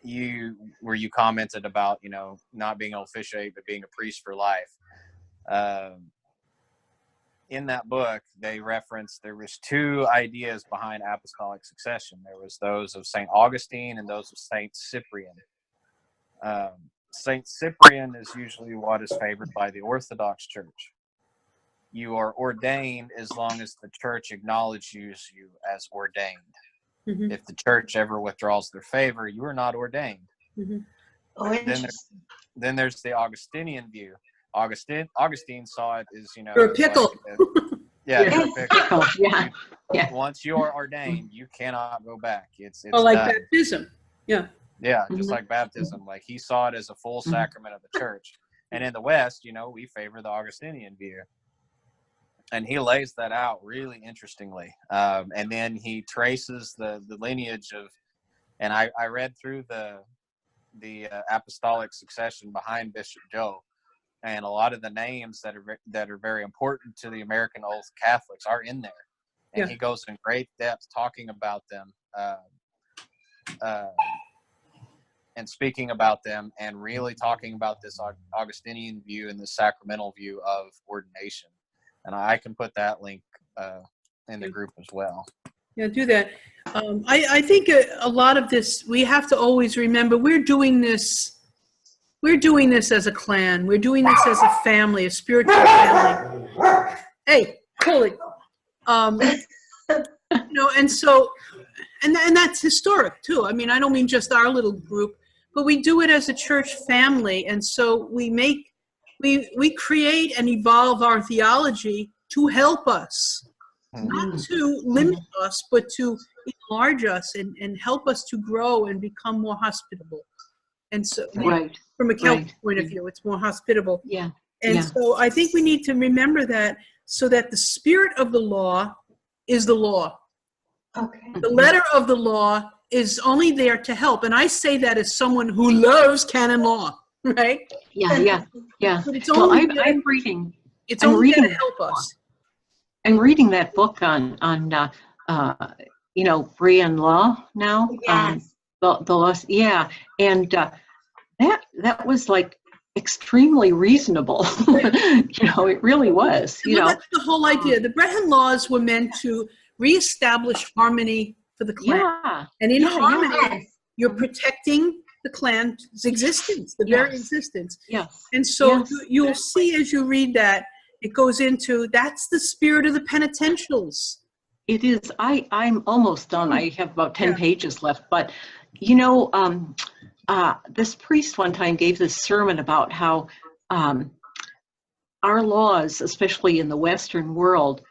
Speaker 4: You commented about, not being able to officiate, but being a priest for life. In that book, they referenced there was two ideas behind apostolic succession. There was those of St. Augustine and those of St. Cyprian. St. Cyprian is usually what is favored by the Orthodox Church. You are ordained as long as the church acknowledges you as ordained. Mm-hmm. If the church ever withdraws their favor, you are not ordained. Mm-hmm.
Speaker 3: Oh,
Speaker 4: then there's the Augustinian view. Augustine saw it as,
Speaker 2: you're a pickle.
Speaker 4: You're a pickle.
Speaker 1: Yeah.
Speaker 4: Once you are ordained, you cannot go back. It's
Speaker 2: like
Speaker 4: done.
Speaker 2: baptism. Yeah.
Speaker 4: Yeah, just like baptism. Like he saw it as a full sacrament of the church. And in the West, we favor the Augustinian view. And he lays that out really interestingly. And then he traces the lineage of, and I read through the apostolic succession behind Bishop Joe, and a lot of the names that are very important to the American Old Catholics are in there. And he goes in great depth talking about them, and speaking about them, and really talking about this Augustinian view and the sacramental view of ordination. And I can put that link in the group as well.
Speaker 2: Yeah, do that. I think a lot of this, we have to always remember, we're doing this as a clan. We're doing this as a family, a spiritual family. Hey, pull it. And so, and that's historic too. I mean, I don't mean just our little group, but we do it as a church family. And so we create and evolve our theology to help us, not to limit us, but to enlarge us and help us to grow and become more hospitable. And so, from a Celtic point of view, it's more hospitable.
Speaker 1: Yeah.
Speaker 2: And so I think we need to remember that, so that the spirit of the law is the law.
Speaker 3: Okay.
Speaker 2: The letter of the law is only there to help. And I say that as someone who loves canon law, right?
Speaker 1: Yeah.
Speaker 2: But it's only
Speaker 1: I'm reading.
Speaker 2: It's only there to help us.
Speaker 1: I'm reading that book on Brian Law now.
Speaker 3: Yes.
Speaker 1: The loss, and that was like extremely reasonable. It really was.
Speaker 2: That's the whole idea. The Brehon Laws were meant to reestablish harmony for the clan, and in harmony, you're protecting the clan's existence, the very existence.
Speaker 1: Yes.
Speaker 2: And so you'll see as you read that, it goes into, that's the spirit of the penitentials.
Speaker 1: It is. I'm almost done. I have about 10 pages left. But, this priest one time gave this sermon about how our laws, especially in the Western world,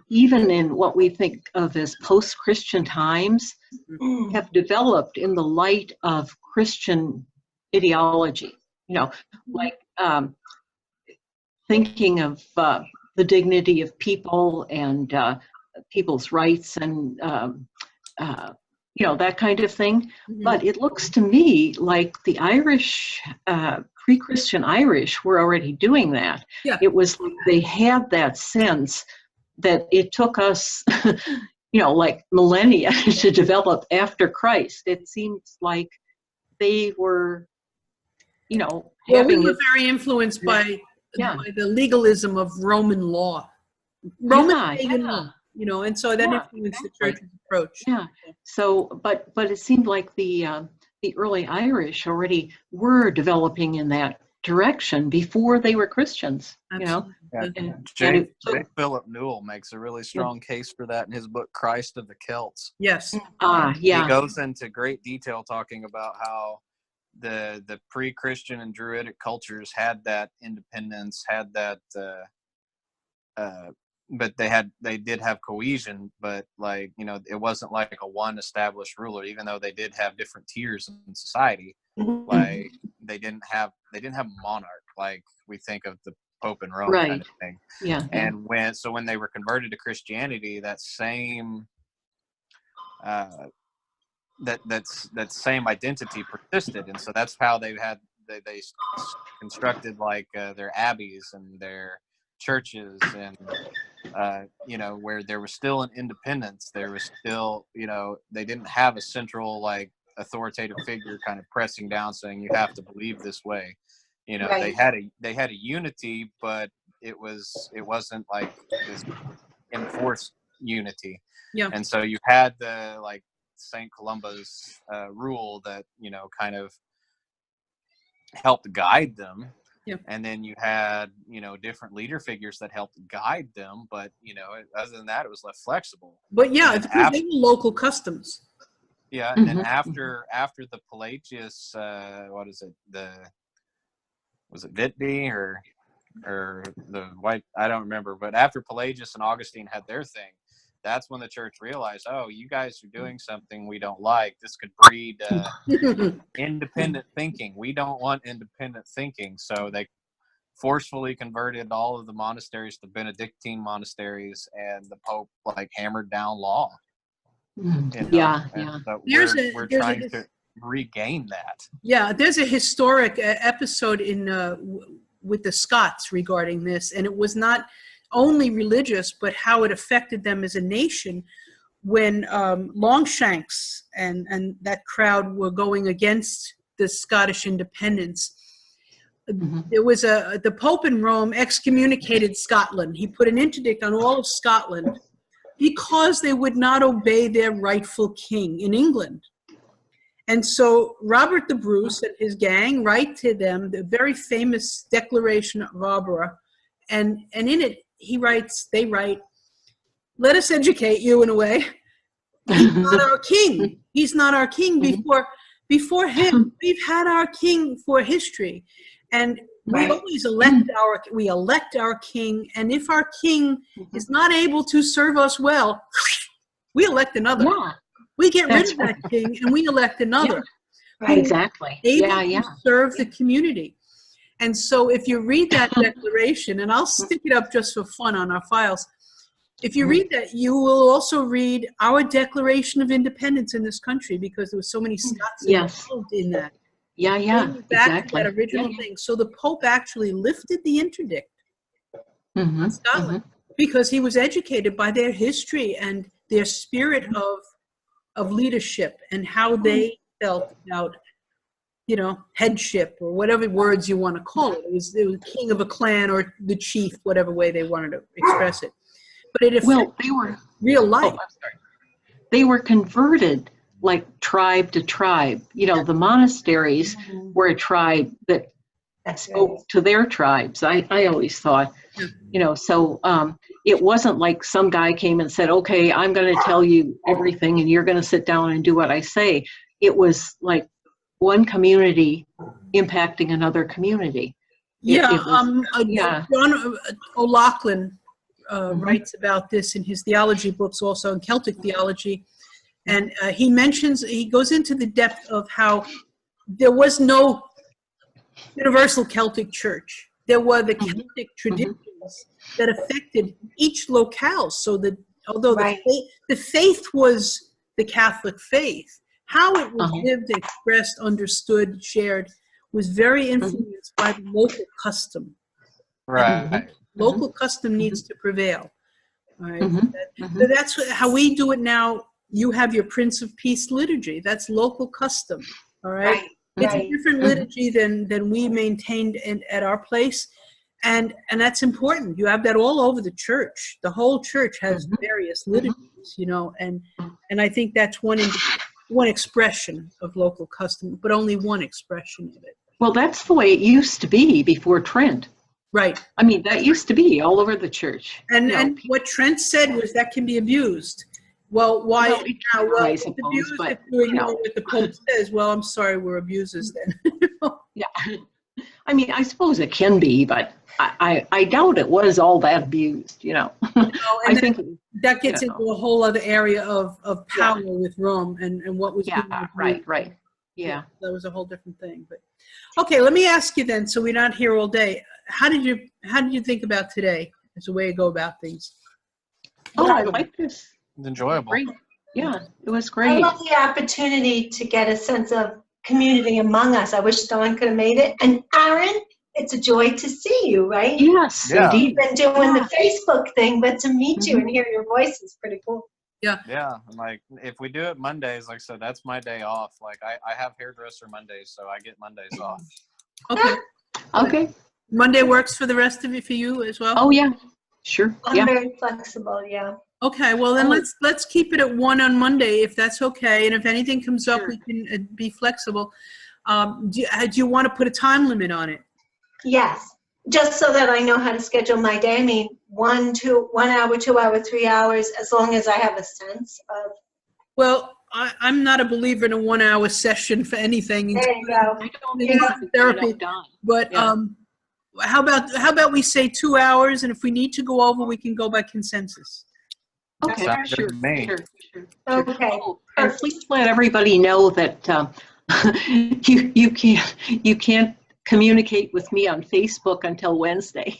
Speaker 1: even in what we think of as post-Christian times, have developed in the light of Christian ideology. Like thinking of the dignity of people and people's rights and that kind of thing.
Speaker 2: Mhm.
Speaker 1: But it looks to me like the Irish, pre-Christian Irish were already doing that.
Speaker 2: Yeah.
Speaker 1: It was like they had that sense that it took us, like millennia to develop after Christ. It seems like they were,
Speaker 2: Well, we
Speaker 1: having
Speaker 2: were
Speaker 1: it.
Speaker 2: very influenced by
Speaker 1: Yeah.
Speaker 2: the legalism of Roman law, Roman
Speaker 1: Yeah,
Speaker 2: pagan
Speaker 1: yeah.
Speaker 2: law, and so that
Speaker 1: Yeah,
Speaker 2: influenced the
Speaker 1: exactly.
Speaker 2: church's approach.
Speaker 1: Yeah. So, but it seemed like the early Irish already were developing in that direction before they were Christians.
Speaker 2: Absolutely.
Speaker 5: Yeah.
Speaker 1: And
Speaker 5: J.
Speaker 1: it-
Speaker 5: Philip Newell makes a really strong case for that in his book Christ of the Celts.
Speaker 2: Yes.
Speaker 5: He
Speaker 1: yeah.
Speaker 5: goes into great detail talking about how the pre-Christian and Druidic cultures had that independence, had that, but they did have cohesion, but it wasn't like a one established ruler, even though they did have different tiers in society. Like they didn't have a monarch like we think of the Pope in Rome
Speaker 1: Right.
Speaker 5: kind of thing.
Speaker 1: Yeah.
Speaker 5: And when they were converted to Christianity, that same that same identity persisted, and so that's how they constructed like their abbeys and their churches, and where there was still an independence. There was still, they didn't have a central like authoritative figure kind of pressing down saying you have to believe this way.
Speaker 3: Right.
Speaker 5: They had a unity, but it wasn't like this enforced unity.
Speaker 2: Yeah.
Speaker 5: And so you had the like St. Columba's rule that kind of helped guide them.
Speaker 2: Yeah.
Speaker 5: And then you had different leader figures that helped guide them, but other than that, it was left flexible.
Speaker 2: But yeah,
Speaker 5: And
Speaker 2: because they were local customs.
Speaker 5: Yeah, and then
Speaker 1: Mhm.
Speaker 5: after the Pelagius, was it Whitby or the White? I don't remember. But after Pelagius and Augustine had their thing, that's when the church realized, oh, you guys are doing something we don't like. This could breed independent thinking. We don't want independent thinking. So they forcefully converted all of the monasteries to Benedictine monasteries, and the Pope like hammered down law.
Speaker 1: Yeah.
Speaker 5: And
Speaker 1: Yeah.
Speaker 5: so
Speaker 2: There's
Speaker 5: we're
Speaker 2: a-
Speaker 5: trying to regain that.
Speaker 2: Yeah, there's a historic episode in with the Scots regarding this, and it was not only religious, but how it affected them as a nation when Longshanks and that crowd were going against the Scottish independence.
Speaker 1: Mhm.
Speaker 2: There was the Pope in Rome excommunicated Scotland. He put an interdict on all of Scotland because they would not obey their rightful king in England. And so Robert the Bruce and his gang write to them the very famous Declaration of Arbora, and in it they write, let us educate you in a way. He's not our king. He's not our king. Before him, we've had our king for history. And we
Speaker 3: Right.
Speaker 2: always elect our king, and if our king is not able to serve us well, we elect another.
Speaker 1: Yeah.
Speaker 2: We get rid
Speaker 1: That's
Speaker 2: of that king and we elect another.
Speaker 3: Right.
Speaker 1: Exactly.
Speaker 2: Able
Speaker 1: Yeah.
Speaker 2: to serve the community. And so if you read that declaration, and I'll stick it up just for fun on our files, if you read that, you will also read our Declaration of Independence in this country, because there were so many Scots
Speaker 1: Yes.
Speaker 2: involved in that.
Speaker 1: Yeah. Yeah.
Speaker 2: Going back
Speaker 1: Exactly.
Speaker 2: to that original thing. So the Pope actually lifted the interdict
Speaker 1: Mhm.
Speaker 2: on Scotland because he was educated by their history and their spirit of leadership and how they felt about, headship or whatever words you want to call it. It was king of a clan or the chief, whatever way they wanted to express it. But it affected
Speaker 1: Well, they were.
Speaker 2: real life.
Speaker 1: Oh, I'm sorry. They were converted like tribe to tribe. The monasteries were a tribe that
Speaker 3: That's right.
Speaker 1: spoke to their tribes. I always thought, so it wasn't like some guy came and said, okay, I'm going to tell you everything and you're going to sit down and do what I say. It was like one community impacting another community. It was- yeah.
Speaker 2: John O'Loughlin writes about this in his theology books, also in Celtic theology, and he goes into the depth of how there was no universal Celtic church. There were the Celtic traditions that affected each locale, so that although
Speaker 3: Right.
Speaker 2: the faith was the Catholic faith. How it was
Speaker 1: Uh-huh.
Speaker 2: lived, expressed, understood, shared was very influenced by the local custom.
Speaker 5: Right.
Speaker 2: Local custom needs to prevail. All right.
Speaker 1: Mhm.
Speaker 2: So that's how we do it now. You have your Prince of Peace liturgy. That's local custom. All right.
Speaker 3: Right,
Speaker 2: It's a
Speaker 3: right.
Speaker 2: different liturgy than we maintained at our place. And that's important. You have that all over the church. The whole church has various liturgies, you know, and I think that's one expression of local custom, but only one expression of it.
Speaker 1: Well, that's the way it used to be before Trent.
Speaker 2: Right.
Speaker 1: I mean, that used to be all over the church.
Speaker 2: And
Speaker 1: You know,
Speaker 2: and what Trent said was that can be abused. Well, why?
Speaker 1: Well, it
Speaker 2: now?
Speaker 1: can,
Speaker 2: Well,
Speaker 1: I
Speaker 2: it's
Speaker 1: suppose,
Speaker 2: abused
Speaker 1: but,
Speaker 2: if you ignore
Speaker 1: you know.
Speaker 2: what the Pope says. Well, I'm sorry, we're abusers then.
Speaker 1: Yeah. I mean, I suppose it can be, but I doubt it was all that abused, you know.
Speaker 2: And
Speaker 1: I think,
Speaker 2: that gets
Speaker 1: you know.
Speaker 2: into a whole other area of power with Rome and what was
Speaker 1: yeah,
Speaker 2: being abused.
Speaker 1: right. Yeah.
Speaker 2: That was a whole different thing. But okay, let me ask you then, so we're not here all day. How did you think about today as a way to go about things?
Speaker 1: Oh, I like this.
Speaker 5: It's enjoyable.
Speaker 1: Great. Yeah, it was
Speaker 3: I
Speaker 1: great.
Speaker 3: love the opportunity to get a sense of community among us. I wish Dawn could have made it. And Aaron, it's a joy to see you, right?
Speaker 1: Yes,
Speaker 5: Yeah.
Speaker 1: indeed.
Speaker 3: Been doing the Facebook thing, but to meet you and hear your voice is pretty cool.
Speaker 5: Yeah, and like if we do it Mondays, like I said, that's my day off. Like I have hairdresser Mondays, so I get Mondays off.
Speaker 2: Okay,
Speaker 1: Okay.
Speaker 2: Monday works for the rest of it for you as well.
Speaker 1: Oh, yeah. Sure.
Speaker 3: I'm
Speaker 1: Yeah.
Speaker 3: very flexible, yeah.
Speaker 2: Okay, well then let's keep it at 1 on Monday if that's okay. And if anything comes up,
Speaker 1: Sure.
Speaker 2: we can be flexible. Do you want to put a time limit on it?
Speaker 3: Yes, just so that I know how to schedule my day. I mean, 1 hour, 2 hour, 3 hours, as long as I have a sense of.
Speaker 2: Well, I'm not a believer in a 1 hour session for anything,
Speaker 3: There you go.
Speaker 1: I don't
Speaker 2: Yeah.
Speaker 1: think I could get
Speaker 2: Therapy.
Speaker 1: it done.
Speaker 2: but
Speaker 1: Yeah.
Speaker 2: how about we say 2 hours, and if we need to go over, we can go by consensus.
Speaker 1: Okay,
Speaker 5: Sounds good
Speaker 1: sure,
Speaker 5: to me.
Speaker 1: sure.
Speaker 3: Okay.
Speaker 1: Oh, and please let everybody know that you can't communicate with me on Facebook until Wednesday.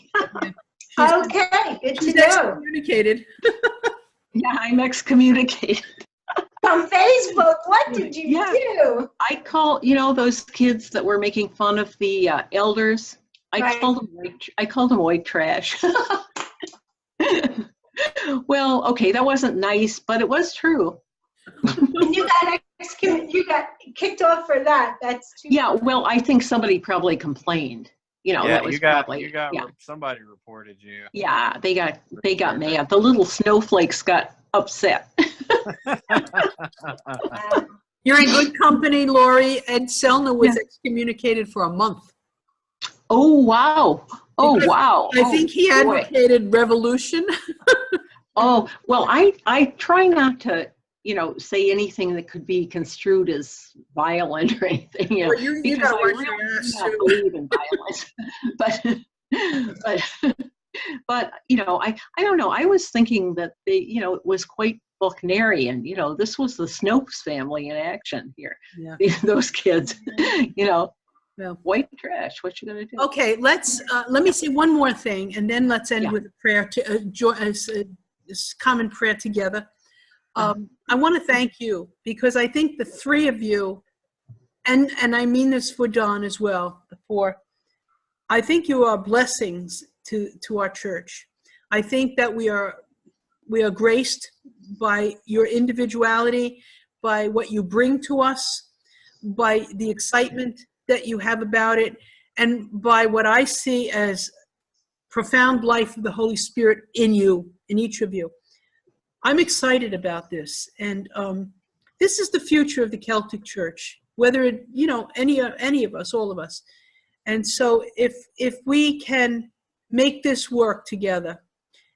Speaker 3: Okay, good to
Speaker 2: She's
Speaker 3: know.
Speaker 2: excommunicated.
Speaker 1: Yeah, I'm excommunicated.
Speaker 3: From Facebook, what did you
Speaker 1: Yeah.
Speaker 3: do?
Speaker 1: I call, those kids that were making fun of the elders. I
Speaker 3: Right.
Speaker 1: called them white trash. Well, okay, that wasn't nice, but it was true.
Speaker 3: And you got kicked off for that. That's too.
Speaker 1: Yeah, well, I think somebody probably complained.
Speaker 5: Yeah,
Speaker 1: That was
Speaker 5: you got
Speaker 1: probably, yeah.
Speaker 5: somebody reported you.
Speaker 1: Yeah, they got mad. The little snowflakes got upset.
Speaker 2: You're in good company, Lori. Ed Selner was excommunicated for a month.
Speaker 1: Oh wow! Oh
Speaker 2: Because
Speaker 1: wow!
Speaker 2: I think he
Speaker 1: Oh, boy.
Speaker 2: advocated revolution.
Speaker 1: Oh well, I try not to say anything that could be construed as violent or anything.
Speaker 2: Well, you
Speaker 1: because
Speaker 2: gotta
Speaker 1: I
Speaker 2: watch
Speaker 1: really
Speaker 2: your ass,
Speaker 1: do not
Speaker 2: too.
Speaker 1: believe in violence. but I don't know. I was thinking that it was quite Bucknerian. This was the Snopes family in action here.
Speaker 2: Yeah.
Speaker 1: Those kids.
Speaker 2: Yeah.
Speaker 1: White trash. What you gonna do?
Speaker 2: Okay, let me say one more thing, and then let's end
Speaker 1: Yeah.
Speaker 2: with a prayer this common prayer together. I want to thank you because I think the three of you, and I mean this for Dawn as well. I think you are blessings to our church. I think that we are graced by your individuality, by what you bring to us, by the excitement that you have about it, and by what I see as profound life of the Holy Spirit in you, in each of you. I'm excited about this, and this is the future of the Celtic Church, whether it, any of us, all of us. And so if we can make this work together,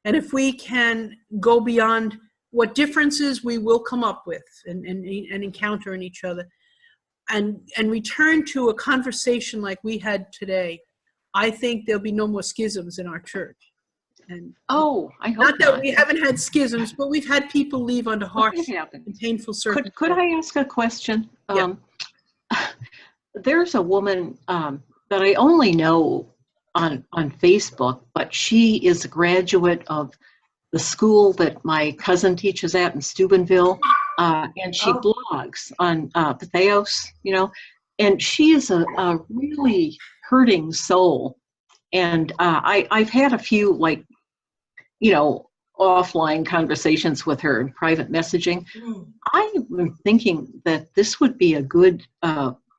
Speaker 2: and if we can go beyond what differences we will come up with and encounter in each other, and return to a conversation like we had today, I think there'll be no more schisms in our church. And
Speaker 1: Oh, I hope
Speaker 2: not that we haven't had schisms, but we've had people leave under harsh
Speaker 1: What happened?
Speaker 2: and painful circumstances.
Speaker 1: Could I ask a question?
Speaker 2: Yeah.
Speaker 1: There's a woman that I only know on Facebook, but she is a graduate of the school that my cousin teaches at in Steubenville. and she
Speaker 3: Oh.
Speaker 1: blogs on Patheos, and she is a really hurting soul. And I've had a few, like, offline conversations with her in private messaging.
Speaker 3: Mm.
Speaker 1: I've been thinking that this would be a good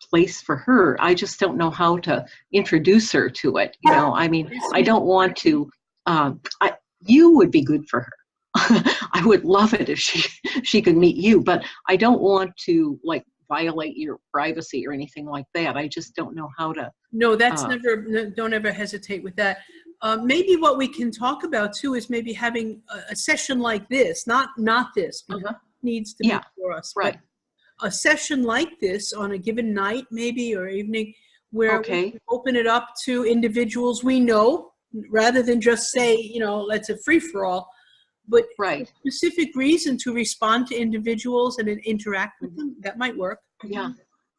Speaker 1: place for her. I just don't know how to introduce her to it. I mean, I don't want to. You would be good for her. I would love it if she could meet you, but I don't want to, like, violate your privacy or anything like that. I just don't know how to.
Speaker 2: No, that's don't ever hesitate with that. Maybe what we can talk about too is maybe having a session like this, not this, because it needs to be for us,
Speaker 1: right.
Speaker 2: but a session like this on a given night, maybe, or evening, where we can open it up to individuals we know, rather than just say, let's a free for all, but
Speaker 1: right.
Speaker 2: for a specific reason to respond to individuals and interact with them. That might work.
Speaker 1: Yeah.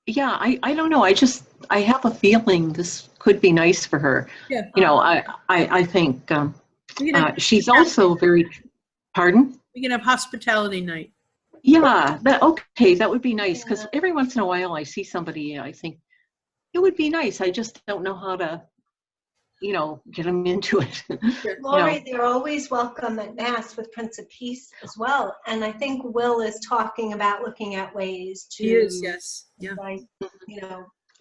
Speaker 1: Yeah, I don't know. I have a feeling this could be nice for her.
Speaker 2: Yeah.
Speaker 1: I think she's also very, pardon?
Speaker 2: We can have hospitality night.
Speaker 1: Yeah, that would be nice, because every once in a while I see somebody, I think it would be nice. I just don't know how to, get them into it.
Speaker 3: Lori, they're always welcome at Mass with Prince of Peace as well. And I think Will is talking about looking at ways to.
Speaker 2: He is, yes. Yeah.
Speaker 3: Like,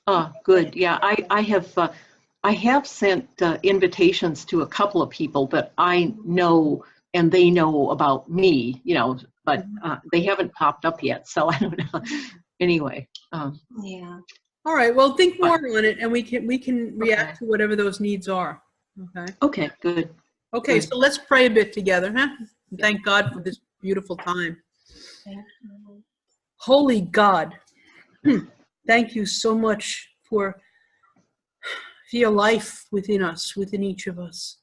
Speaker 1: Oh, good. Yeah, I have sent invitations to a couple of people that I know and they know about me, but they haven't popped up yet. So I don't know. Anyway.
Speaker 3: Yeah.
Speaker 2: All right. Well, think more on it, and we can react to whatever those needs are. Okay.
Speaker 1: Okay. Good.
Speaker 2: Okay. So let's pray a bit together, huh? Thank God for this beautiful time. Holy God, thank you so much for your life within us, within each of us.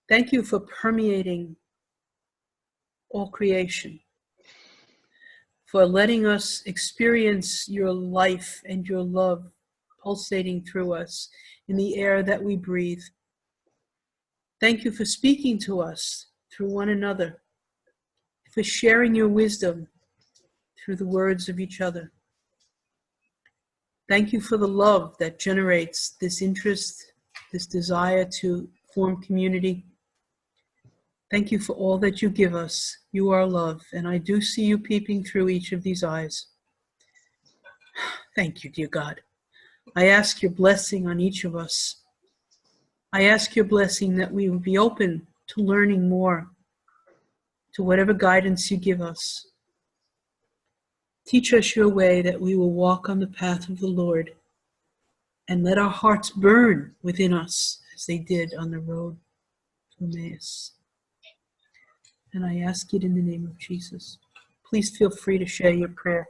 Speaker 2: Thank you for permeating all creation, for letting us experience your life and your love pulsating through us in the air that we breathe. Thank you for speaking to us through one another, for sharing your wisdom through the words of each other. Thank you for the love that generates this interest, this desire to form community. Thank you for all that you give us. You are love, and I do see you peeping through each of these eyes. Thank you, dear God. I ask your blessing on each of us. I ask your blessing that we will be open to learning more, to whatever guidance you give us. Teach us your way, that we will walk on the path of the Lord, and let our hearts burn within us as they did on the road to Emmaus. And I ask it in the name of Jesus. Please feel free to share your prayer.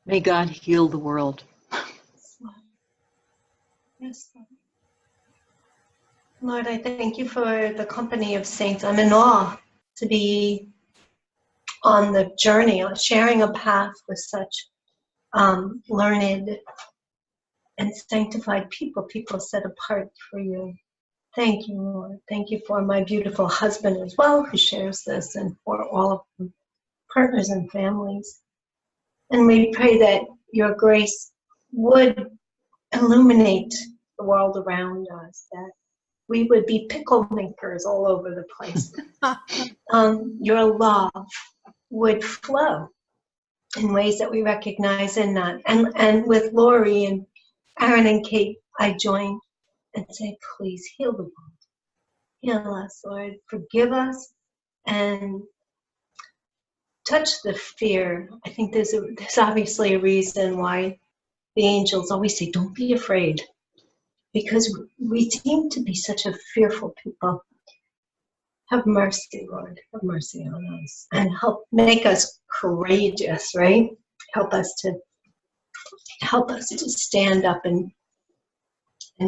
Speaker 1: May God heal the world.
Speaker 3: Yes, Lord. Lord, I thank you for the company of saints. I'm in awe to be on the journey, sharing a path with such learned and sanctified people set apart for you. Thank you, Lord. Thank you for my beautiful husband as well, who shares this, and for all of the partners and families. And we pray that your grace would illuminate the world around us, that we would be pickle makers all over the place. Your love would flow in ways that we recognize and not. And with Lori and Aaron and Kate, I join and say, please heal the world. Heal us, Lord. Forgive us and touch the fear. I think there's obviously a reason why the angels always say, don't be afraid. Because we seem to be such a fearful people. Have mercy, Lord. Have mercy on us. And help make us courageous, right? Help us to stand up and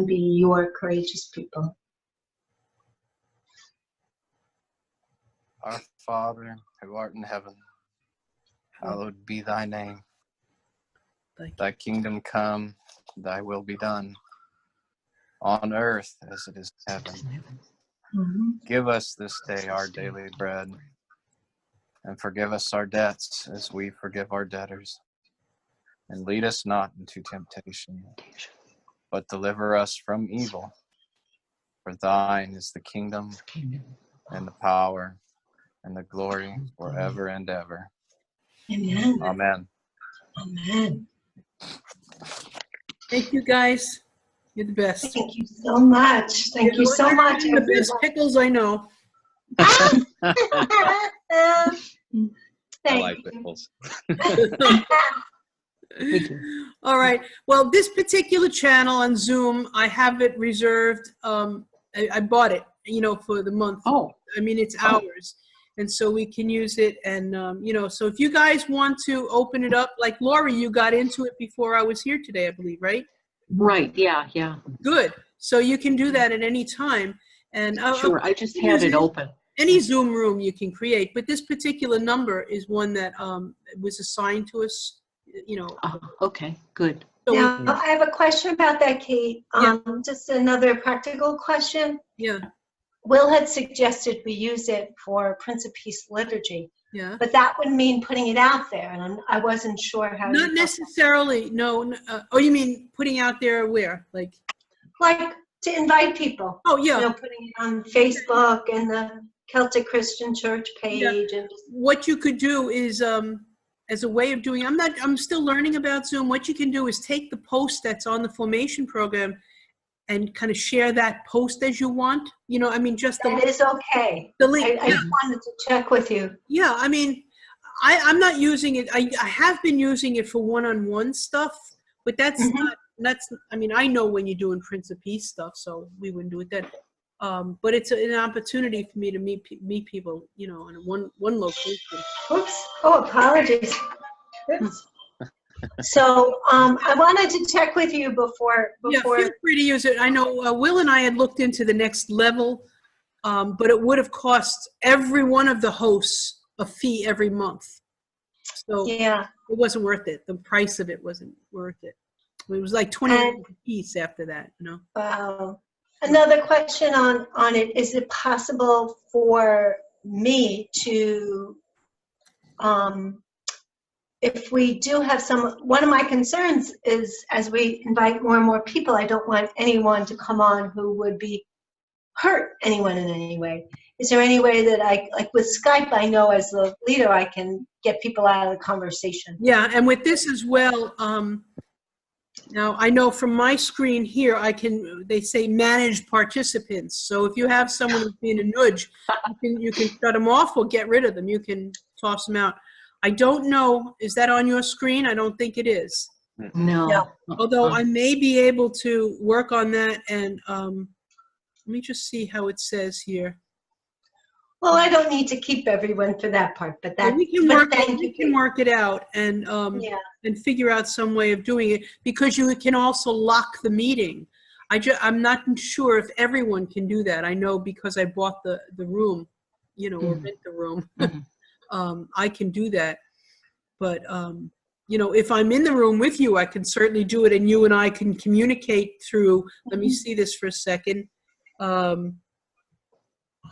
Speaker 3: be your courageous people.
Speaker 5: Our Father, who art in heaven, hallowed be thy name. Thy kingdom come, thy will be done, on earth as it is in heaven.
Speaker 3: Mhm.
Speaker 5: Give us this day our daily bread, and forgive us our debts as we forgive our debtors. And lead us not into temptation, but deliver us from evil. For thine is the kingdom and the power and the glory forever and ever.
Speaker 3: Amen.
Speaker 5: Amen.
Speaker 3: Amen.
Speaker 2: Thank you, guys. You're the best.
Speaker 3: Thank you so much. Thank you so much,
Speaker 2: You're the best
Speaker 3: everyone.
Speaker 2: pickles I know.
Speaker 4: I
Speaker 3: Thank
Speaker 4: like
Speaker 3: you.
Speaker 4: pickles.
Speaker 2: All right. Well, this particular channel on Zoom, I have it reserved. I bought it, for the month.
Speaker 1: Oh,
Speaker 2: I mean, it's ours. And so we can use it. And, so if you guys want to open it up, like Lori, you got into it before I was here today, I believe, right?
Speaker 1: right. Yeah, yeah.
Speaker 2: Good. So you can do that at any time. And
Speaker 1: Sure. I just had it open.
Speaker 2: any Zoom room you can create, but this particular number is one that was assigned to us,
Speaker 1: Okay, good.
Speaker 2: So
Speaker 3: Now, I have a question about that, Kate.
Speaker 2: Yeah.
Speaker 3: Just another practical question.
Speaker 2: yeah,
Speaker 3: Will had suggested we use it for Prince of Peace liturgy,
Speaker 2: yeah.
Speaker 3: but that would mean putting it out there, and I wasn't sure how.
Speaker 2: Not necessarily, no. Oh, you mean putting out there where? Like
Speaker 3: to invite people.
Speaker 2: oh, yeah.
Speaker 3: Putting it on Facebook and the Celtic Christian Church page, and just,
Speaker 2: What you could do is, as a way of doing, I'm still learning about Zoom. What you can do is take the post that's on the formation program and kind of share that post as you want. Just
Speaker 3: that is okay.
Speaker 2: the link.
Speaker 3: I just wanted to check with you.
Speaker 2: Yeah, I mean, I'm not using it. I have been using it for one-on-one stuff, but that's not, I know when you're doing Prince of Peace stuff, so we wouldn't do it then. But it's an opportunity for me to meet people, in one location.
Speaker 3: Oops. Oh, apologies. Oops. So I wanted to check with you before.
Speaker 2: Yeah, feel free to use it. I know Will and I had looked into the next level, but it would have cost every one of the hosts a fee every month. So
Speaker 3: Yeah.
Speaker 2: it wasn't worth it. The price of it wasn't worth it. It was like $20 a piece after that,
Speaker 3: Wow. Another question on it. Is it possible for me to, if we do have one of my concerns is as we invite more and more people, I don't want anyone to come on who would hurt anyone in any way. Is there any way that like with Skype, I know as the leader, I can get people out of the conversation?
Speaker 2: Yeah, and with this as well, now I know from my screen here, they say manage participants. So if you have someone who's being a nudge, you can shut them off or get rid of them. You can toss them out. I don't know, is that on your screen? I don't think it is.
Speaker 1: No.
Speaker 2: Although I may be able to work on that, and let me just see how it says here.
Speaker 3: Well, I don't need to keep everyone for that part, but that.
Speaker 2: We can work it out and
Speaker 3: Yeah.
Speaker 2: and figure out some way of doing it, because you can also lock the meeting. I'm not sure if everyone can do that. I know because I bought the room, or rent the room. I can do that, but if I'm in the room with you, I can certainly do it, and you and I can communicate through. Let me see this for a second.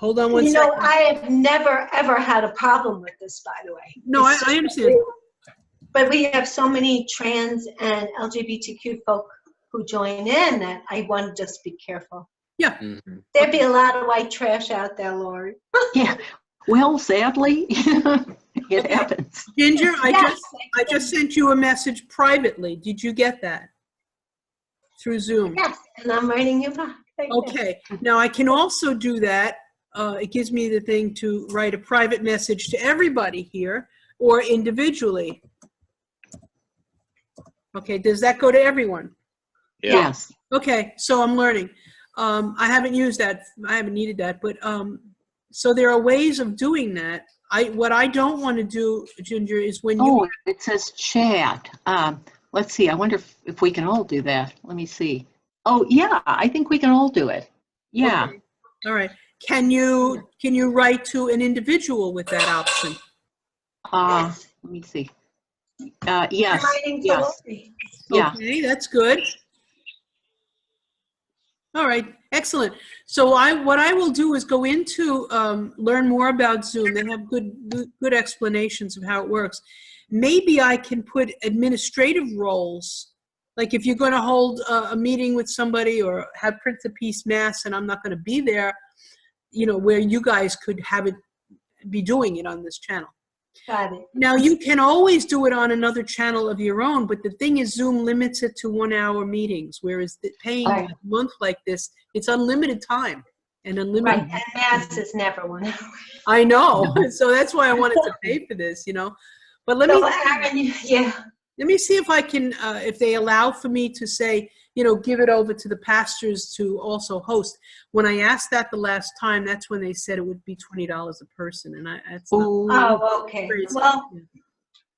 Speaker 2: Hold on one second.
Speaker 3: I have never, ever had a problem with this, by the way.
Speaker 2: No, I understand.
Speaker 3: But we have so many trans and LGBTQ folk who join in that I want to just be careful.
Speaker 2: Yeah.
Speaker 4: Mm-hmm.
Speaker 3: There'd be a lot of white trash out there, Lori.
Speaker 1: Yeah. Well, sadly, it happens.
Speaker 2: Ginger, I
Speaker 3: Yes.
Speaker 2: just sent you a message privately. Did you get that? Through Zoom?
Speaker 3: Yes, and I'm writing you back. Thank you.
Speaker 2: Okay. Now I can also do that. It gives me the thing to write a private message to everybody here or individually. Okay, does that go to everyone?
Speaker 4: Yeah.
Speaker 1: Yes.
Speaker 2: Okay, so I'm learning. I haven't used that. I haven't needed that, but so there are ways of doing that. What I don't want to do, Ginger, is when you.
Speaker 1: Oh, it says chat. Let's see. I wonder if we can all do that. Let me see. Oh, yeah. I think we can all do it. Yeah.
Speaker 2: Okay. All right. Can you write to an individual with that option?
Speaker 3: Yes.
Speaker 1: Let me see. Yes.
Speaker 3: I'm writing to
Speaker 1: Yes.
Speaker 3: Lori.
Speaker 1: Yeah.
Speaker 2: Okay, that's good. All right, excellent. So what I will do is go into learn more about Zoom. They have good explanations of how it works. Maybe I can put administrative roles, like if you're going to hold a meeting with somebody or have Prince of Peace Mass, and I'm not going to be there, where you guys could have it be doing it on this channel.
Speaker 3: Got it.
Speaker 2: Now, you can always do it on another channel of your own, but the thing is Zoom limits it to 1-hour meetings, whereas paying
Speaker 3: Right.
Speaker 2: a month like this, it's unlimited time and unlimited.
Speaker 3: Right, and Mass is never 1 hour.
Speaker 2: I know. So that's why I wanted to pay for this, But let
Speaker 3: So,
Speaker 2: me
Speaker 3: Aaron, yeah.
Speaker 2: let me see if I can, if they allow for me to say, give it over to the pastors to also host. When I asked that the last time, that's when they said it would be $20 a person, and that's not.
Speaker 1: Ooh.
Speaker 3: Oh, okay. Well,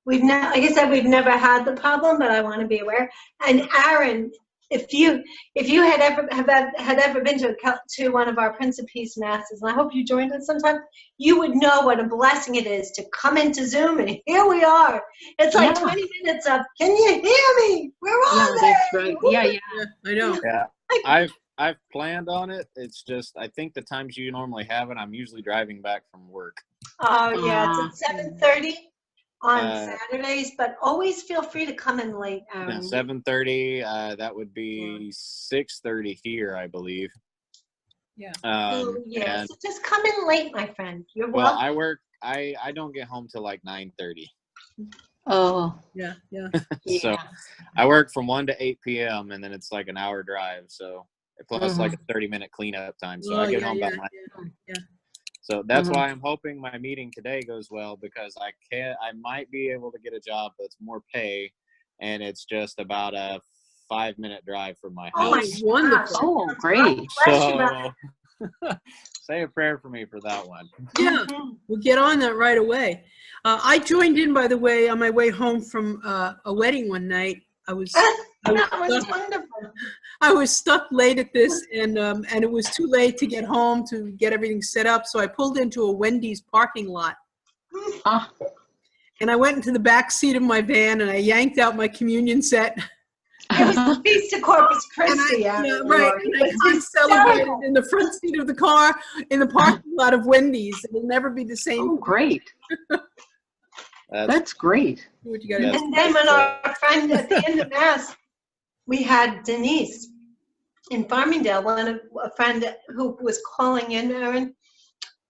Speaker 3: like I said, we've never had the problem, but I want to be aware. And Aaron, if you had ever been to one of our Prince of Peace masses, and I hope you joined us sometime, you would know what a blessing it is to come into Zoom, and here we are. It's like
Speaker 1: Yeah.
Speaker 3: 20 minutes of, can you hear me? We're on there.
Speaker 1: That's right. Yeah.
Speaker 2: Yeah, I know.
Speaker 5: Yeah, I've planned on it. It's just I think the times you normally have it, I'm usually driving back from work.
Speaker 3: Oh yeah, it's at 7:30 on
Speaker 5: Uh,
Speaker 3: Saturdays, but always feel free to come in late.
Speaker 5: Yeah, 7:30. That would be 6:30 here, I believe.
Speaker 2: Yeah.
Speaker 3: Oh, yeah,
Speaker 5: And
Speaker 3: so just come in late, my friend. You're
Speaker 5: well,
Speaker 3: welcome.
Speaker 5: I work. I don't get home till like 9:30.
Speaker 1: Oh,
Speaker 2: Yeah.
Speaker 1: yeah.
Speaker 5: So I work from 1 to 8 p.m. and then it's like an hour drive. So plus like a 30-minute cleanup time. So I get home about 9.
Speaker 2: yeah.
Speaker 5: So that's
Speaker 1: Mhm.
Speaker 5: why I'm hoping my meeting today goes well, because I might be able to get a job that's more pay, and it's just about a 5-minute drive from my
Speaker 3: Oh, my
Speaker 5: house.
Speaker 2: Wonderful.
Speaker 1: Oh, great.
Speaker 3: Bless you, brother.
Speaker 5: So say a prayer for me for that one.
Speaker 2: Yeah, we'll get on that right away. I joined in, by the way, on my way home from a wedding one night. I was
Speaker 3: That was wonderful.
Speaker 2: I was stuck late at this, and it was too late to get home to get everything set up. So I pulled into a Wendy's parking lot,
Speaker 1: Ah,
Speaker 2: and I went into the back seat of my van, and I yanked out my communion set.
Speaker 3: It was the Feast of Corpus Christi.
Speaker 2: Yeah,
Speaker 3: Aaron.
Speaker 2: right. And I can't celebrate it in the front seat of the car in the parking lot of Wendy's. It'll never be the same.
Speaker 1: oh, great. That's great.
Speaker 2: Do what you gotta
Speaker 5: That's-
Speaker 2: do.
Speaker 3: And then when our friend at the end of Mass, we had Denise in Farmingdale, a friend who was calling in, Aaron,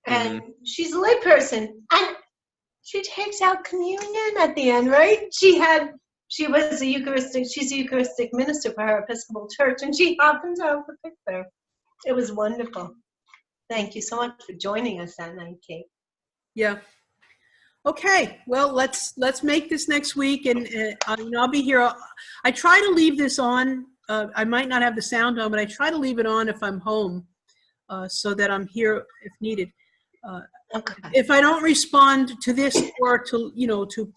Speaker 3: and she's a layperson, and she takes out communion at the end, right? She's a Eucharistic minister for her Episcopal church, and she happened to have the picture. It was wonderful. Thank you so much for joining us that night, Kate.
Speaker 2: Yeah. Okay. Well, let's make this next week, and I'll be here. I try to leave this on. I might not have the sound on, but I try to leave it on if I'm home, so that I'm here if needed.
Speaker 3: Okay.
Speaker 2: If I don't respond to this or to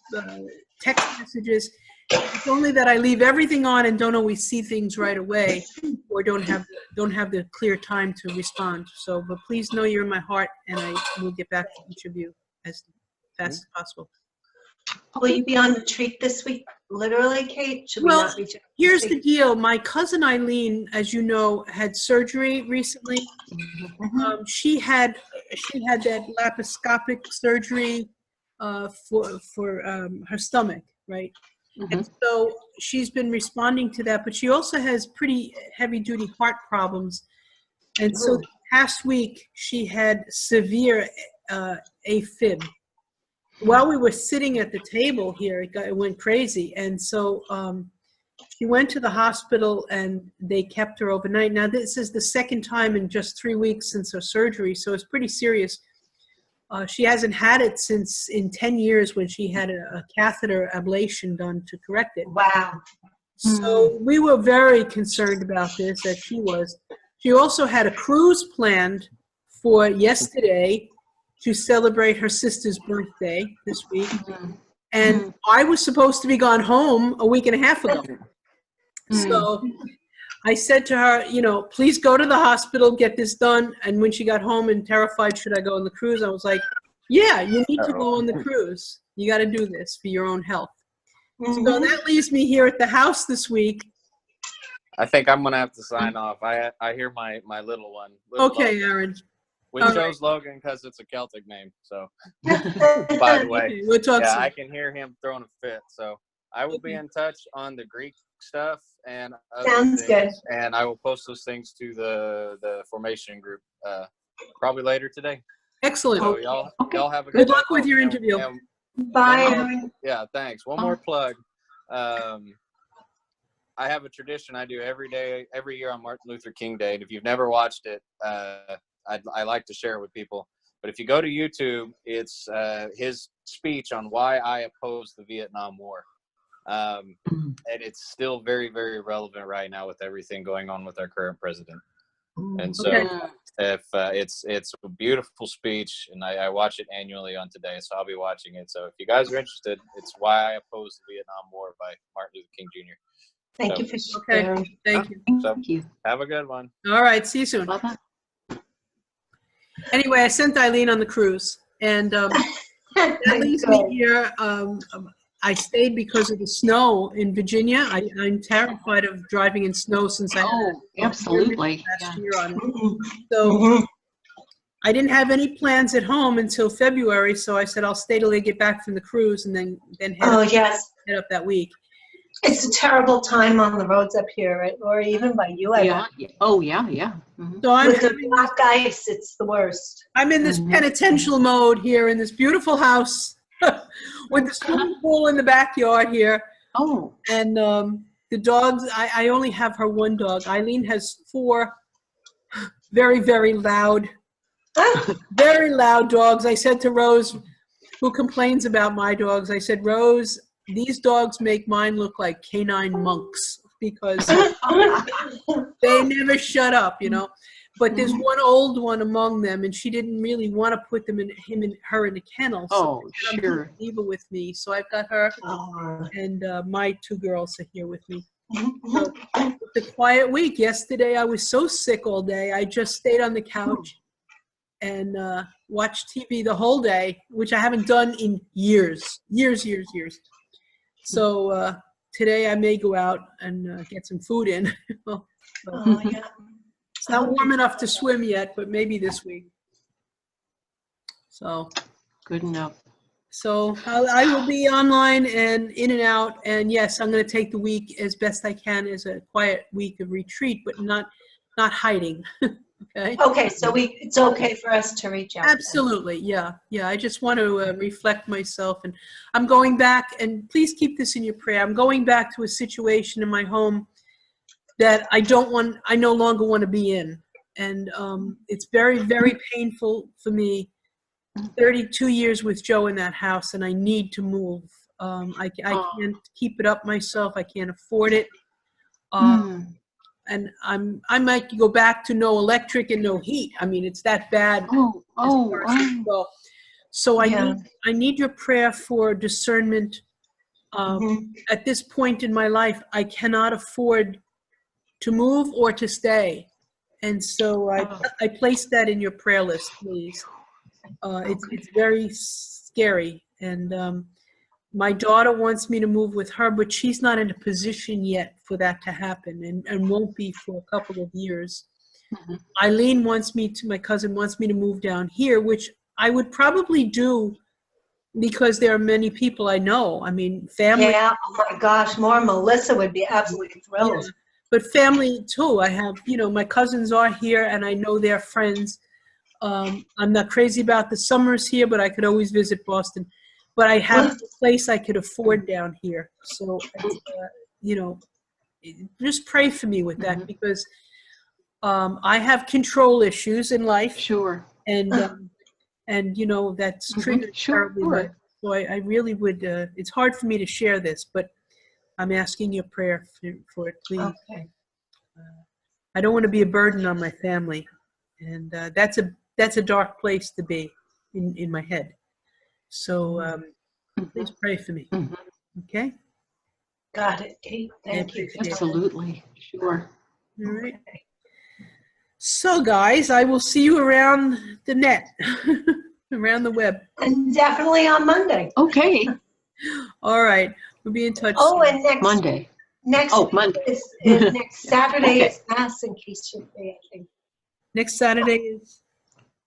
Speaker 2: text messages, it's only that I leave everything on and don't always see things right away, or don't have the clear time to respond. So, but please know you're in my heart, and I will get back to each of you as fast as possible.
Speaker 3: Will you be on retreat this week, literally, Kate? Should we
Speaker 2: Well,
Speaker 3: not reach out?
Speaker 2: Here's the deal. My cousin Eileen, as you know, had surgery recently. She had that laparoscopic surgery for her stomach, right? And so she's been responding to that, but she also has pretty heavy-duty heart problems. And so the past week, she had severe AFib. While we were sitting at the table here, it went crazy. And so she went to the hospital, and they kept her overnight. Now, this is the second time in just 3 weeks since her surgery, so it's pretty serious. She hasn't had it since in 10 years when she had a catheter ablation done to correct it.
Speaker 3: Wow.
Speaker 2: So we were very concerned about this, as she was. She also had a cruise planned for yesterday to celebrate her sister's birthday this week. And I was supposed to be gone home a week and a half ago. So I said to her, please go to the hospital, get this done. And when she got home and terrified, should I go on the cruise? I was like, yeah, you need to go on the cruise. You got to do this for your own health. So that leaves me here at the house this week.
Speaker 5: I think I'm gonna have to sign off. I hear my little one. Little
Speaker 2: Okay,
Speaker 5: Logan.
Speaker 2: Aaron.
Speaker 5: We
Speaker 2: All
Speaker 5: chose Logan because it's a Celtic name. So, by the way,
Speaker 2: Okay, we'll talk
Speaker 5: yeah,
Speaker 2: soon.
Speaker 5: I can hear him throwing a fit. So I will be in touch on the Greek stuff and other
Speaker 3: Sounds
Speaker 5: things, and I will post those things to the formation group probably later today.
Speaker 2: Excellent.
Speaker 5: So y'all have a
Speaker 2: Good
Speaker 5: good
Speaker 2: luck
Speaker 5: day.
Speaker 2: with your
Speaker 5: And-
Speaker 2: interview.
Speaker 5: and
Speaker 3: Bye,
Speaker 5: one more-
Speaker 3: Aaron.
Speaker 5: yeah, thanks. One more plug. I have a tradition I do every year on Martin Luther King Day. And if you've never watched it, I like to share it with people. But if you go to YouTube, it's his speech on why I oppose the Vietnam War. And it's still very, very relevant right now with everything going on with our current president. And so if it's a beautiful speech, and I watch it annually on Today, so I'll be watching it. So if you guys are interested, it's Why I Oppose the Vietnam War by Martin Luther King Jr.
Speaker 3: Thank you for
Speaker 2: Okay,
Speaker 3: sharing.
Speaker 2: thank you.
Speaker 5: So
Speaker 1: Thank you.
Speaker 5: have a good one.
Speaker 2: All right, see you soon.
Speaker 1: Bye-bye.
Speaker 2: Anyway, I sent Eileen on the cruise, and that leaves me here. I stayed because of the snow in Virginia. I'm terrified of driving in snow since I had
Speaker 1: Oh, absolutely.
Speaker 2: last
Speaker 1: Yeah.
Speaker 2: year on it. So I didn't have any plans at home until February, so I said I'll stay till they get back from the cruise and then
Speaker 3: Oh, yes.
Speaker 2: head up that week.
Speaker 3: It's a terrible time on the roads up here, right? Or even by you, I
Speaker 1: Yeah. Oh, yeah, yeah. Mhm.
Speaker 2: So
Speaker 3: With the black ice, it's the worst.
Speaker 2: I'm in this
Speaker 1: Mhm.
Speaker 2: penitential mode here in this beautiful house with the swimming pool in the backyard here.
Speaker 1: Oh,
Speaker 2: And the dogs, I only have her one dog. Eileen has 4 very, very loud dogs. I said to Rose, who complains about my dogs, I said, Rose, these dogs make mine look like canine monks because they never shut up, you know. But there's one old one among them, and she didn't really want to put them her in a kennel. So
Speaker 1: oh,
Speaker 2: I'm
Speaker 1: sure.
Speaker 2: gonna leave her with me. So I've got her,
Speaker 3: Oh.
Speaker 2: and my 2 girls are here with me. So it's a quiet week. Yesterday I was so sick all day. I just stayed on the couch and watched TV the whole day, which I haven't done in years. So today I may go out and get some food in.
Speaker 3: Oh, yeah.
Speaker 2: It's not warm enough to swim yet, but maybe this week. So
Speaker 1: Good enough.
Speaker 2: I will be online and in and out. And yes, I'm going to take the week as best I can as a quiet week of retreat, but not hiding. Okay.
Speaker 3: Okay, so it's okay for us to reach out.
Speaker 2: Absolutely. Yeah. I just want to reflect myself, and I'm going back, and please keep this in your prayer. I'm going back to a situation in my home that I no longer want to be in. And it's very, very painful for me. 32 years with Joe in that house, and I need to move. I can't keep it up myself. I can't afford it. And I might go back to no electric and no heat. I mean, it's that bad. So I need your prayer for discernment. At this point in my life, I cannot afford to move or to stay. And so I place that in your prayer list, please. It's very scary. And my daughter wants me to move with her, but she's not in a position yet for that to happen, and won't be for a couple of years. Eileen my cousin wants me to move down here, which I would probably do because there are many people I know. I mean, family.
Speaker 3: Yeah, oh my gosh, more Melissa would be absolutely thrilled.
Speaker 2: Yeah. But family too. I have, my cousins are here and I know their friends. I'm not crazy about the summers here, but I could always visit Boston. But I have a place I could afford down here. So, just pray for me with that because I have control issues in life.
Speaker 1: Sure.
Speaker 2: And that's triggered terribly.
Speaker 1: Sure.
Speaker 2: So I really would, it's hard for me to share this, but I'm asking your prayer for it, please.
Speaker 3: Okay.
Speaker 2: I don't want to be a burden on my family. And that's a dark place to be in my head. So please pray for me. Okay?
Speaker 3: Got it, Kate. Thank you.
Speaker 1: Absolutely. Sure.
Speaker 2: All right. So, guys, I will see you around the net, around the web.
Speaker 3: And definitely on Monday.
Speaker 1: Okay.
Speaker 2: All right. We'll be in touch
Speaker 3: Oh,
Speaker 2: soon.
Speaker 3: and next
Speaker 1: Monday.
Speaker 3: Next
Speaker 1: Oh, Monday.
Speaker 3: is next Saturday
Speaker 1: Okay.
Speaker 3: is Mass in Case you're free, I think.
Speaker 2: Next Saturday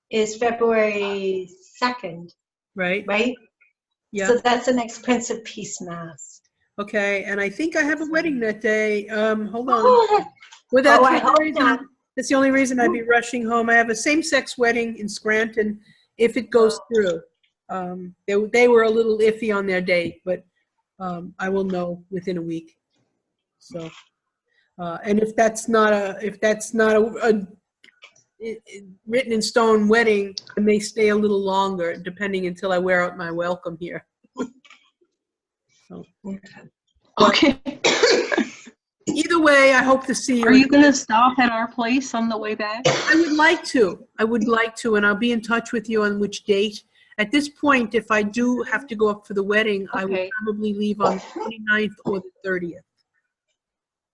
Speaker 3: Is February 2nd,
Speaker 2: right?
Speaker 3: right?
Speaker 2: Yeah.
Speaker 3: So that's the next Prince of Peace Mass.
Speaker 2: Okay, and I think I have a wedding that day. Hold on.
Speaker 3: Oh,
Speaker 2: Well,
Speaker 3: Oh,
Speaker 2: that's
Speaker 3: I
Speaker 2: the
Speaker 3: hope
Speaker 2: reason.
Speaker 3: not.
Speaker 2: That's the only reason I'd be rushing home. I have a same-sex wedding in Scranton if it goes through. They were a little iffy on their date, but I will know within a week. So, and if that's not a written in stone wedding, I may stay a little longer, depending until I wear out my welcome here. So,
Speaker 1: Okay.
Speaker 2: either way, I hope to see you.
Speaker 1: Are you going to stop at our place on the way back?
Speaker 2: I would like to. I would like to, and I'll be in touch with you on which date. At this point, if I do have to go up for the wedding, I will
Speaker 1: Okay.
Speaker 2: probably leave on the 29th or the 30th.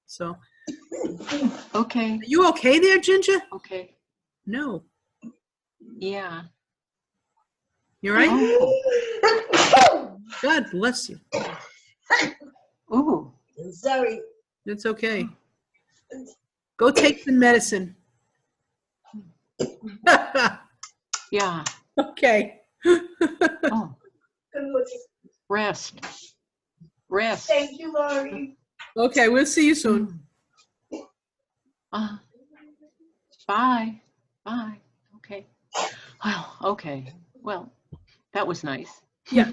Speaker 2: So,
Speaker 1: Okay.
Speaker 2: are you okay there, Ginger?
Speaker 1: Okay.
Speaker 2: No.
Speaker 1: Yeah.
Speaker 2: You all right?
Speaker 1: Oh.
Speaker 2: God bless you.
Speaker 1: Ooh.
Speaker 3: Sorry.
Speaker 2: It's okay. Go take the medicine.
Speaker 1: Yeah.
Speaker 2: Okay.
Speaker 1: Oh. Rest. Rest.
Speaker 3: Thank you, Lori.
Speaker 2: Okay, we'll see you soon.
Speaker 1: Bye. Bye. Okay. Well, okay. Well, that was nice.
Speaker 2: Yeah.